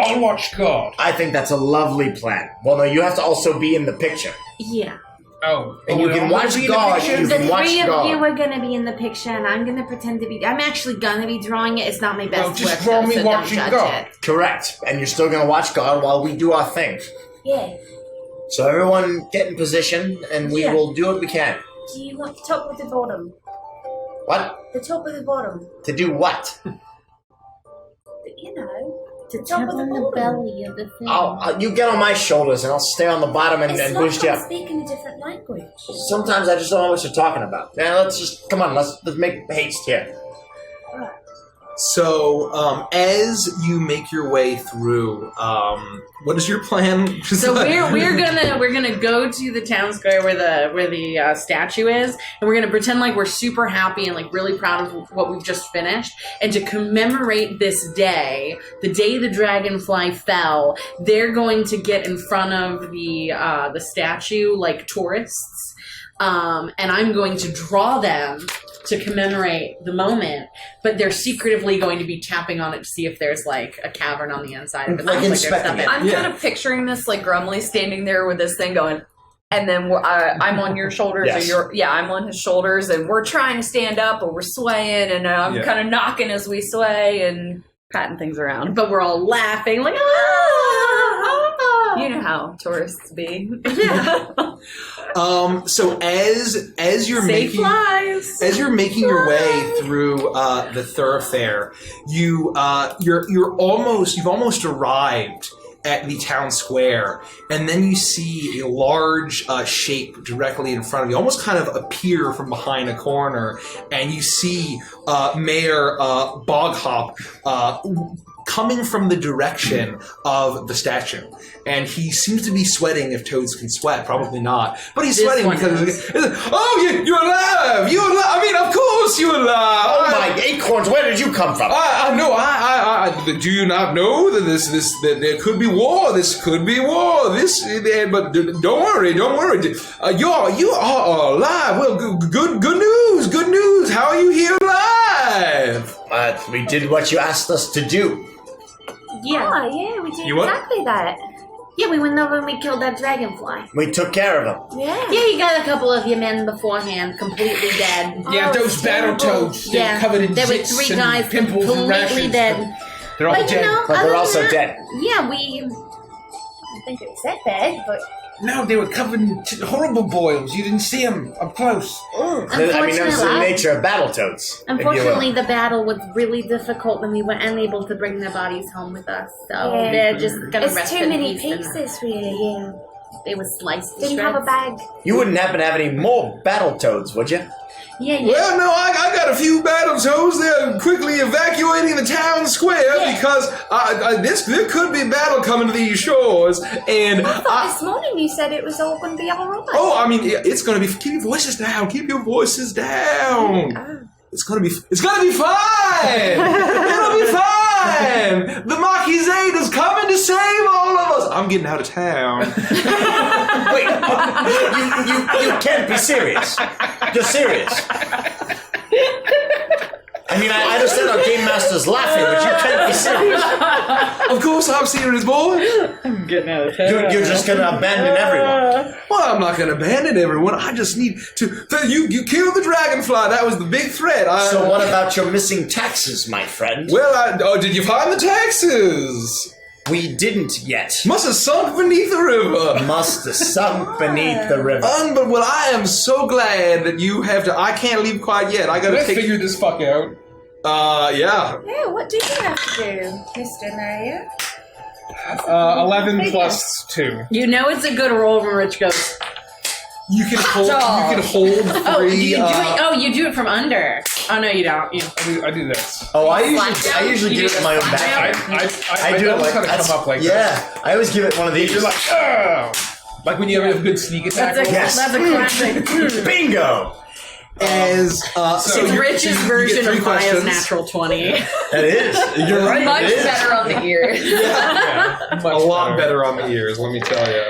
I'll watch God. I think that's a lovely plan. Well, no, you have to also be in the picture. Yeah. Oh. And you can watch God. You The can watch three of God. you are gonna be in the picture, and I'm gonna pretend to be. I'm actually gonna be drawing it. It's not my best just work, draw though, me so watching don't judge God. it. Correct. And you're still going to watch God while we do our thing. Yeah. So everyone get in position, and we Yeah. will do what we can. Do you want the top or the bottom? What? The top or the bottom? To do what? You know. To The tap top or the on the bottom? belly of the thing. You get on my shoulders, and I'll stay on the bottom and It's boost like you I'm up. speaking a different language. Sometimes I just don't know what you're talking about. Man, come on, let's make haste here. So, as you make your way through, what is your plan? So we're gonna go to the town square where the statue is, and we're gonna pretend like we're super happy and like really proud of what we've just finished. And to commemorate this day, the day the dragonfly fell, they're going to get in front of the statue like tourists, and I'm going to draw them to commemorate the moment, but they're secretively going to be tapping on it to see if there's like a cavern on the inside of it. Like There's inspecting stuff it. I'm kind of picturing this like Grumly standing there with this thing going, and then I'm on your shoulders, Yes. or I'm on his shoulders, and we're trying to stand up, but we're swaying, and I'm kind of knocking as we sway and patting things around. but we're all laughing like You know how tourists be. So as you're Safe making flies. as you're making your way through the thoroughfare, you've almost arrived at the town square, and then you see a large shape directly in front of you, almost kind of appear from behind a corner, and you see Mayor Boghop coming from the direction of the statue. And he seems to be sweating, if toads can sweat. Probably not. But he's This sweating one because... is. You're alive! You're alive! I mean, of course you're alive! Oh my acorns, where did you come from? I know. Do you not know that that there could be war? This could be war. But don't worry. You are alive. Well, good news. Good news. How are you here alive? We did what you asked us to do. Yeah. Oh, yeah, we did You what? exactly that. Yeah, we went over and we killed that dragonfly. We took care of him. Yeah. Yeah, you got a couple of your men beforehand completely dead. Yeah, Oh, those it's battle terrible. toads. They're covered in there were zits 3 and guys pimples and completely rashes. dead. They're all But dead. But other they're than also that, dead. Yeah, we... I think it was that bad, but No, they were covered in horrible boils. You didn't see them up close. I mean, that's the nature of Battletoads. Unfortunately, the battle was really difficult, and we were unable to bring their bodies home with us. So Yeah. they're just gonna it's rest too in many peace. And pieces, really. Yeah. they were sliced to Didn't have a shreds. bag. You wouldn't happen to have any more Battletoads, would you? Yeah. Well, no, I got a few battletoads. They're quickly evacuating the town square because there could be battle coming to these shores. And I thought this morning you said it was all going to be all right. oh, I mean, it's going to be. Keep your voices down. Keep your voices down. It's gonna be fine. It'll be fine. The Marquisate is coming to save all of us. I'm getting out of town. Wait, you can't be serious. You're serious. I mean, I understand our game master's laughing, but you can't be serious. Of course I'm serious, boy. I'm getting out of town. You're just gonna abandon everyone. Well, I'm not gonna abandon everyone. I just need to. You killed the dragonfly. That was the big threat. So what about your missing taxes, my friend? Well, did you find the taxes? We didn't yet. Must have sunk beneath the river. Must have sunk beneath the river. But well, I am so glad that you have to. I can't leave quite yet. I gotta Let's take. figure this fuck out. Yeah. Yeah, what do you have to do, Mr. Mayor? 11 plus 2. You know it's a good roll when Rich goes, You can hold. You can hold 3. oh, do you do it? Oh, you do it from under. Oh, no, you don't. I do this. Oh, I usually You do do it in my own the back. I do it like that's- kind of come up like this. Yeah, I always give it one of these. You're like, oh! Like when you have a good sneak attack. That's a, Yes. that's a classic. Bingo! As It's you- Rich's you get version 3 of Maya's questions. natural 20. It is. You're right. Much it is. better on the ears. A lot better on the ears, let me tell you.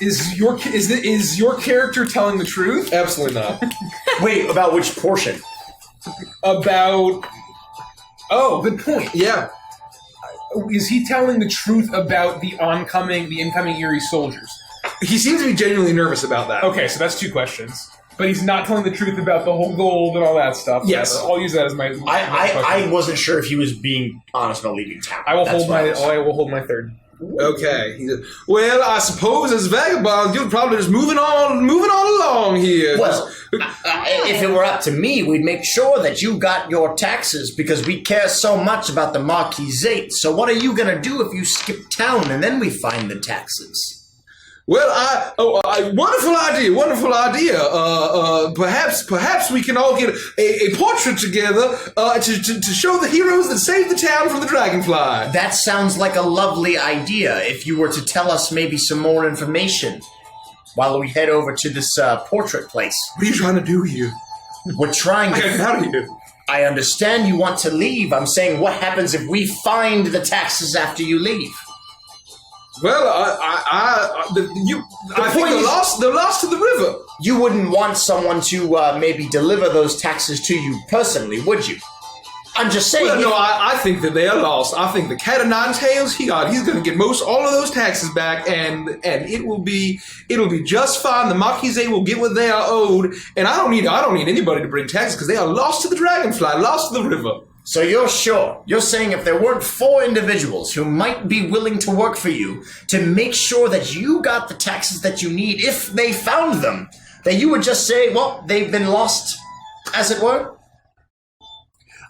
Is your character telling the truth? Absolutely not. Wait, about which portion? About... Oh, good point. Yeah. Is he telling the truth about the incoming Erie soldiers? He seems to be genuinely nervous about that. Okay, so that's 2 questions. But he's not telling the truth about the whole gold and all that stuff. Yes. I'll use that as my... I wasn't sure if he was being honest about leaving town. I will hold my third. Okay. He said, well, I suppose as vagabonds, you're probably just moving on along here. Well, if it were up to me, we'd make sure that you got your taxes because we care so much about the Marquisate. So what are you going to do if you skip town and then we find the taxes? Well, wonderful idea. Perhaps we can all get a portrait together to show the heroes that saved the town from the dragonfly. That sounds like a lovely idea. If you were to tell us maybe some more information while we head over to this portrait place. What are you trying to do here? We're trying to... Get out of here. I understand you want to leave. I'm saying what happens if we find the taxes after you leave? Well, I think they're lost to the river. You wouldn't want someone to maybe deliver those taxes to you personally, would you? I'm just saying. Well, no, I think that they are lost. I think the cat of nine tails. He's going to get all of those taxes back, and it'll be just fine. The Marquisate will get what they are owed, and I don't need anybody to bring taxes because they are lost to the dragonfly, lost to the river. So you're sure? You're saying if there weren't 4 individuals who might be willing to work for you to make sure that you got the taxes that you need if they found them, that you would just say, well, they've been lost, as it were?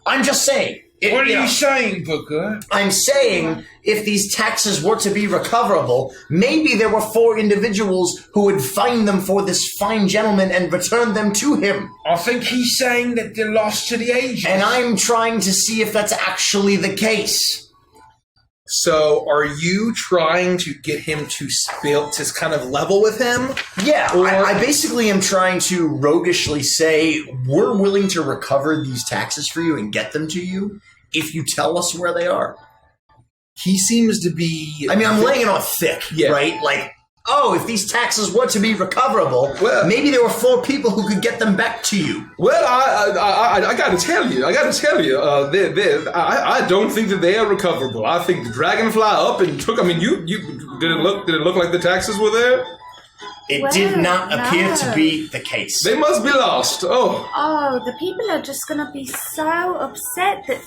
I'm just saying. What are you saying, Booker? I'm saying if these taxes were to be recoverable, maybe there were 4 individuals who would find them for this fine gentleman and return them to him. I think he's saying that they're lost to the ages. And I'm trying to see if that's actually the case. So, are you trying to get him to kind of level with him? Yeah, I basically am trying to roguishly say, we're willing to recover these taxes for you and get them to you if you tell us where they are. He seems to be... I mean, I'm laying it on thick, right? Like, oh, if these taxes were to be recoverable, maybe there were 4 people who could get them back to you. Well, I got to tell you, I don't think that they are recoverable. I think the dragonfly up and took. I mean, you did it look like the taxes were there? It did not appear to be the case. They must be lost. Oh, the people are just gonna be so upset that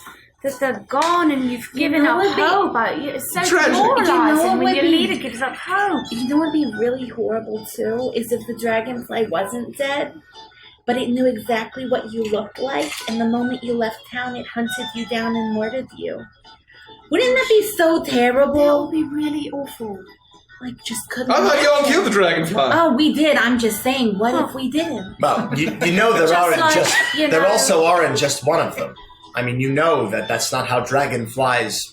they're gone and you've given up hope. It's so demoralizing when your leader gives up hope. You know what would be really horrible too is if the dragonfly wasn't dead, but it knew exactly what you looked like, and the moment you left town, it hunted you down and murdered you. Wouldn't that be so terrible? That would be really awful. Like, just couldn't. I thought y'all killed the dragonfly. Oh, we did. I'm just saying, what if we didn't? Well, you know there also aren't just one of them. I mean, you know that's not how dragonflies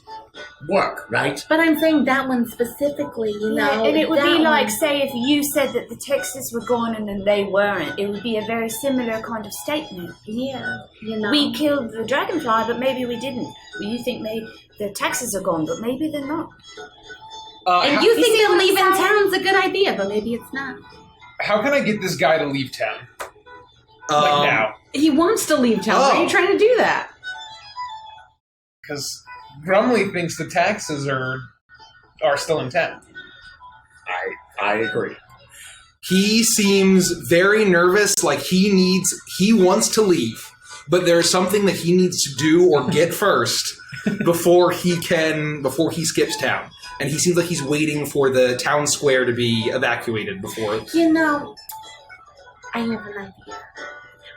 work, right? But I'm saying that one specifically, you know. And it would be like, say, if you said that the taxes were gone and then they weren't, it would be a very similar kind of statement. Yeah, you know. We killed the dragonfly, but maybe we didn't. Well, you think maybe the taxes are gone, but maybe they're not. And you think that leaving town's a good idea, but maybe it's not. How can I get this guy to leave town? Like now. He wants to leave town. Why are you trying to do that? Because Grumley thinks the taxes are still in town. I agree. He seems very nervous, like he wants to leave, but there's something that he needs to do or get first before he skips town. And he seems like he's waiting for the town square to be evacuated before. You know, I have an idea.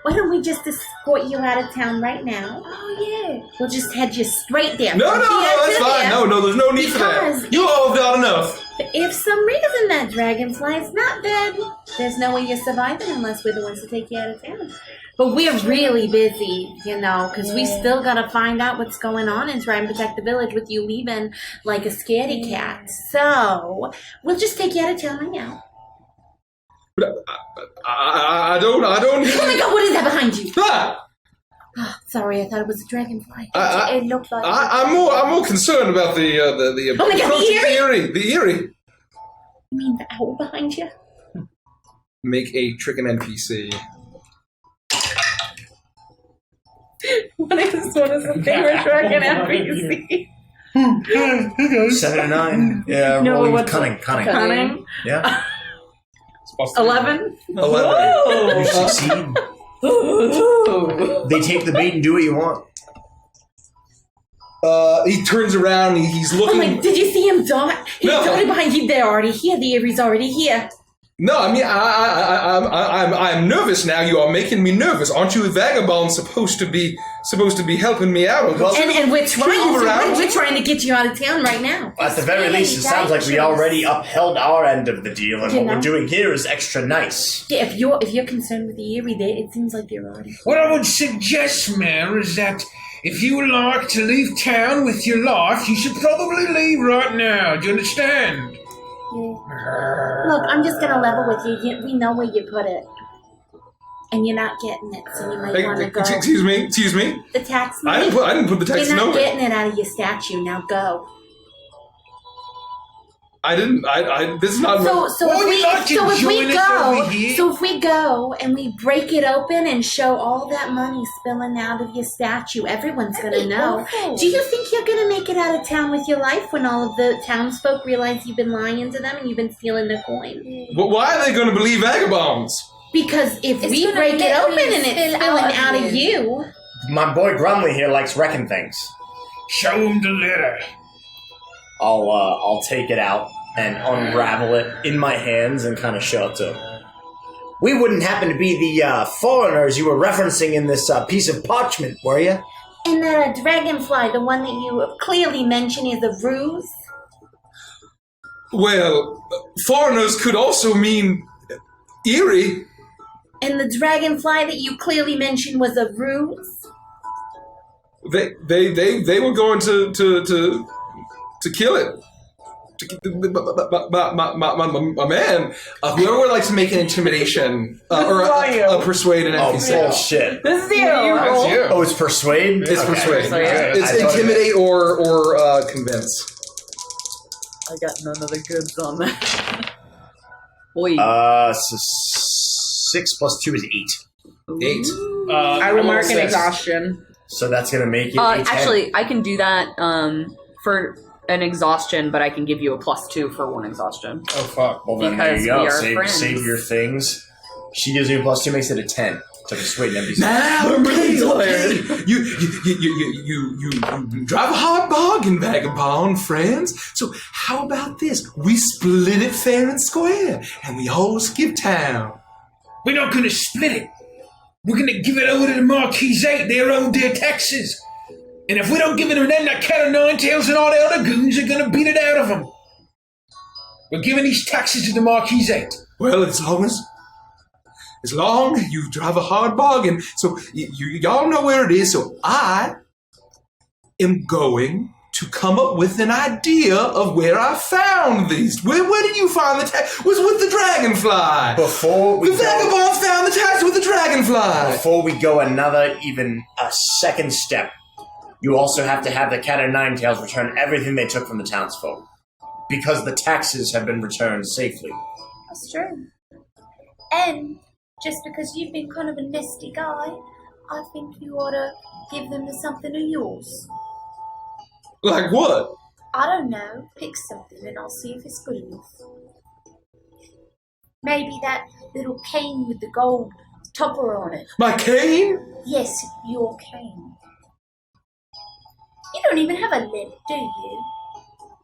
Why don't we just escort you out of town right now? Oh, yeah. We'll just head you straight there. No, that's fine. No, there's no need for that. You all have got enough. If some reason that dragonfly is not dead, there's no way you're surviving unless we're the ones to take you out of town. But we're really busy, you know, because we still got to find out what's going on and try and protect the village with you leaving like a scaredy cat. So we'll just take you out of town right now. But I don't. Oh my God! What is that behind you? Ah! Oh, sorry, I thought it was a dragonfly. It looked like. I'm more concerned about the. Oh my God! The Erie. The Erie. You mean the owl behind you? Make a trick an NPC. What is the favorite dragon NPC? 7 or 9. Yeah, No, rolling with what's cunning. Cunning. Yeah. 11. 11. You succeed. They take the bait and do what you want. He turns around. He's looking. Oh my! Did you see him dart? He's No. darted behind you. They're already here. The Erie's already here. No, I mean I'm nervous now. You are making me nervous. Aren't you vagabonds supposed to be helping me out? Well, And we're trying move around. we're trying to get you out of town right now. At the very least, it sounds like we already upheld our end of the deal, and You what know? we're doing here is extra nice. Yeah, if you're concerned with the Erie, it seems like they're already. What I would suggest, Mayor, is that if you would like to leave town with your life, you should probably leave right now. Do you understand? Look, I'm just gonna level with you. We know where you put it, and you're not getting it, so you might want to go. Excuse me. The tax I money. didn't put the tax You're not nowhere. getting it out of your statue. Now go. I didn't. This is not. So Well, if we you'd like to join us over here? if we go and we break it open and show all that money spilling out of your statue, everyone's gonna know. Do you think you're gonna make it out of town with your life when all of the townsfolk realize you've been lying to them and you've been stealing their coin? But why are they going to believe vagabonds? Because if It's we gonna break it literally open and it's spill spilling out of out of you, My boy Grumley here likes wrecking things. Show him the letter. I'll take it out and unravel it in my hands and kind of show it to him. We wouldn't happen to be the foreigners you were referencing in this piece of parchment, were you? and the dragonfly, the one that you clearly mentioned, is a ruse. Well, foreigners could also mean Erie. And the dragonfly that you clearly mentioned was a ruse. They were going to kill it. My man, whoever would like to make an intimidation or a persuade an Oh, NPC. bullshit. This is you. That's you. Oh, it's persuade? It's Okay. persuade. Persuade. It's I thought intimidate or convince. I got none of the goods on that. Boy. So 6 plus 2 is 8. 8. I will mark an 6. exhaustion. So that's going to make it a 10. Actually, I can do that for an exhaustion, but I can give you a +2 for one exhaustion. Oh, fuck. Well, then there because you go. we are friends. Save your things. She gives you a +2, makes it a 10. To persuade an NPC. Now, okay. You drive a hard bargain, vagabond friends. So how about this? We split it fair and square, and we all skip town. We're not going to split it. We're going to give it over to the Marquisate. They own their taxes. And if we don't give it to them, that cat of nine tails and all the other goons are going to beat it out of them. We're giving these taxes to the Marquisate. Well, as long you drive a hard bargain, so y'all know where it is. So I am going to come up with an idea of where I found these. Where did you find the tax? Was with the dragonfly. Before we The vagabonds found the tax with the dragonfly. Before we go a second step, you also have to have the cat of nine tails return everything they took from the townsfolk. Because the taxes have been returned safely. That's true. And just because you've been kind of a nasty guy, I think you ought to give them something of yours. Like what? I don't know. Pick something and I'll see if it's good enough. Maybe that little cane with the gold topper on it. My cane? Yes, your cane. You don't even have a lip, do you?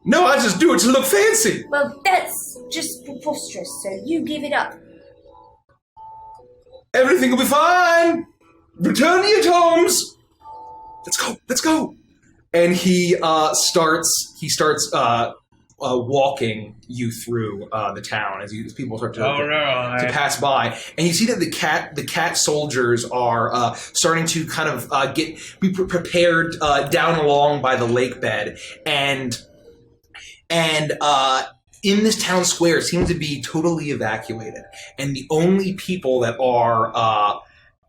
No, I just do it to look fancy. Well, that's just preposterous, so you give it up. Everything will be fine. Return to your homes. Let's go. And he starts walking you through the town as people start to pass by. And you see that the cat soldiers are starting to kind of be prepared down along by the lake bed. And in this town square, it seems to be totally evacuated. And the only people that are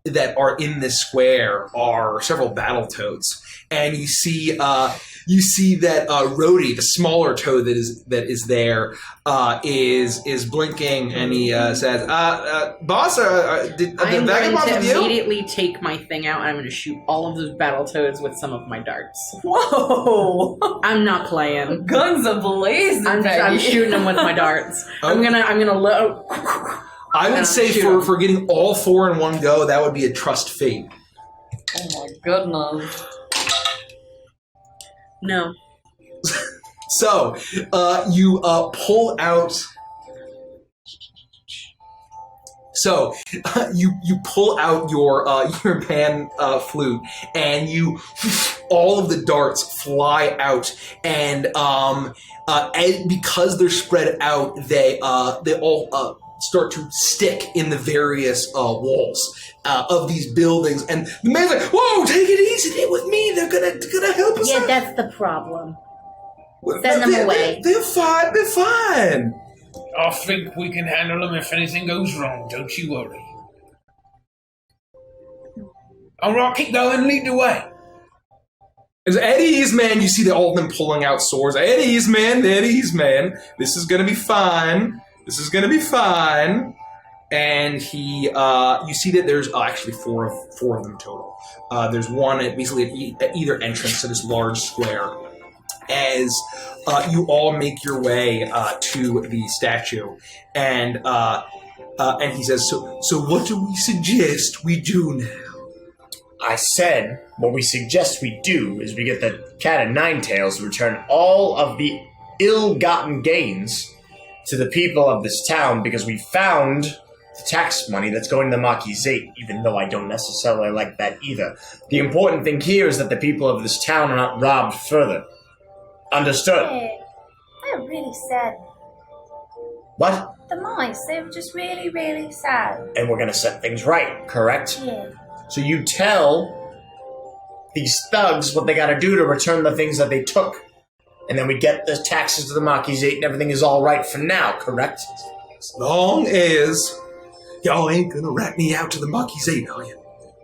that are in this square are several battle toads, and you see that Rhodey, the smaller toad that is there, is blinking, and he says, "Boss, did the I'm vagabonds going with to you?" immediately take my thing out, and I'm going to shoot all of those battle toads with some of my darts. Whoa! I'm not playing. Guns ablazing. I'm shooting them with my darts. I'm gonna I would say for getting all 4 in one go, that would be a trust fate. Oh my goodness. No. So, you pull out. So, you pull out your pan flute, and all of the darts fly out, and because they're spread out, they all start to stick in the various walls of these buildings, and the man's like, "Whoa, take it easy! They're with me. They're gonna help us." Yeah, out. that's the problem. Send them away. They're fine. They're fine. I think we can handle them if anything goes wrong. Don't you worry. All right, keep going. Lead the way. As at ease, man, you see all of them pulling out swords. At ease, man. At ease, man. This is gonna be fine. This is gonna be fine. And you see that there's actually four of them total. There's one basically at either entrance to this large square. As you all make your way to the statue, and he says, "So what do we suggest we do now?" I said, what we suggest we do is we get the cat of nine tails to return all of the ill-gotten gains to the people of this town, because we found the tax money that's going to the Marquisate, even though I don't necessarily like that either. The important thing here is that the people of this town are not robbed further. Understood? Yeah, they're really sad. What? The mice, they're just really, really sad. And we're gonna set things right, correct? Yeah. So you tell these thugs what they gotta do to return the things that they took. And then we get the taxes to the Marquisate and everything is all right for now, correct? As long as y'all ain't gonna rat me out to the Marquisate, are you?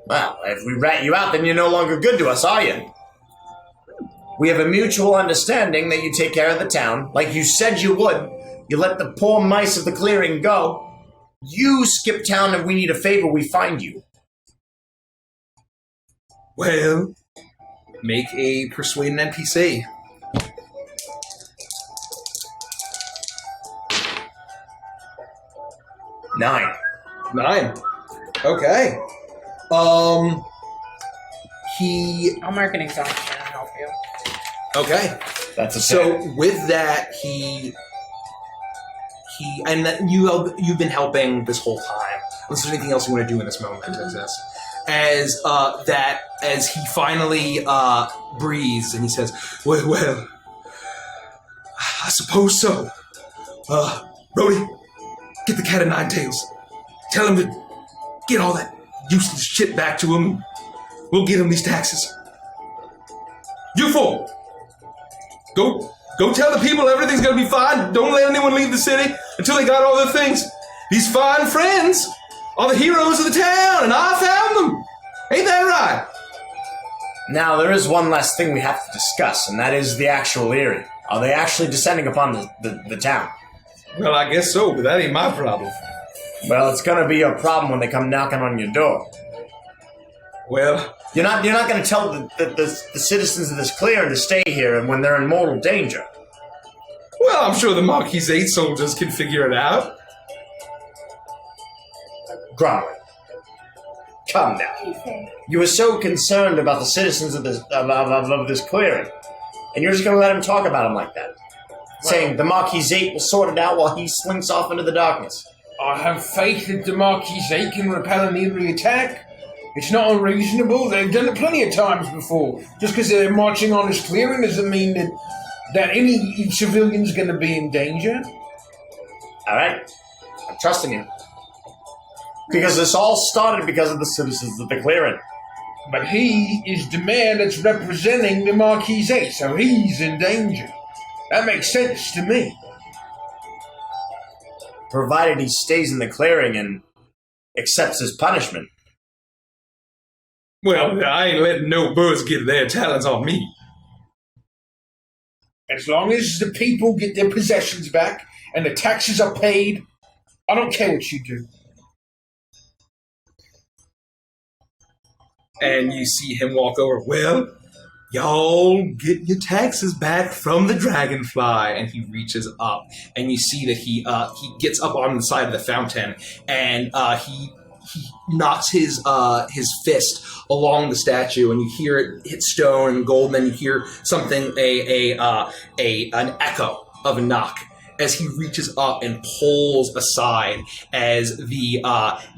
Well, if we rat you out, then you're no longer good to us, are you? We have a mutual understanding that you take care of the town, like you said you would. You let the poor mice of the clearing go. You skip town if we need a favor, we find you. Well, make a persuade an NPC. Nine. Okay. I'll mark an exhaustion and help you. Okay. That's a So with that, and that you've been helping this whole time. Unless there's anything else you want to do in this moment, as he finally breathes and he says, "Well, I suppose so. Brody, get the cat of nine tails. Tell him to get all that useless shit back to him. We'll get him these taxes. You fool! Go tell the people everything's gonna be fine. Don't let anyone leave the city until they got all their things. These fine friends are the heroes of the town, and I found them. Ain't that right?" Now, there is one last thing we have to discuss, and that is the actual Erie. Are they actually descending upon the town? Well, I guess so, but that ain't my problem. Well, it's gonna be your problem when they come knocking on your door. Well, You're not gonna tell the citizens of this clearing to stay here and when they're in mortal danger. well, I'm sure the Marquisate soldiers can figure it out. Gromley, come now. You were so concerned about the citizens of this clearing, and you're just gonna let him talk about them like that, saying the Marquisate will sort it out while he slinks off into the darkness. I have faith that the Marquisate can repel an Erie attack. It's not unreasonable. They've done it plenty of times before. Just because they're marching on this clearing doesn't mean that any civilian's going to be in danger. All right, I'm trusting you. Because this all started because of the citizens of the clearing. But he is the man that's representing the Marquisate, so he's in danger. That makes sense to me. Provided he stays in the clearing and accepts his punishment. Well, I ain't letting no birds get their talons on me. As long as the people get their possessions back and the taxes are paid, I don't care what you do. And you see him walk over. Well, y'all get your taxes back from the dragonfly. And he reaches up, and you see that he gets up on the side of the fountain, and he knocks his fist along the statue, and you hear it hit stone and gold. And then you hear something, an echo of a knock, as he reaches up and pulls aside as the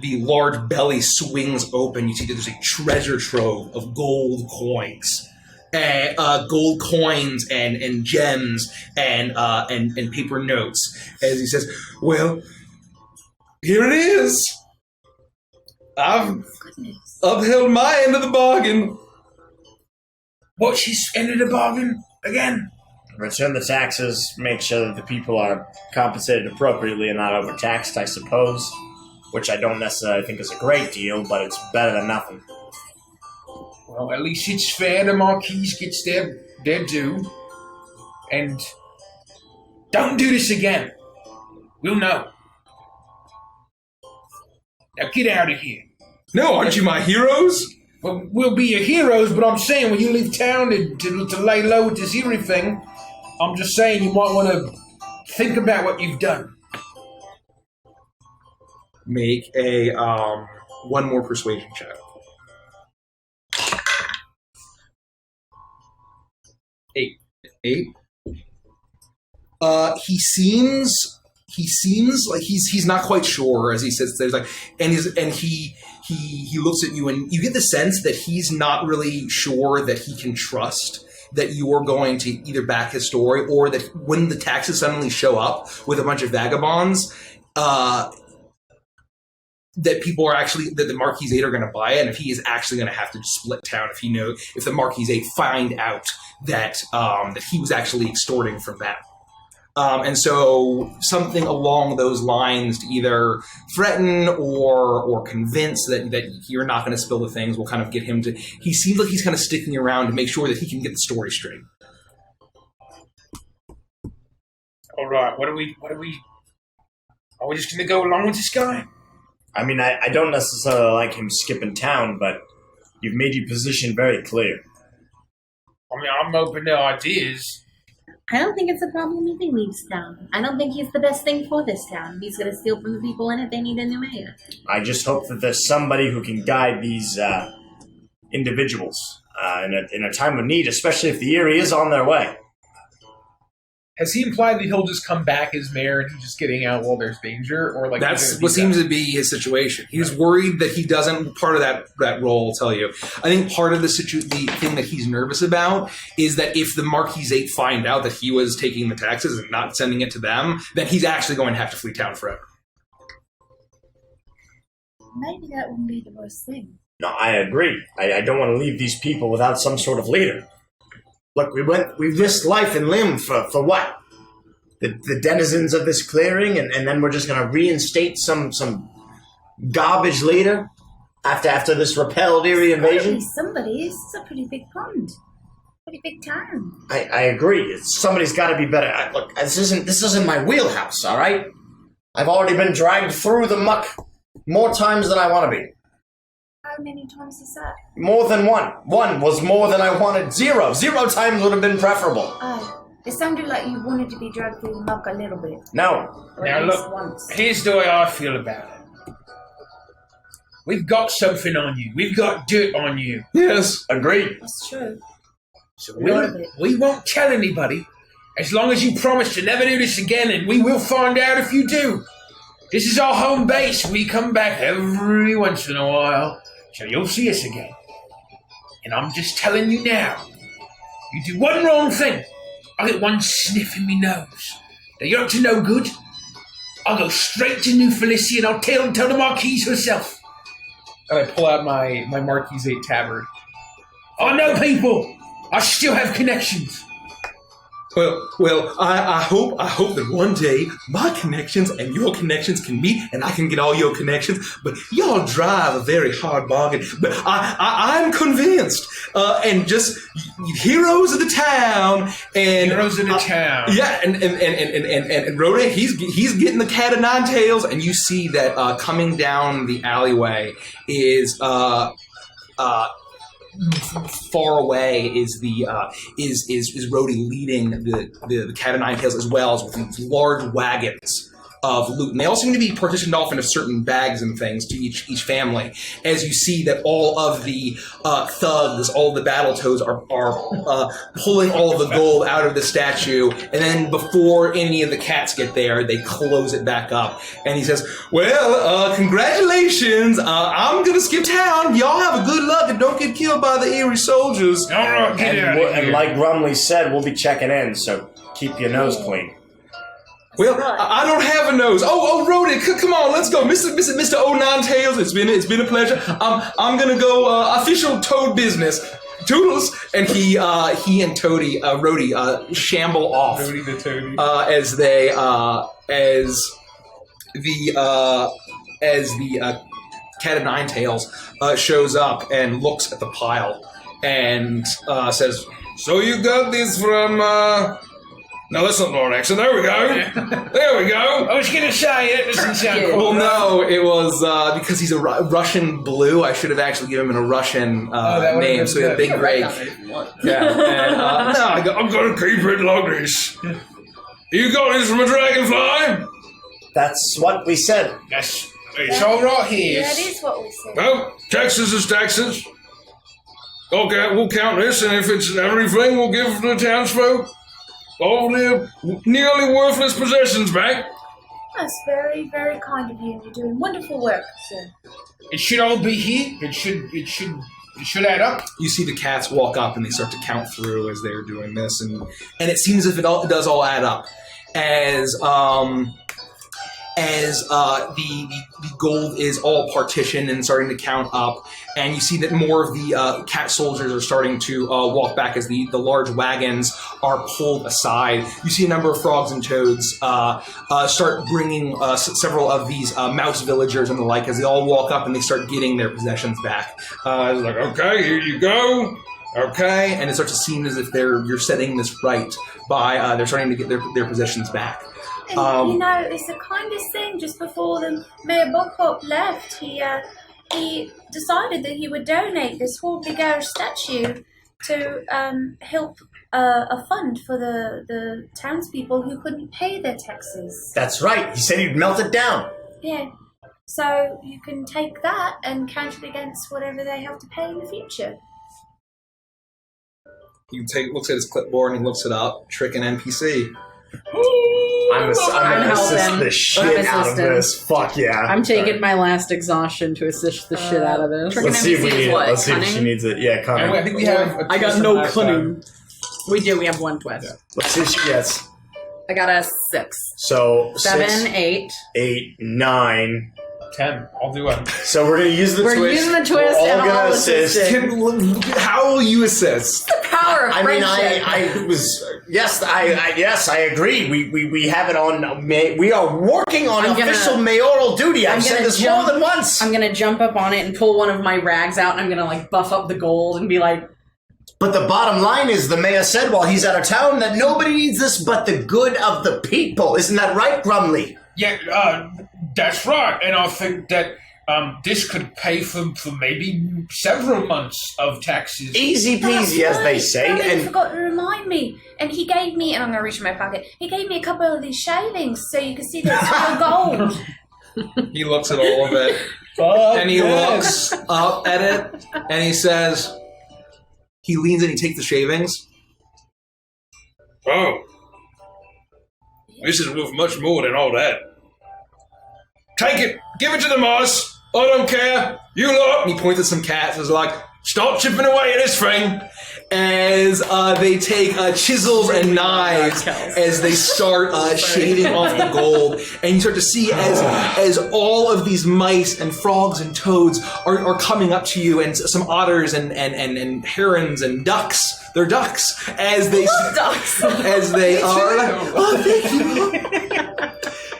large belly swings open. You see that there's a treasure trove of gold coins. Gold coins and gems and paper notes. As he says, well, here it is. I've upheld my end of the bargain. What's his end of the bargain again? Return the taxes, make sure that the people are compensated appropriately and not overtaxed, I suppose. Which I don't necessarily think is a great deal, but it's better than nothing. Well, at least it's fair the Marquis gets their due. And don't do this again. We'll know. Now get out of here. No, aren't you my heroes? Well, we'll be your heroes, but I'm saying when you leave town to lay low with this eerie thing, I'm just saying you might want to think about what you've done. Make a one more persuasion check. 8. He seems like he's not quite sure as he sits there. He's like, and he looks at you, and you get the sense that he's not really sure that he can trust that you're going to either back his story, or that when the taxes suddenly show up with a bunch of vagabonds, that people are actually, that the Marquisate are going to buy it, and if he is actually going to have to split town if the Marquisate find out that that he was actually extorting from them. And so something along those lines to either threaten or convince that you're not going to spill the things will kind of get him to... He seems like he's kind of sticking around to make sure that he can get the story straight. All right, what are we... Are we just going to go along with this guy? I mean, I don't necessarily like him skipping town, but you've made your position very clear. I mean, I'm open to ideas. I don't think it's a problem if he leaves town. I don't think he's the best thing for this town. He's going to steal from the people in it. They need a new mayor. I just hope that there's somebody who can guide these individuals in a time of need, especially if the Erie is on their way. Has he implied that he'll just come back as mayor and he's just getting out while there's danger? Or like that's what seems to be his situation. He's worried that he doesn't, part of that role will tell you. I think part of the thing that he's nervous about is that if the Marquisate find out that he was taking the taxes and not sending it to them, then he's actually going to have to flee town forever. Maybe that wouldn't be the worst thing. No, I agree. I don't want to leave these people without some sort of leader. Look, we risked life and limb for what? The denizens of this clearing, and then we're just going to reinstate some garbage leader after this repelled Erie invasion? Somebody. It's a pretty big pond. Pretty big town. I agree. Somebody's got to be better. Look, this isn't my wheelhouse, all right? I've already been dragged through the muck more times than I want to be. How many times is that? More than one. One was more than I wanted. 0 times would have been preferable. Oh, it sounded like you wanted to be dragged through the muck a little bit. No. Or now at least look, once. here's the way I feel about it. We've got something on you. We've got dirt on you. Yes. Agreed. That's true. So bit. we won't tell anybody as long as you promise to never do this again, and we will find out if you do. This is our home base. We come back every once in a while. So you'll see us again. And I'm just telling you now, you do one wrong thing, I'll get one sniff in me nose. Now you're up to no good. I'll go straight to New Felicia and I'll tell the Marquise herself. And I pull out my Marquisate tabard. I know people. I still have connections. Well, I hope that one day my connections and your connections can meet, and I can get all your connections. But y'all drive a very hard bargain. But I'm convinced. And just heroes of the town, and Heroes of the town. yeah, and Rhoda, he's getting the cat of nine tails, and you see that coming down the alleyway is far away is Rhodey leading the cat of nine tails, as well as with these large wagons of loot. And they all seem to be partitioned off into certain bags and things to each family. As you see that all of the thugs, all of the battle toads are pulling all of the gold out of the statue, and then before any of the cats get there, they close it back up. And he says, well, congratulations, I'm gonna skip town. Y'all have a good luck and don't get killed by the eerie soldiers. All right, get out of And here. like Grumley said, we'll be checking in, so keep your nose clean. Well, I don't have a nose. Oh, Rhodey, come on, let's go, Mr. O Nine Tails. It's been a pleasure. I'm gonna go official toad business. Toodles, and he and Rhodey shamble off Rhodey the toady. as the cat of nine tails shows up and looks at the pile and says, "So you got this from?" No, that's not Lord Axon. There we go. There we go. I was going to say it doesn't sound Well, cool. no, it was because he's a Russian blue. I should have actually given him a Russian name, so he had a big break. Yeah, and I'm going to keep it like this. You got this from a dragonfly? That's what we said. It's all right here. That is what we said. Well, Texas is Texas. Okay, we'll count this, and if it's everything, we'll give the townsfolk all their nearly worthless possessions back. That's very, very kind of you, and you're doing wonderful work, sir. It should all be here. It should add up. You see the cats walk up and they start to count through as they're doing this, and it seems as if it does all add up. As the gold is all partitioned and starting to count up, and you see that more of the cat soldiers are starting to walk back as the large wagons are pulled aside. You see a number of frogs and toads start bringing several of these mouse villagers and the like as they all walk up and they start getting their possessions back. It's like, okay, here you go. Okay, and it starts to seem as if you're setting this right by they're starting to get their possessions back. And, it's the kindest thing. Just before the Mayor Bogpop left, he decided that he would donate this whole big old statue to help a fund for the townspeople who couldn't pay their taxes. That's right. He said he'd melt it down. Yeah. So you can take that and count it against whatever they have to pay in the future. He looks at his clipboard and he looks it up. Trick an NPC. I'm gonna assist helping. the shit out of this. Fuck yeah. I'm taking my last exhaustion to assist the shit out of this. Let's see if we NPC is need it. what, Let's see if cunning? she needs it. Yeah, cunning. I think we have. I got no cunning. We do. We have one twist. Yeah. Let's see if she gets. I got a 6. So 7, 6, 8. 8, 9. 10. I'll do it. So we're gonna use the We're twist. using the twist We're all and gonna I'll assist. assist it. How will you assist? The power of I mean, friendship. I was yes, I agree. We have it on. We are working on I'm gonna- official mayoral duty. I'm I've said gonna this jump- more than once. I'm gonna jump up on it and pull one of my rags out, and I'm gonna like buff up the gold and be like, But the bottom line is, the mayor said while he's out of town that nobody needs this but the good of the people. Isn't that right, Grumley? Yeah, that's right. And I think that this could pay for maybe several months of taxes. Easy peasy, as they say. Grumley And forgot to remind me. And he gave me, and I'm going to reach in my pocket, he gave me a couple of these shavings so you can see that it's real gold. He looks at all of it, and he looks up at it, and he says, he leans in, he takes the shavings. Oh, this is worth much more than all that. Take it, give it to the moss. I don't care. You lot. And he points at some cats. Is like, Stop chipping away at this thing. As they take chisels and knives as they start shaving off the gold, and you start to see as all of these mice and frogs and toads are coming up to you, and some otters and herons and ducks. They're ducks as they are like, oh, thank you,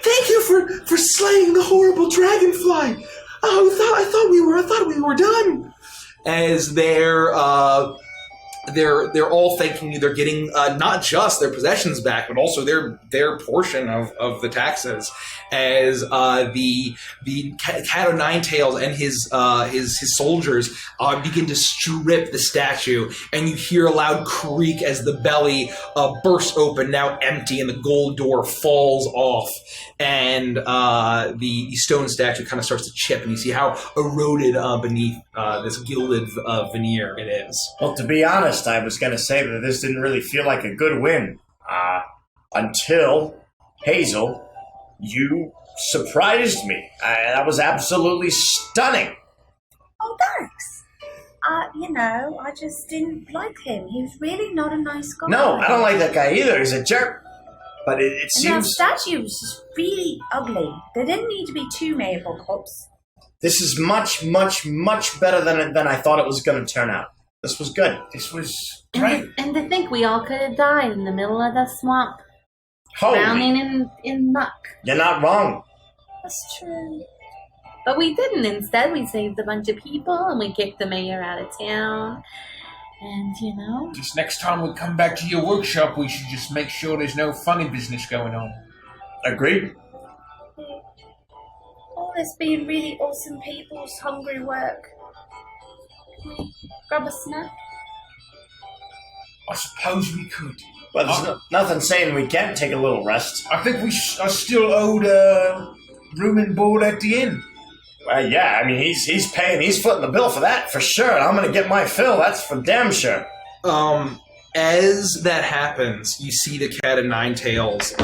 thank you for slaying the horrible dragonfly. Oh, I thought we were done. As they're all thanking you. They're getting not just their possessions back, but also their portion of the taxes. As the Cat o' Nine Tails and his soldiers begin to strip the statue, and you hear a loud creak as the belly bursts open, now empty, and the gold door falls off, and the stone statue kind of starts to chip, and you see how eroded beneath this gilded veneer it is. Well, to be honest, I was going to say that this didn't really feel like a good win. Until, Hazel, you surprised me. That was absolutely stunning. Oh, thanks. I just didn't like him. He was really not a nice guy. No, I don't like that guy either. He's a jerk. But it And seems... that statue was just really ugly. There didn't need to be 2 Mayapple cups. This is much, much, much better than I thought it was going to turn out. This was good. This was great. And to think we all could have died in the middle of the swamp, Holy, drowning in muck. you're not wrong. That's true. But we didn't. Instead, we saved a bunch of people, and we kicked the mayor out of town. And, Just next time we come back to your workshop, we should just make sure there's no funny business going on. Agreed. All this being really awesome people's hungry work. Can we grab a snack? I suppose we could. Well, there's nothing saying we can't take a little rest. I think I still owed room and board at the inn. Well, yeah, I mean, he's paying, he's footing the bill for that, for sure. And I'm going to get my fill, that's for damn sure. As that happens, you see the Cat o' Nine Tails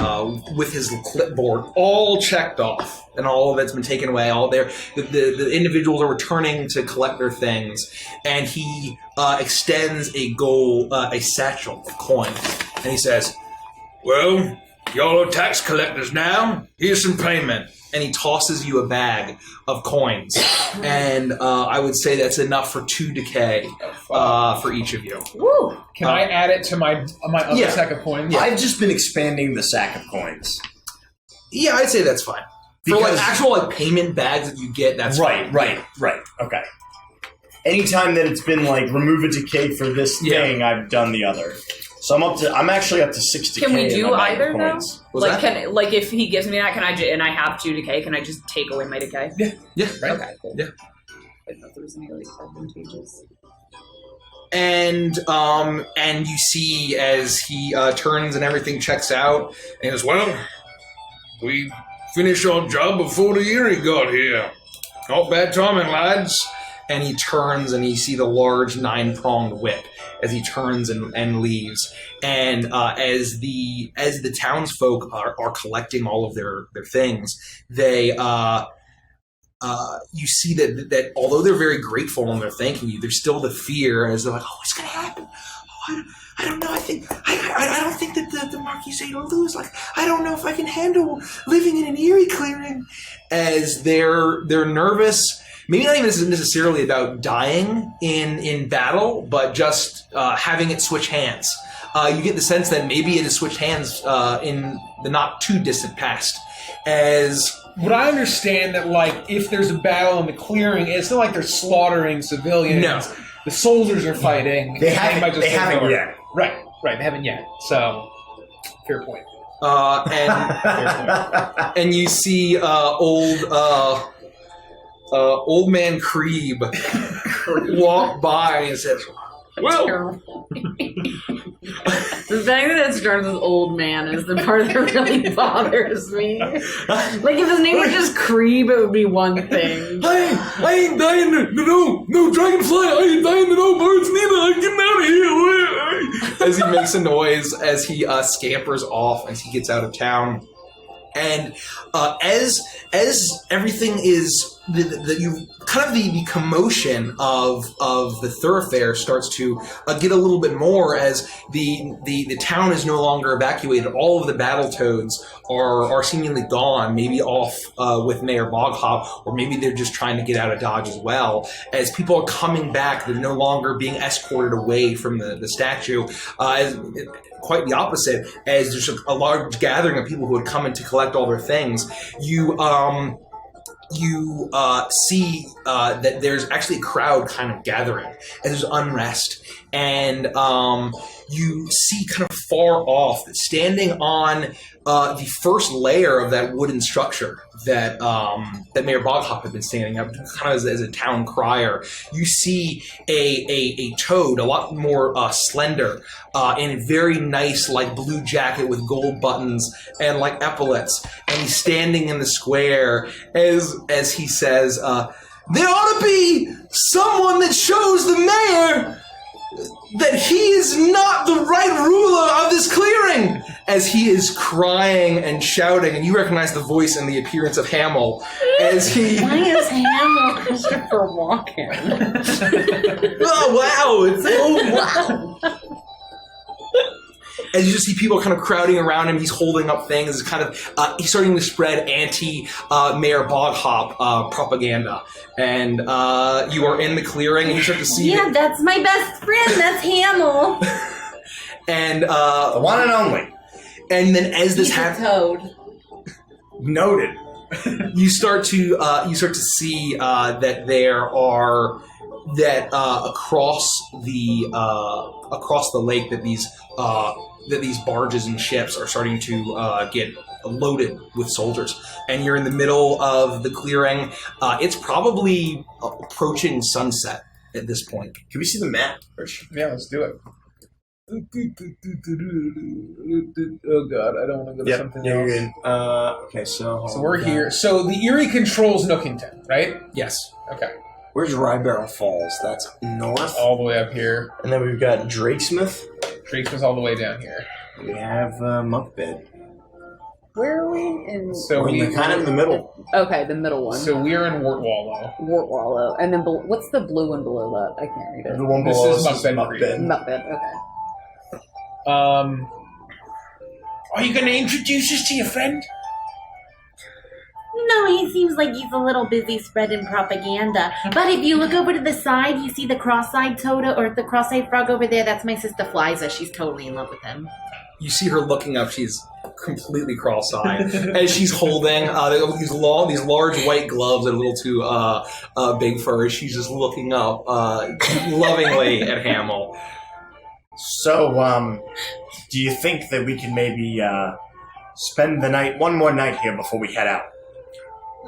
with his clipboard all checked off, and all of it's been taken away. All the individuals are returning to collect their things, and he extends a satchel of coins, and he says, Well, y'all are tax collectors now. Here's some payment. and he tosses you a bag of coins, and I would say that's enough for 2 decay for each of you. Woo! Can I add it to my other sack of coins? Yeah. I've just been expanding the sack of coins. Yeah, I'd say that's fine. For like actual payment bags that you get, that's right, fine. right. Okay. Anytime that it's been like remove a decay for this thing, I've done the other. So I'm actually up to 6 decay. Can we do either though? Like, if he gives me that, can I and I have 2 decay? Can I just take away my decay? Yeah. Right. Okay. Cool. Yeah. I didn't know if there was any like advantages. And you see as he turns and everything checks out, and he goes, Well, we finished our job before the Erie got here. Not bad timing, lads. and he turns and you see the large 9-pronged whip as he turns and leaves. And as the townsfolk are collecting all of their things, they you see that although they're very grateful and they're thanking you, there's still the fear as they're like, oh, what's going to happen? Oh, I don't know. I don't think that the Marquisate will lose. Like, I don't know if I can handle living in an Erie clearing. As they're nervous. Maybe not even necessarily about dying in battle, but just having it switch hands. You get the sense that maybe it has switched hands in the not too distant past. As would I understand that, like, if there's a battle in the clearing, it's not like they're slaughtering civilians. No. The soldiers are fighting. They haven't yet. Right. They haven't yet. So, fair point. And you see old man Creeb walk by and says, Well, the fact that it starts with old man is the part that really bothers me. Like, if his name was just Creeb, it would be one thing. I ain't dying to no dragonfly. I ain't dying to no birds neither. I'm getting out of here. As he makes a noise, as he scampers off, as he gets out of town. And as everything is the commotion of the thoroughfare starts to get a little bit more as the town is no longer evacuated. All of the Battletoads are seemingly gone, maybe off with Mayor Boghop, or maybe they're just trying to get out of Dodge as well. As people are coming back, they're no longer being escorted away from the statue. Quite the opposite, as there's a large gathering of people who had come in to collect all their things. You see that there's actually a crowd kind of gathering, and there's unrest. And you see kind of far off, standing on the first layer of that wooden structure that Mayor Boghop had been standing up, kind of as a town crier. You see a toad, a lot more slender, in a very nice like blue jacket with gold buttons and like epaulets, and he's standing in the square as he says, "There ought to be someone that shows the mayor that he is not the right ruler of this clearing," as he is crying and shouting, and you recognize the voice and the appearance of Hamill as he... Why is Hamill Christopher Walken? Oh, wow! As you just see people kind of crowding around him, he's holding up things. It's kind of he's starting to spread anti-Mayor Boghop propaganda, and you are in the clearing, and you start to see. Yeah, that's my best friend. That's Hamill. And the one and only. And then as this happens, Toad. Noted. you start to see that there are across the lake that these barges and ships are starting to get loaded with soldiers, and you're in the middle of the clearing. It's probably approaching sunset at this point. Can we see the map? Yeah, let's do it. Oh god, I don't want to go to something else. Okay, so we're here. So the Erie controls Nookington, right? Yes. Okay. Where's Rye Barrel Falls? That's north. All the way up here. And then we've got Drakesmith. Drakesmith's all the way down here. We have Muckbed. Where are we? So we're kind of in the middle. Okay, the middle one. So we're in Wartwallow. Wartwallow. And then what's the blue one below that? I can't read it. The one below this is Muckbed. Muckbed, okay. Are you going to introduce us to your friend? No, he seems like he's a little busy spreading propaganda. But if you look over to the side, you see the cross-eyed Toda, or the cross-eyed frog over there. That's my sister Fliza. She's totally in love with him. You see her looking up. She's completely cross-eyed as she's holding these large white gloves that are a little too big for her. She's just looking up lovingly at Hamill. So, do you think that we can maybe spend one more night here before we head out?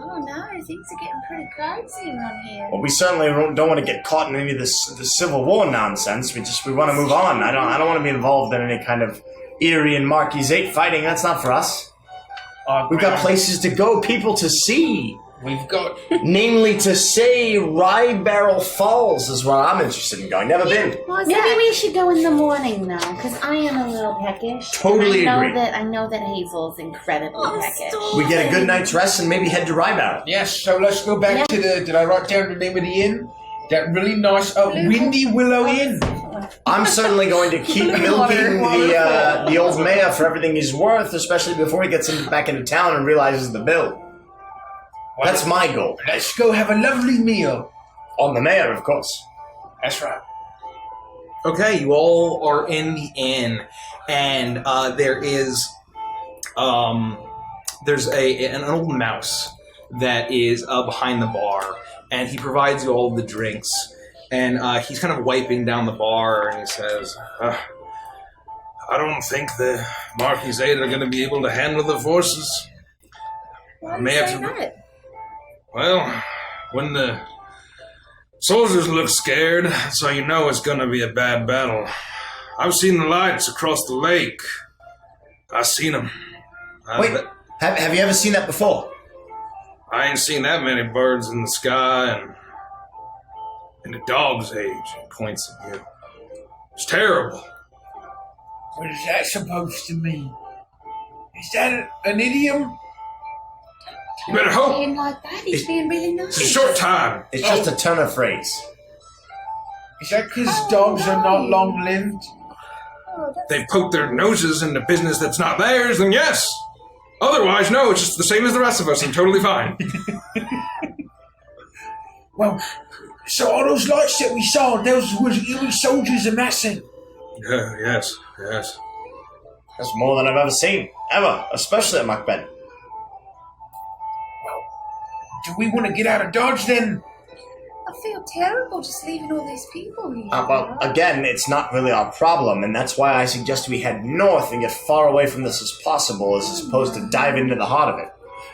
Oh no, things are getting pretty crazy around here. Well, we certainly don't want to get caught in any of this Civil War nonsense. We want to move on. I don't want to be involved in any kind of Erie and Marquisate fighting. That's not for us. We've got places to go, people to see. We've got... Namely to say Rye Barrel Falls is where I'm interested in going. Never been. Maybe we should go in the morning, though, because I am a little peckish. Totally agree. I know that Hazel's incredibly peckish. We get a good night's rest and maybe head to Rye Barrel. Yes, so let's go back to the... Did I write down the name of the inn? That really nice Windy Willow Inn. I'm certainly going to keep milking the old mayor for everything he's worth, especially before he gets back into town and realizes the bill. That's my goal. Let's go have a lovely meal. On the mayor, of course. That's right. Okay, you all are in the inn, and there is there's an old mouse that is behind the bar, and he provides you all the drinks, and he's kind of wiping down the bar, and he says, I don't think the Marquisate are going to be able to handle the forces. Why do you say that? Well, when the soldiers look scared, that's how you know it's going to be a bad battle. I've seen the lights across the lake. I've seen them. Wait, have you ever seen that before? I ain't seen that many birds in the sky, and in a dog's age, he points at you. It's terrible. What is that supposed to mean? Is that an idiom? You better hope. Being like that, he's being really nice. It's a short time. It's just a turn of phrase. Is that because dogs are not long-lived? Oh, that's They've poked their noses into business that's not theirs, then yes. Otherwise, no, it's just the same as the rest of us and totally fine. Well, so all those lights that we saw, those was Erie soldiers amassing. Yeah, yes. That's more than I've ever seen. Ever. Especially at Macbeth. Do we want to get out of Dodge then? I feel terrible just leaving all these people here. Well, again, it's not really our problem, and that's why I suggest we head north and get far away from this as possible, as opposed to dive into the heart of it.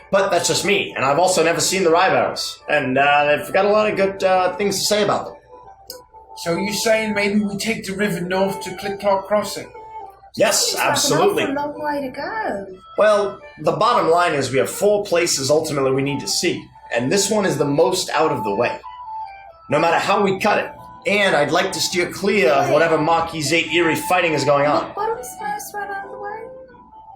But that's just me, and I've also never seen the Rybarrows, and they've got a lot of good things to say about them. So you're saying maybe we take the river north to Click-Clock Crossing? Yes, Seems absolutely. like an awful long way to go. Well, the bottom line is we have 4 places ultimately we need to see, and this one is the most out of the way. No matter how we cut it. And I'd like to steer clear of whatever Marquisate Erie fighting is going on. What are we supposed to run out of the way?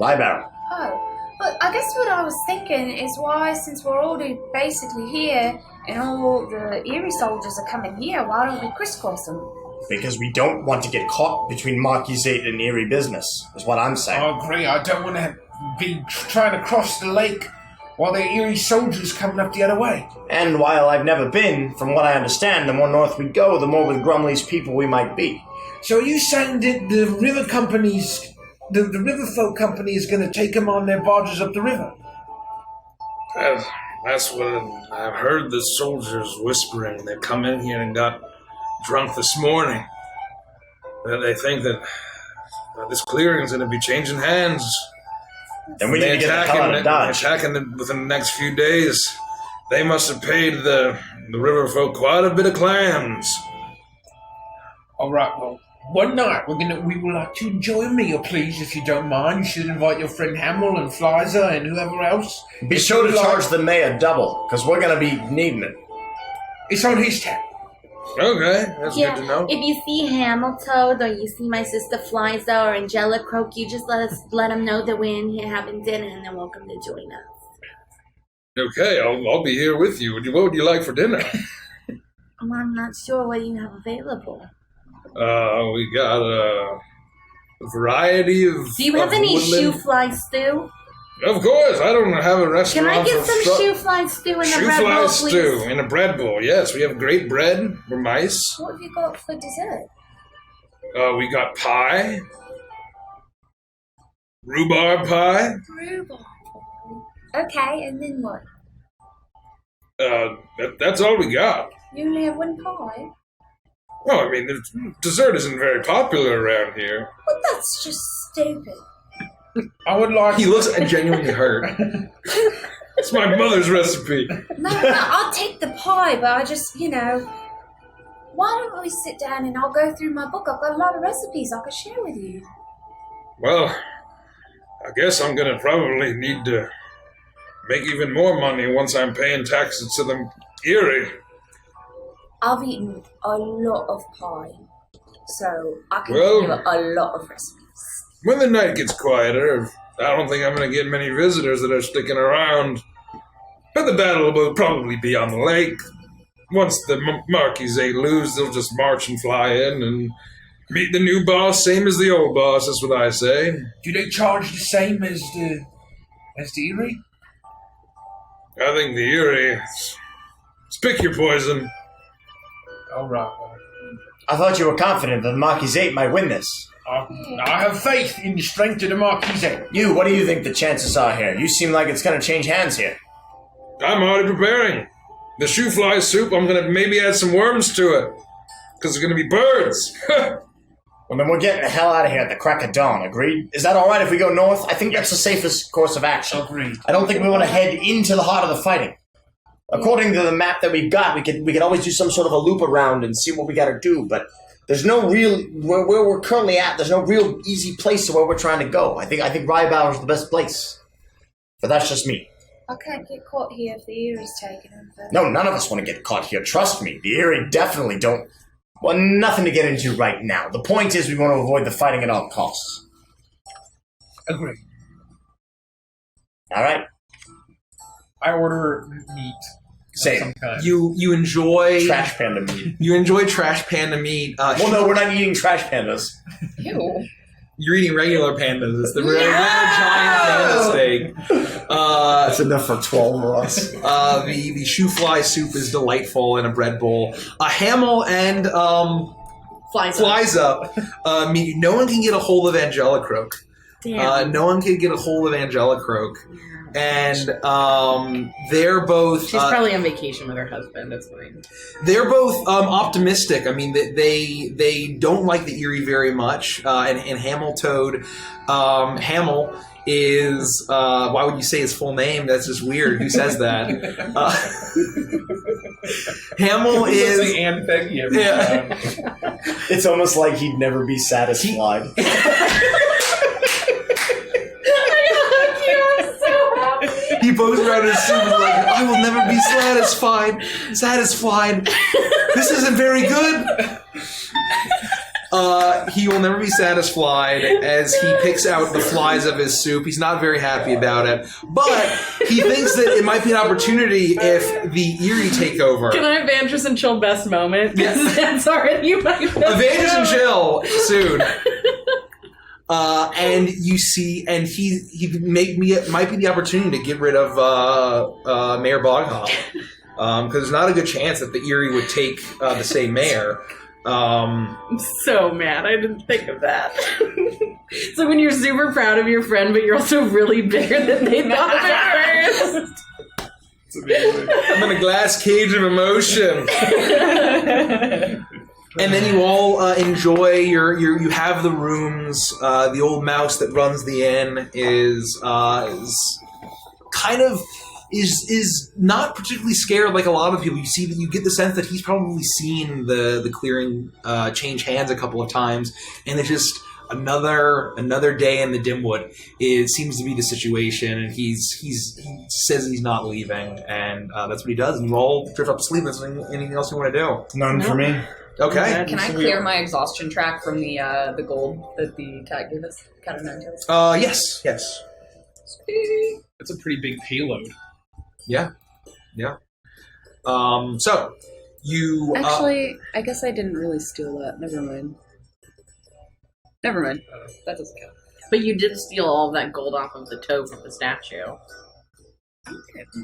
Lybarrow. Oh, but I guess what I was thinking is why, since we're already basically here and all the Erie soldiers are coming here, why don't we crisscross them? Because we don't want to get caught between Marquisate and Erie business, is what I'm saying. I agree. I don't want to be trying to cross the lake while there are Erie soldiers coming up the other way. And while I've never been, from what I understand, the more north we go, the more with Grumley's people we might be. So are you saying that the river companies, the river folk company is going to take them on their barges up the river? That's what I've heard the soldiers whispering. They come in here and got drunk this morning. They think that this clearing's going to be changing hands. And we need to get the hell out of Dodge. Attacking them within the next few days. They must have paid the river folk quite a bit of clams. All right, well, one night we would like to enjoy a meal, please, if you don't mind. You should invite your friend Hamill and Flizer and whoever else. Be sure to charge the mayor double, because we're going to be needing it. It's on his tab. Okay, that's good to know. If you see Hamilton or you see my sister Fliza or Angela Croak, you just let them know that we're in here having dinner and they're welcome to join us. Okay, I'll be here with you. What would you like for dinner? Well, I'm not sure what you have available. We got a variety of. Do you have any shoe fly stew? Of course, I don't have a restaurant. Can I get some shoe fly stew in a bread bowl, please? Shoe fly stew in a bread bowl. Yes, we have great bread for mice. What have you got for dessert? We got pie, rhubarb pie. Rhubarb. Okay, and then what? That's all we got. You only have one pie? Well, I mean, the dessert isn't very popular around here. But that's just stupid. I would like. He looks genuinely hurt. It's my mother's recipe. No, I'll take the pie, but I just, why don't we sit down and I'll go through my book? I've got a lot of recipes I could share with you. Well, I guess I'm gonna probably need to make even more money once I'm paying taxes to the Erie. I've eaten a lot of pie, so I can Well, give you a lot of recipes. When the night gets quieter, I don't think I'm gonna get many visitors that are sticking around. But the battle will probably be on the lake. Once the Marquisate lose, they'll just march and fly in and meet the new boss, same as the old boss, that's what I say. Do they charge the same as the Erie? I think the Erie... Pick your poison. All right. I thought you were confident that the Marquisate might win this. I have faith in the strength of the Marquisate. What do you think the chances are here? You seem like it's going to change hands here. I'm already preparing. The shoe fly soup, I'm going to maybe add some worms to it. Because it's going to be birds. Well, then we're getting the hell out of here at the crack of dawn, agreed? Is that all right if we go north? I think that's the safest course of action. Agreed. I don't think we want to head into the heart of the fighting. According to the map that we've got, we could always do some sort of a loop around and see what we got to do, but there's no real, where we're currently at, there's no real easy place to where we're trying to go. I think Rybow is the best place. But that's just me. I can't get caught here if the Erie's taken over. No, none of us want to get caught here. Trust me. The Erie definitely don't. Well, nothing to get into right now. The point is we want to avoid the fighting at all costs. Agreed. All right. I order meat. Same. Some kind. You enjoy Trash panda meat. You enjoy trash panda meat. Well, no, we're not eating trash pandas. Ew. You're eating regular pandas. It's the regular giant panda steak. That's enough for 12 of us. The shoe fly soup is delightful in a bread bowl. A Hamel and Flies Up meat. No one can get a hold of Angelicroak. Damn. No one can get a hold of Angelicroak. And they're both. She's probably on vacation with her husband. It's fine. They're both optimistic. I mean, they don't like the Eerie very much. And Hamel Toad, Hamel is. Why would you say his full name? That's just weird. Who says that? Hamel is. Like Anne Peggy every time. It's almost like he'd never be satisfied. He pokes around his suit and is like, I will never be satisfied. This isn't very good. He will never be satisfied as he picks out the flies of his soup. He's not very happy about it. But he thinks that it might be an opportunity if the Eerie take over. Can I have Vantress and Chill best moment? Because that's already my best Vantress and moment. Chill soon. And you see, and he might be the opportunity to get rid of Mayor Boghop, because there's not a good chance that the Eerie would take the same mayor. I'm so mad. I didn't think of that. So when you're super proud of your friend, but you're also really bitter that they thought of it first. It's amazing. I'm in a glass cage of emotion. And then you all enjoy you have the rooms. The old mouse that runs the inn is kind of is not particularly scared like a lot of people. You see that you get the sense that he's probably seen the clearing change hands a couple of times, and it's just another day in the Dimwood. It seems to be the situation, and he says he's not leaving, and that's what he does. And you all drift up to sleep. Is there anything else you want to do? None for me. Okay. Can I clear my exhaustion track from the gold that the tag gave us? Cat of nine tails. Yes. That's a pretty big payload. Yeah. So you Actually, I guess I didn't really steal that. Never mind. That doesn't count. But you did steal all of that gold off of the toe from the statue.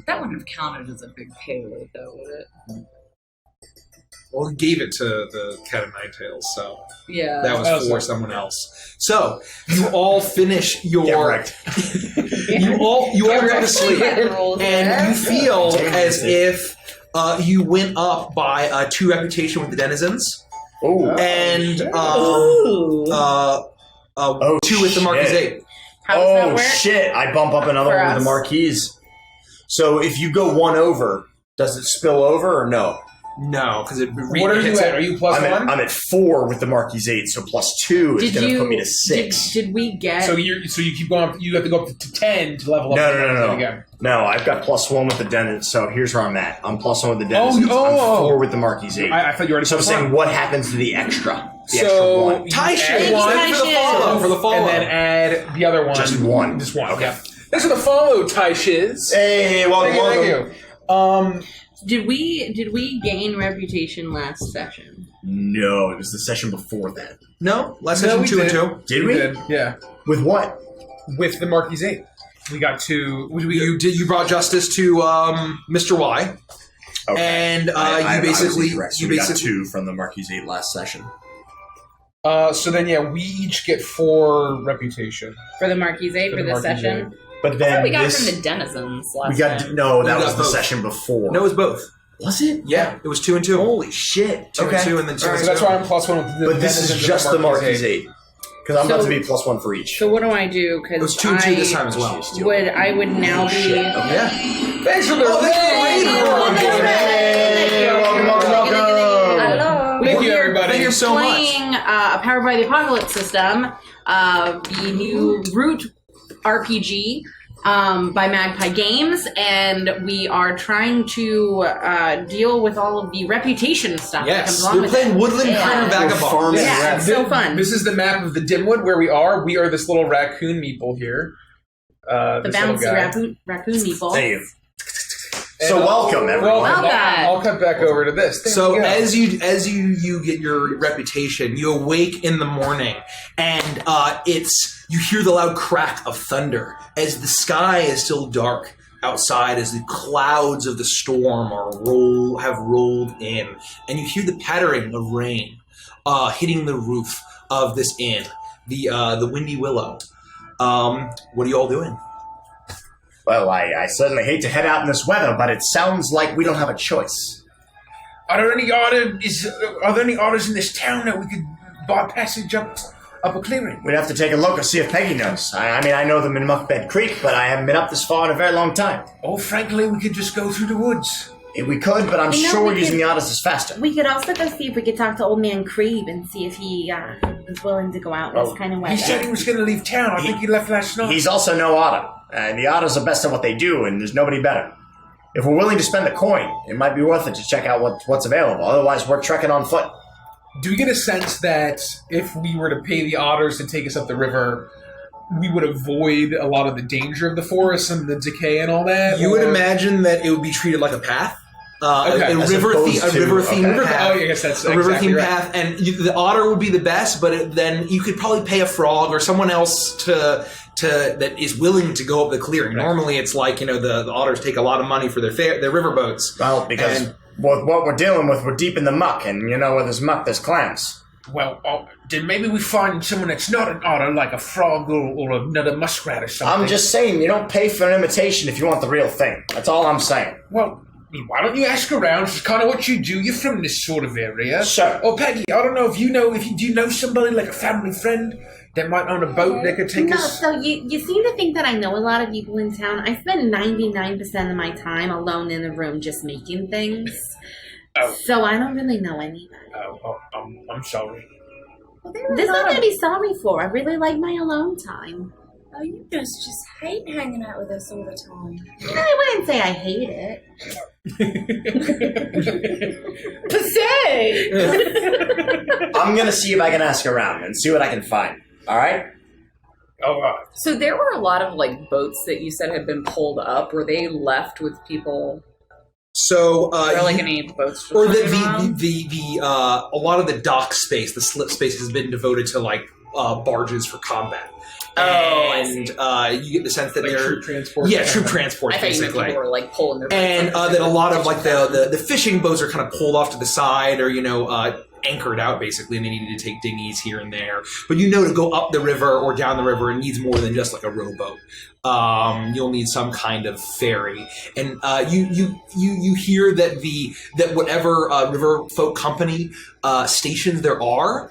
That wouldn't have counted as a big payload, though, would it? Well, he gave it to the Cat of Nine Tails, so Yeah. that was for someone else. So you all finish your you all go to sleep, and you feel as if you went up by 2 reputation with the denizens, and 2 with the Marquisate. How does that work? Shit! I bump up another For one with us? the Marquise. So if you go 1 over, does it spill over or no? No, because it. What are you at? Are you plus 1? I'm at 4 with the Marquisate, so +2 is going to put me to 6. Did we get? So you keep going up. You have to go up to 10 to level up. No. Again. No, I've got +1 with the denizens. So here's where I'm at. I'm +1 with the denizens. I'm 4 with the Marquisate. I thought you already. So I'm saying, what happens to the extra? The extra So 1. Taxation for the follow. And then add the other one. Just 1. Just 1. Okay. Yeah. Thanks for the follow, Taishiz. Hey, welcome. Thank you. Did we gain reputation last session? No, it was the session before that. No, last session we 2 and 2. Did we? Yeah. With what? With the Marquisate. We got 2. You brought justice to Mr. Y. Okay. And I you basically got 2 from the Marquisate last session. So then, we each get 4 reputation. For the Marquisate for this session? But then we got it from the denizens last we got time. no. That We was got the both. session before. No, it was both. Was it? Yeah, it was 2 and 2. Holy shit! 2 and 2, and then 2 and So 2. that's why I'm +1 with the But this is denizens just and the Marquisate. Because I'm about to be +1 for each. So what do I do? It was Because 2 and 2 this time as well. I would now be. Yeah. Thanks for the Welcome. Thank you, everybody. Thank you so much. Playing a Powered by the Apocalypse system, the new Root RPG by Magpie Games, and we are trying to deal with all of the reputation stuff that comes Yes, along you're with playing it. Woodland Crown Vagabonds. Yeah, it's so fun. This is the map of the Dimwood where we are. We are this little raccoon meeple here. The this little bouncy guy. raccoon meeple. Thank you. So welcome, everyone. Welcome. I'll cut back over to this. There So we go. as you get your reputation, you awake in the morning, and you hear the loud crack of thunder as the sky is still dark outside, as the clouds of the storm have rolled in, and you hear the pattering of rain hitting the roof of this inn, the Windy Willow. What are you all doing? Well, I certainly hate to head out in this weather, but it sounds like we don't have a choice. Are there any orders in this town that we could buy passage up a clearing? We'd have to take a look and see if Peggy knows. I mean, I know them in Muckbed Creek, but I haven't been up this far in a very long time. Oh, frankly, we could just go through the woods. We could, but I'm sure using the otters is faster. We could also go see if we could talk to Old Man Creve and see if he is willing to go out in this kind of weather. He said he was going to leave town. I think he left last night. He's also no otter, and the otters are best at what they do, and there's nobody better. If we're willing to spend the coin, it might be worth it to check out what's available. Otherwise, we're trekking on foot. Do we get a sense that if we were to pay the otters to take us up the river, we would avoid a lot of the danger of the forest and the decay and all that? You would imagine that it would be treated like a path. Okay. A river themed path. Oh, I guess that's a river exactly themed right. path, and the otter would be the best. But then you could probably pay a frog or someone else to that is willing to go up the clearing. Right. Normally, it's like the otters take a lot of money for their river boats. Well, because what we're dealing with, we're deep in the muck, and where there's muck, there's clams. Well, then maybe we find someone that's not an otter, like a frog or another muskrat or something. I'm just saying, you don't pay for an imitation if you want the real thing. That's all I'm saying. Well, why don't you ask around? It's kind of what you do. You're from this sort of area. Sure. Oh, Peggy, I don't know if you know somebody, like a family friend, that might own a boat that could take us. So you seem to think that I know a lot of people in town. I spend 99% of my time alone in a room just making things. So I don't really know anybody. I'm sorry. Well, There's nothing to be sorry for. I really like my alone time. Oh, you just hate hanging out with us all the time. I wouldn't say I hate it. I'm going to see if I can ask around and see what I can find. All right? All right. So there were a lot of boats that you said had been pulled up. Were they left with people? So, or any boats? Or a lot of the dock space, the slip space, has been devoted to barges for combat. And you get the sense that they're troop transport. Yeah, troop transport. I thought you meant people were pulling their boats. And that a lot of the fishing boats are kind of pulled off to the side, or anchored out basically, and they needed to take dinghies here and there. But to go up the river or down the river, it needs more than just a rowboat. You'll need some kind of ferry, and you hear that whatever river folk company stations there are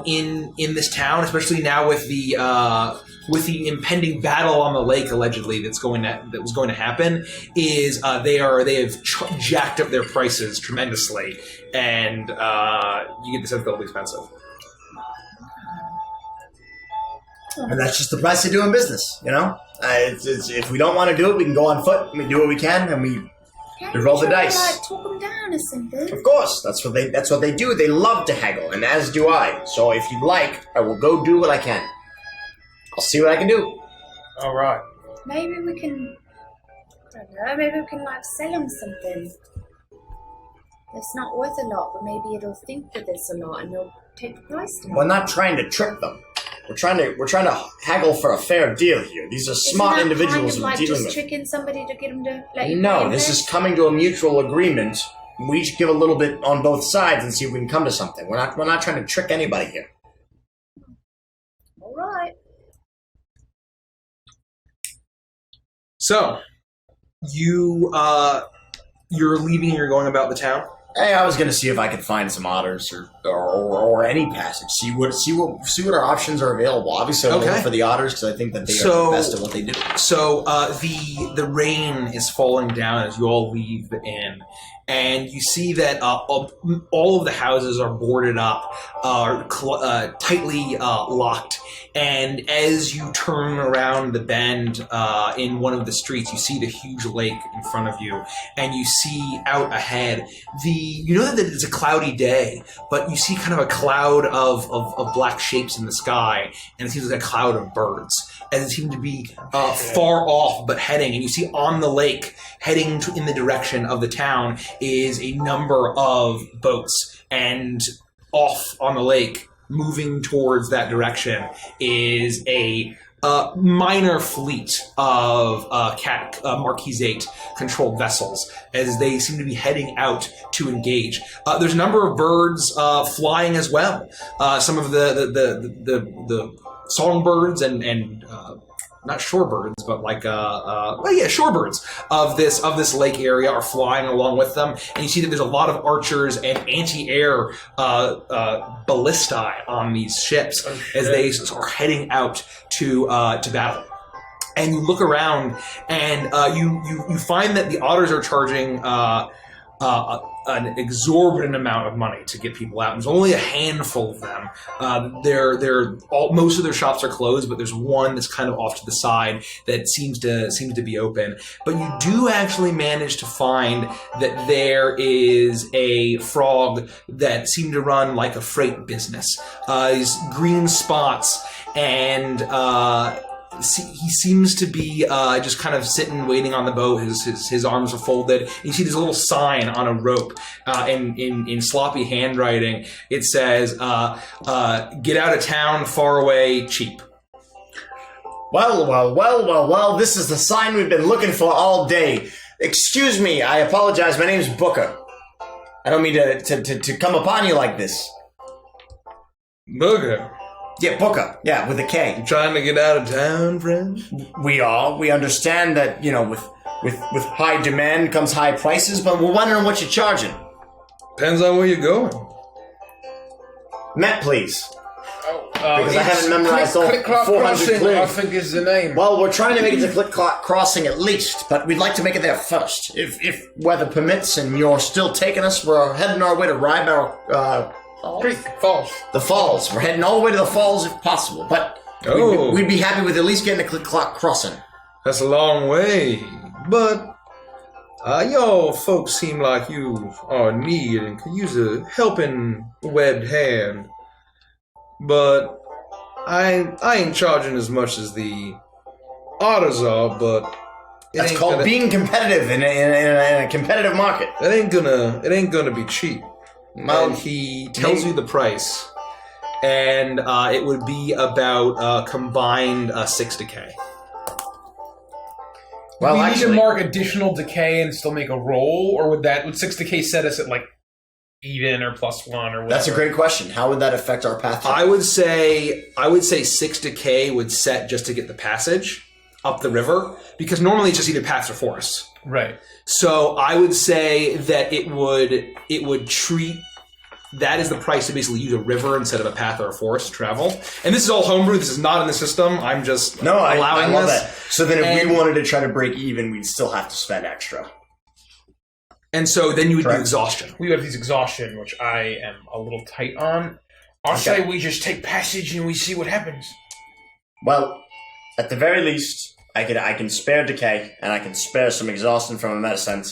in this town, especially now with the impending battle on the lake allegedly that was going to happen, is they have jacked up their prices tremendously, and you get the sense they'll be expensive. And that's just the price of doing business, It's, if we don't want to do it, we can go on foot. We do what we can, and we roll the dice. Talk them down or something. Of course, that's what they do. They love to haggle, and as do I. So if you'd like, I will go do what I can. I'll see what I can do. All right. Maybe we can. I don't know. Maybe we can sell them something. It's not worth a lot, but maybe it'll think that it's a lot, and they'll take the price down. We're not trying to trick them. We're trying to haggle for a fair deal here. These are smart individuals we're dealing just with. tricking somebody to get them to let you pay No, them this less? is coming to a mutual agreement. We each give a little bit on both sides and see if we can come to something. We're not trying to trick anybody here. All right. So, you're leaving. You're going about the town. Hey, I was going to see if I could find some otters or any passage. See what our options are available. Obviously, I'm looking for the otters because I think that they are the best at what they do. So the rain is falling down as you all leave the inn, and you see that all of the houses are boarded up, tightly locked. And as you turn around the bend in one of the streets, you see the huge lake in front of you, and you see out ahead that it's a cloudy day, but you see kind of a cloud of black shapes in the sky, and it seems like a cloud of birds. as it seemed to be far off, but heading. And you see on the lake, heading in the direction of the town, is a number of boats. And off on the lake, moving towards that direction, is a minor fleet of Marquisate controlled vessels as they seem to be heading out to engage. There's a number of birds flying as well. Some of the songbirds and not shorebirds, but like shorebirds of this lake area are flying along with them, and you see that there's a lot of archers and anti-air ballistae on these ships as they are heading out to battle. And you look around, and you find that the otters are charging an exorbitant amount of money to get people out. And there's only a handful of them. Most of their shops are closed, but there's one that's kind of off to the side that seems to be open. But you do actually manage to find that there is a frog that seemed to run like a freight business. These green spots, and he seems to be just kind of sitting, waiting on the boat. His arms are folded. And you see this little sign on a rope in sloppy handwriting. It says, "Get out of town, far away, cheap." Well, this is the sign we've been looking for all day. Excuse me, I apologize. My name's Booker. I don't mean to come upon you like this. Booker? Yeah, Booker. Yeah, with a K. You trying to get out of town, friend? We are. We understand that, with high demand comes high prices, but we're wondering what you're charging. Depends on where you're going. Met, please. Because I haven't memorized all 400 I think is the name. Well, we're trying to make it to Click-Clock Crossing at least, but we'd like to make it there first. If weather permits and you're still taking us, we're heading our way to Rybar, Falls. The falls. We're heading all the way to the falls if possible, but we'd be happy with at least getting to Click-Clock Crossing. That's a long way, but y'all folks seem like you are in need and could use a helping webbed hand. But I ain't charging as much as the otters are, but that's called being competitive in a competitive market. It ain't gonna be cheap. And he tells you the price, and it would be about combined 6 decay. Well, we need to mark additional decay and still make a roll, or would 6 decay set us at like even or +1 or whatever? That's a great question. How would that affect our path? I would say 6 decay would set just to get the passage up the river, because normally it's just either paths or forests. Right. So I would say that it would treat that is the price to basically use a river instead of a path or a forest to travel. And this is all homebrew. This is not in the system. I'm just allowing I love this. That. So then if we wanted to try to break even, we'd still have to spend extra. And so then you would do exhaustion. We have these exhaustion, which I am a little tight on. I'll say we just take passage and we see what happens. Well, at the very least, I can spare decay, and I can spare some exhaustion from a medicine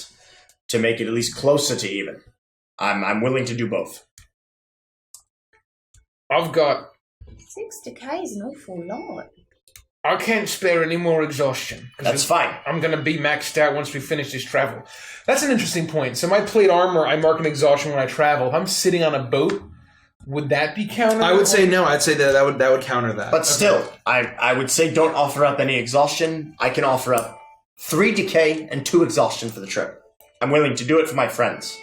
to make it at least closer to even. I'm willing to do both. I've got 6 decay is an awful lot. I can't spare any more exhaustion. That's fine. I'm going to be maxed out once we finish this travel. That's an interesting point. So my plate armor, I mark an exhaustion when I travel. If I'm sitting on a boat, would that be counted? I would say no. I'd say that would counter that. But still, I would say don't offer up any exhaustion. I can offer up 3 decay and 2 exhaustion for the trip. I'm willing to do it for my friends.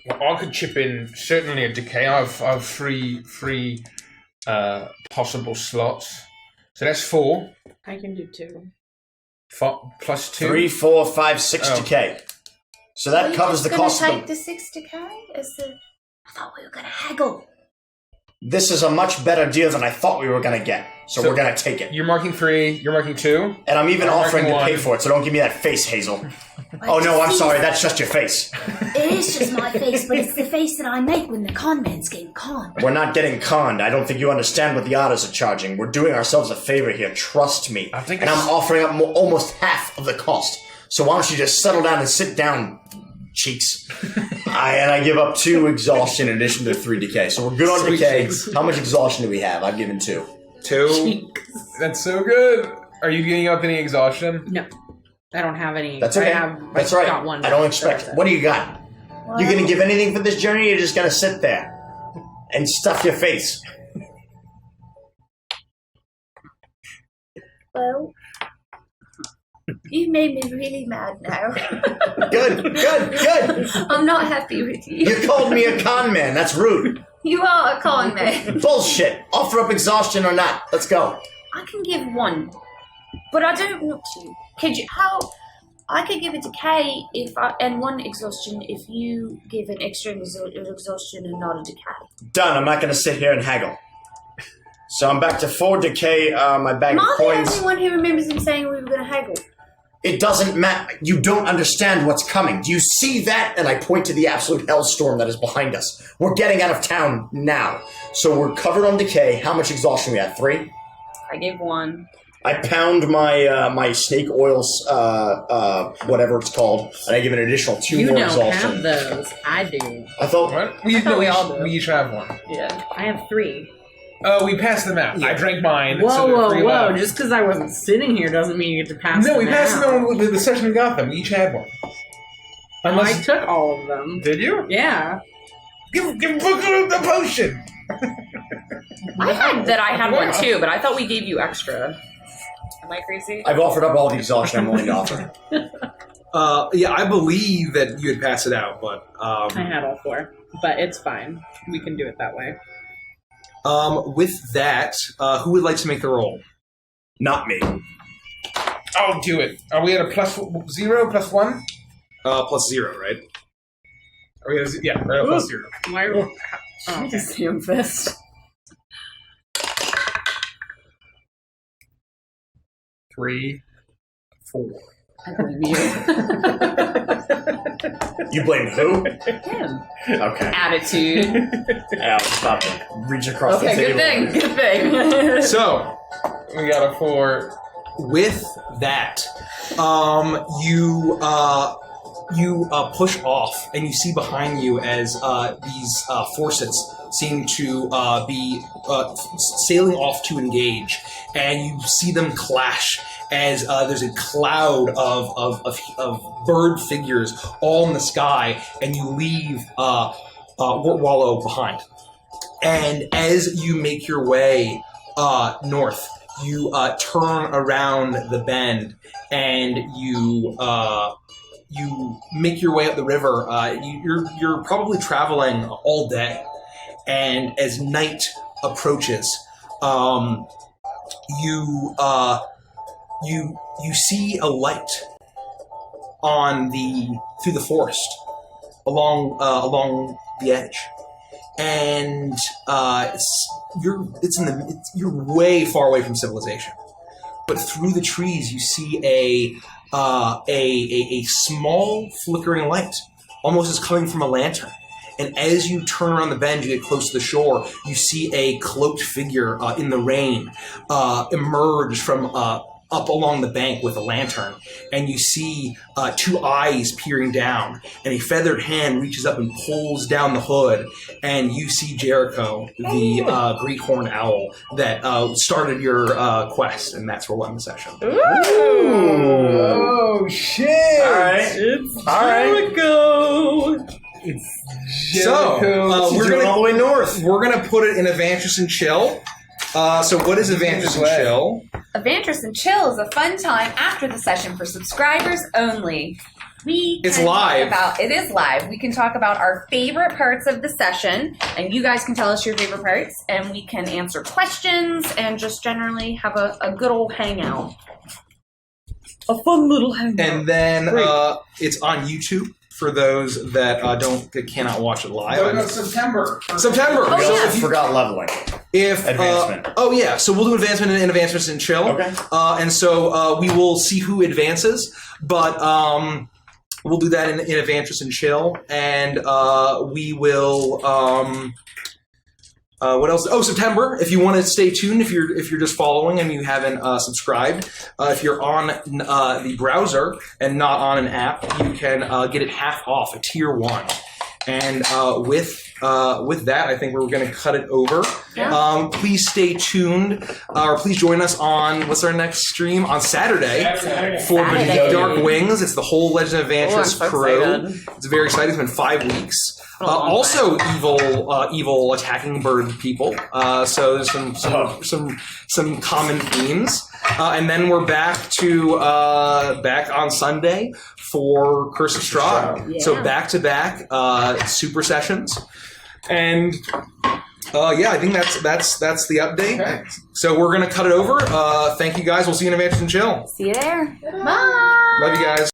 Well, I could chip in certainly a decay. I have three possible slots. So that's 4. I can do 2. Plus 2. 3, 4, 5, 6 decay. So that covers the cost of take the 6 decay? I thought we were going to haggle. This is a much better deal than I thought we were going to get. So we're going to take it. You're marking 3, you're marking 2. And I'm even offering to pay for it, so don't give me that face, Hazel. Oh no, I'm sorry, that's just your face. It is just my face, but it's the face that I make when the con man's getting conned. We're not getting conned. I don't think you understand what the otters are charging. We're doing ourselves a favor here, trust me. And I'm offering up almost half of the cost. So why don't you just settle down and sit down, cheeks. I give up 2 exhaustion in addition to 3 decay. So we're good on decay. How much exhaustion do we have? I've given 2. 2. That's so good. Are you getting up any exhaustion? No, I don't have any. That's okay. That's right. Got one. I don't expect it. What do you got? You gonna give anything for this journey, or you're just gonna sit there and stuff your face? Well, you've made me really mad now. Good. I'm not happy with you. You called me a con man. That's rude. You are a con man. Bullshit. Offer up exhaustion or not. Let's go. I can give one, but I don't want to. Could you? How? I could give a decay and one exhaustion if you give an extra exhaustion and not a decay. Done. I'm not gonna sit here and haggle. So I'm back to 4 decay. My bag of Am I the coins. only one who remembers him saying we were going to haggle? It doesn't matter. You don't understand what's coming. Do you see that? And I point to the absolute hellstorm that is behind us. We're getting out of town now. So we're covered on decay. How much exhaustion we had? 3? I gave 1. I pound my snake oils, whatever it's called, and I give an additional 2 You more don't exhaustion. have those. I do. I thought... What? we all do. We each have one. Yeah. I have 3. Oh, we passed them out. I drank mine. Whoa, so they're 3 whoa! left. Just because I wasn't sitting here doesn't mean you get to pass them No, we passed out. them out with the session we got them. We each had one. I took all of them. Did you? Yeah. Give Booker the potion! I had one too, but I thought we gave you extra. Am I crazy? I've offered up all the exhaustion I'm willing to offer. Yeah, I believe that you had passed it out, but I had all 4, but it's fine. We can do it that way. with that, who would like to make the roll? Not me. I'll do it. Are we at a plus 0, plus 1? Plus 0, right? Are we at we're at a plus 0. Why? Oh, okay. Sam fist. 3, 4. I believe you. You blame who? Him. Okay. Attitude. Yeah, I was about to reach across the Okay, table. good thing. So, We got a 4. with that, you push off, and you see behind you as these forces seem to be sailing off to engage, and you see them clash as there's a cloud of bird figures all in the sky, and you leave Wartwallow behind. And as you make your way north, you turn around the bend, and you make your way up the river. You're probably traveling all day, and as night approaches, you see a light through the forest along the edge, and you're way far away from civilization, but through the trees you see a small flickering light, almost as coming from a lantern. And as you turn around the bend, you get close to the shore, you see a cloaked figure in the rain emerge from up along the bank with a lantern. And you see 2 eyes peering down, and a feathered hand reaches up and pulls down the hood, and you see Jericho, the great horned owl that started your quest, and that's where we'll end the session. Oh, shit! Alright. It's Jericho! It's So, Jericho. we're gonna all the way north. We're gonna put it in Evantress and Chill. So what is Evantress and Chill? Evantress and Chill is a fun time after the session for subscribers only. It's live. It is live. We can talk about our favorite parts of the session, and you guys can tell us your favorite parts, and we can answer questions and just generally have a good old hangout. A fun little hangout. And then it's on YouTube for those that cannot watch it live. What about September? September. We So also if you- forgot leveling. Advancement. So we'll do advancement and advancements and chill. Okay. And so we will see who advances, but we'll do that in advancements and chill, and we will. What else? Oh, September. If you want to stay tuned, if you're just following and you haven't subscribed, if you're on the browser and not on an app, you can get it half off at Tier 1. And with that, I think we're going to cut it over. Yeah. Please stay tuned, or please join us on what's our next stream on Saturday for Beneath Dark Wings. It's the whole Legend of Vantress crew. It's very exciting. It's been 5 weeks. Also, evil attacking bird people. So there's some common themes. And then we're back on Sunday for Curse of Strahd. Yeah. So back to back super sessions, and I think that's the update. Okay. So we're gonna cut it over. Thank you guys. We'll see you in Adventure and Chill. See you there. Bye. Love you guys.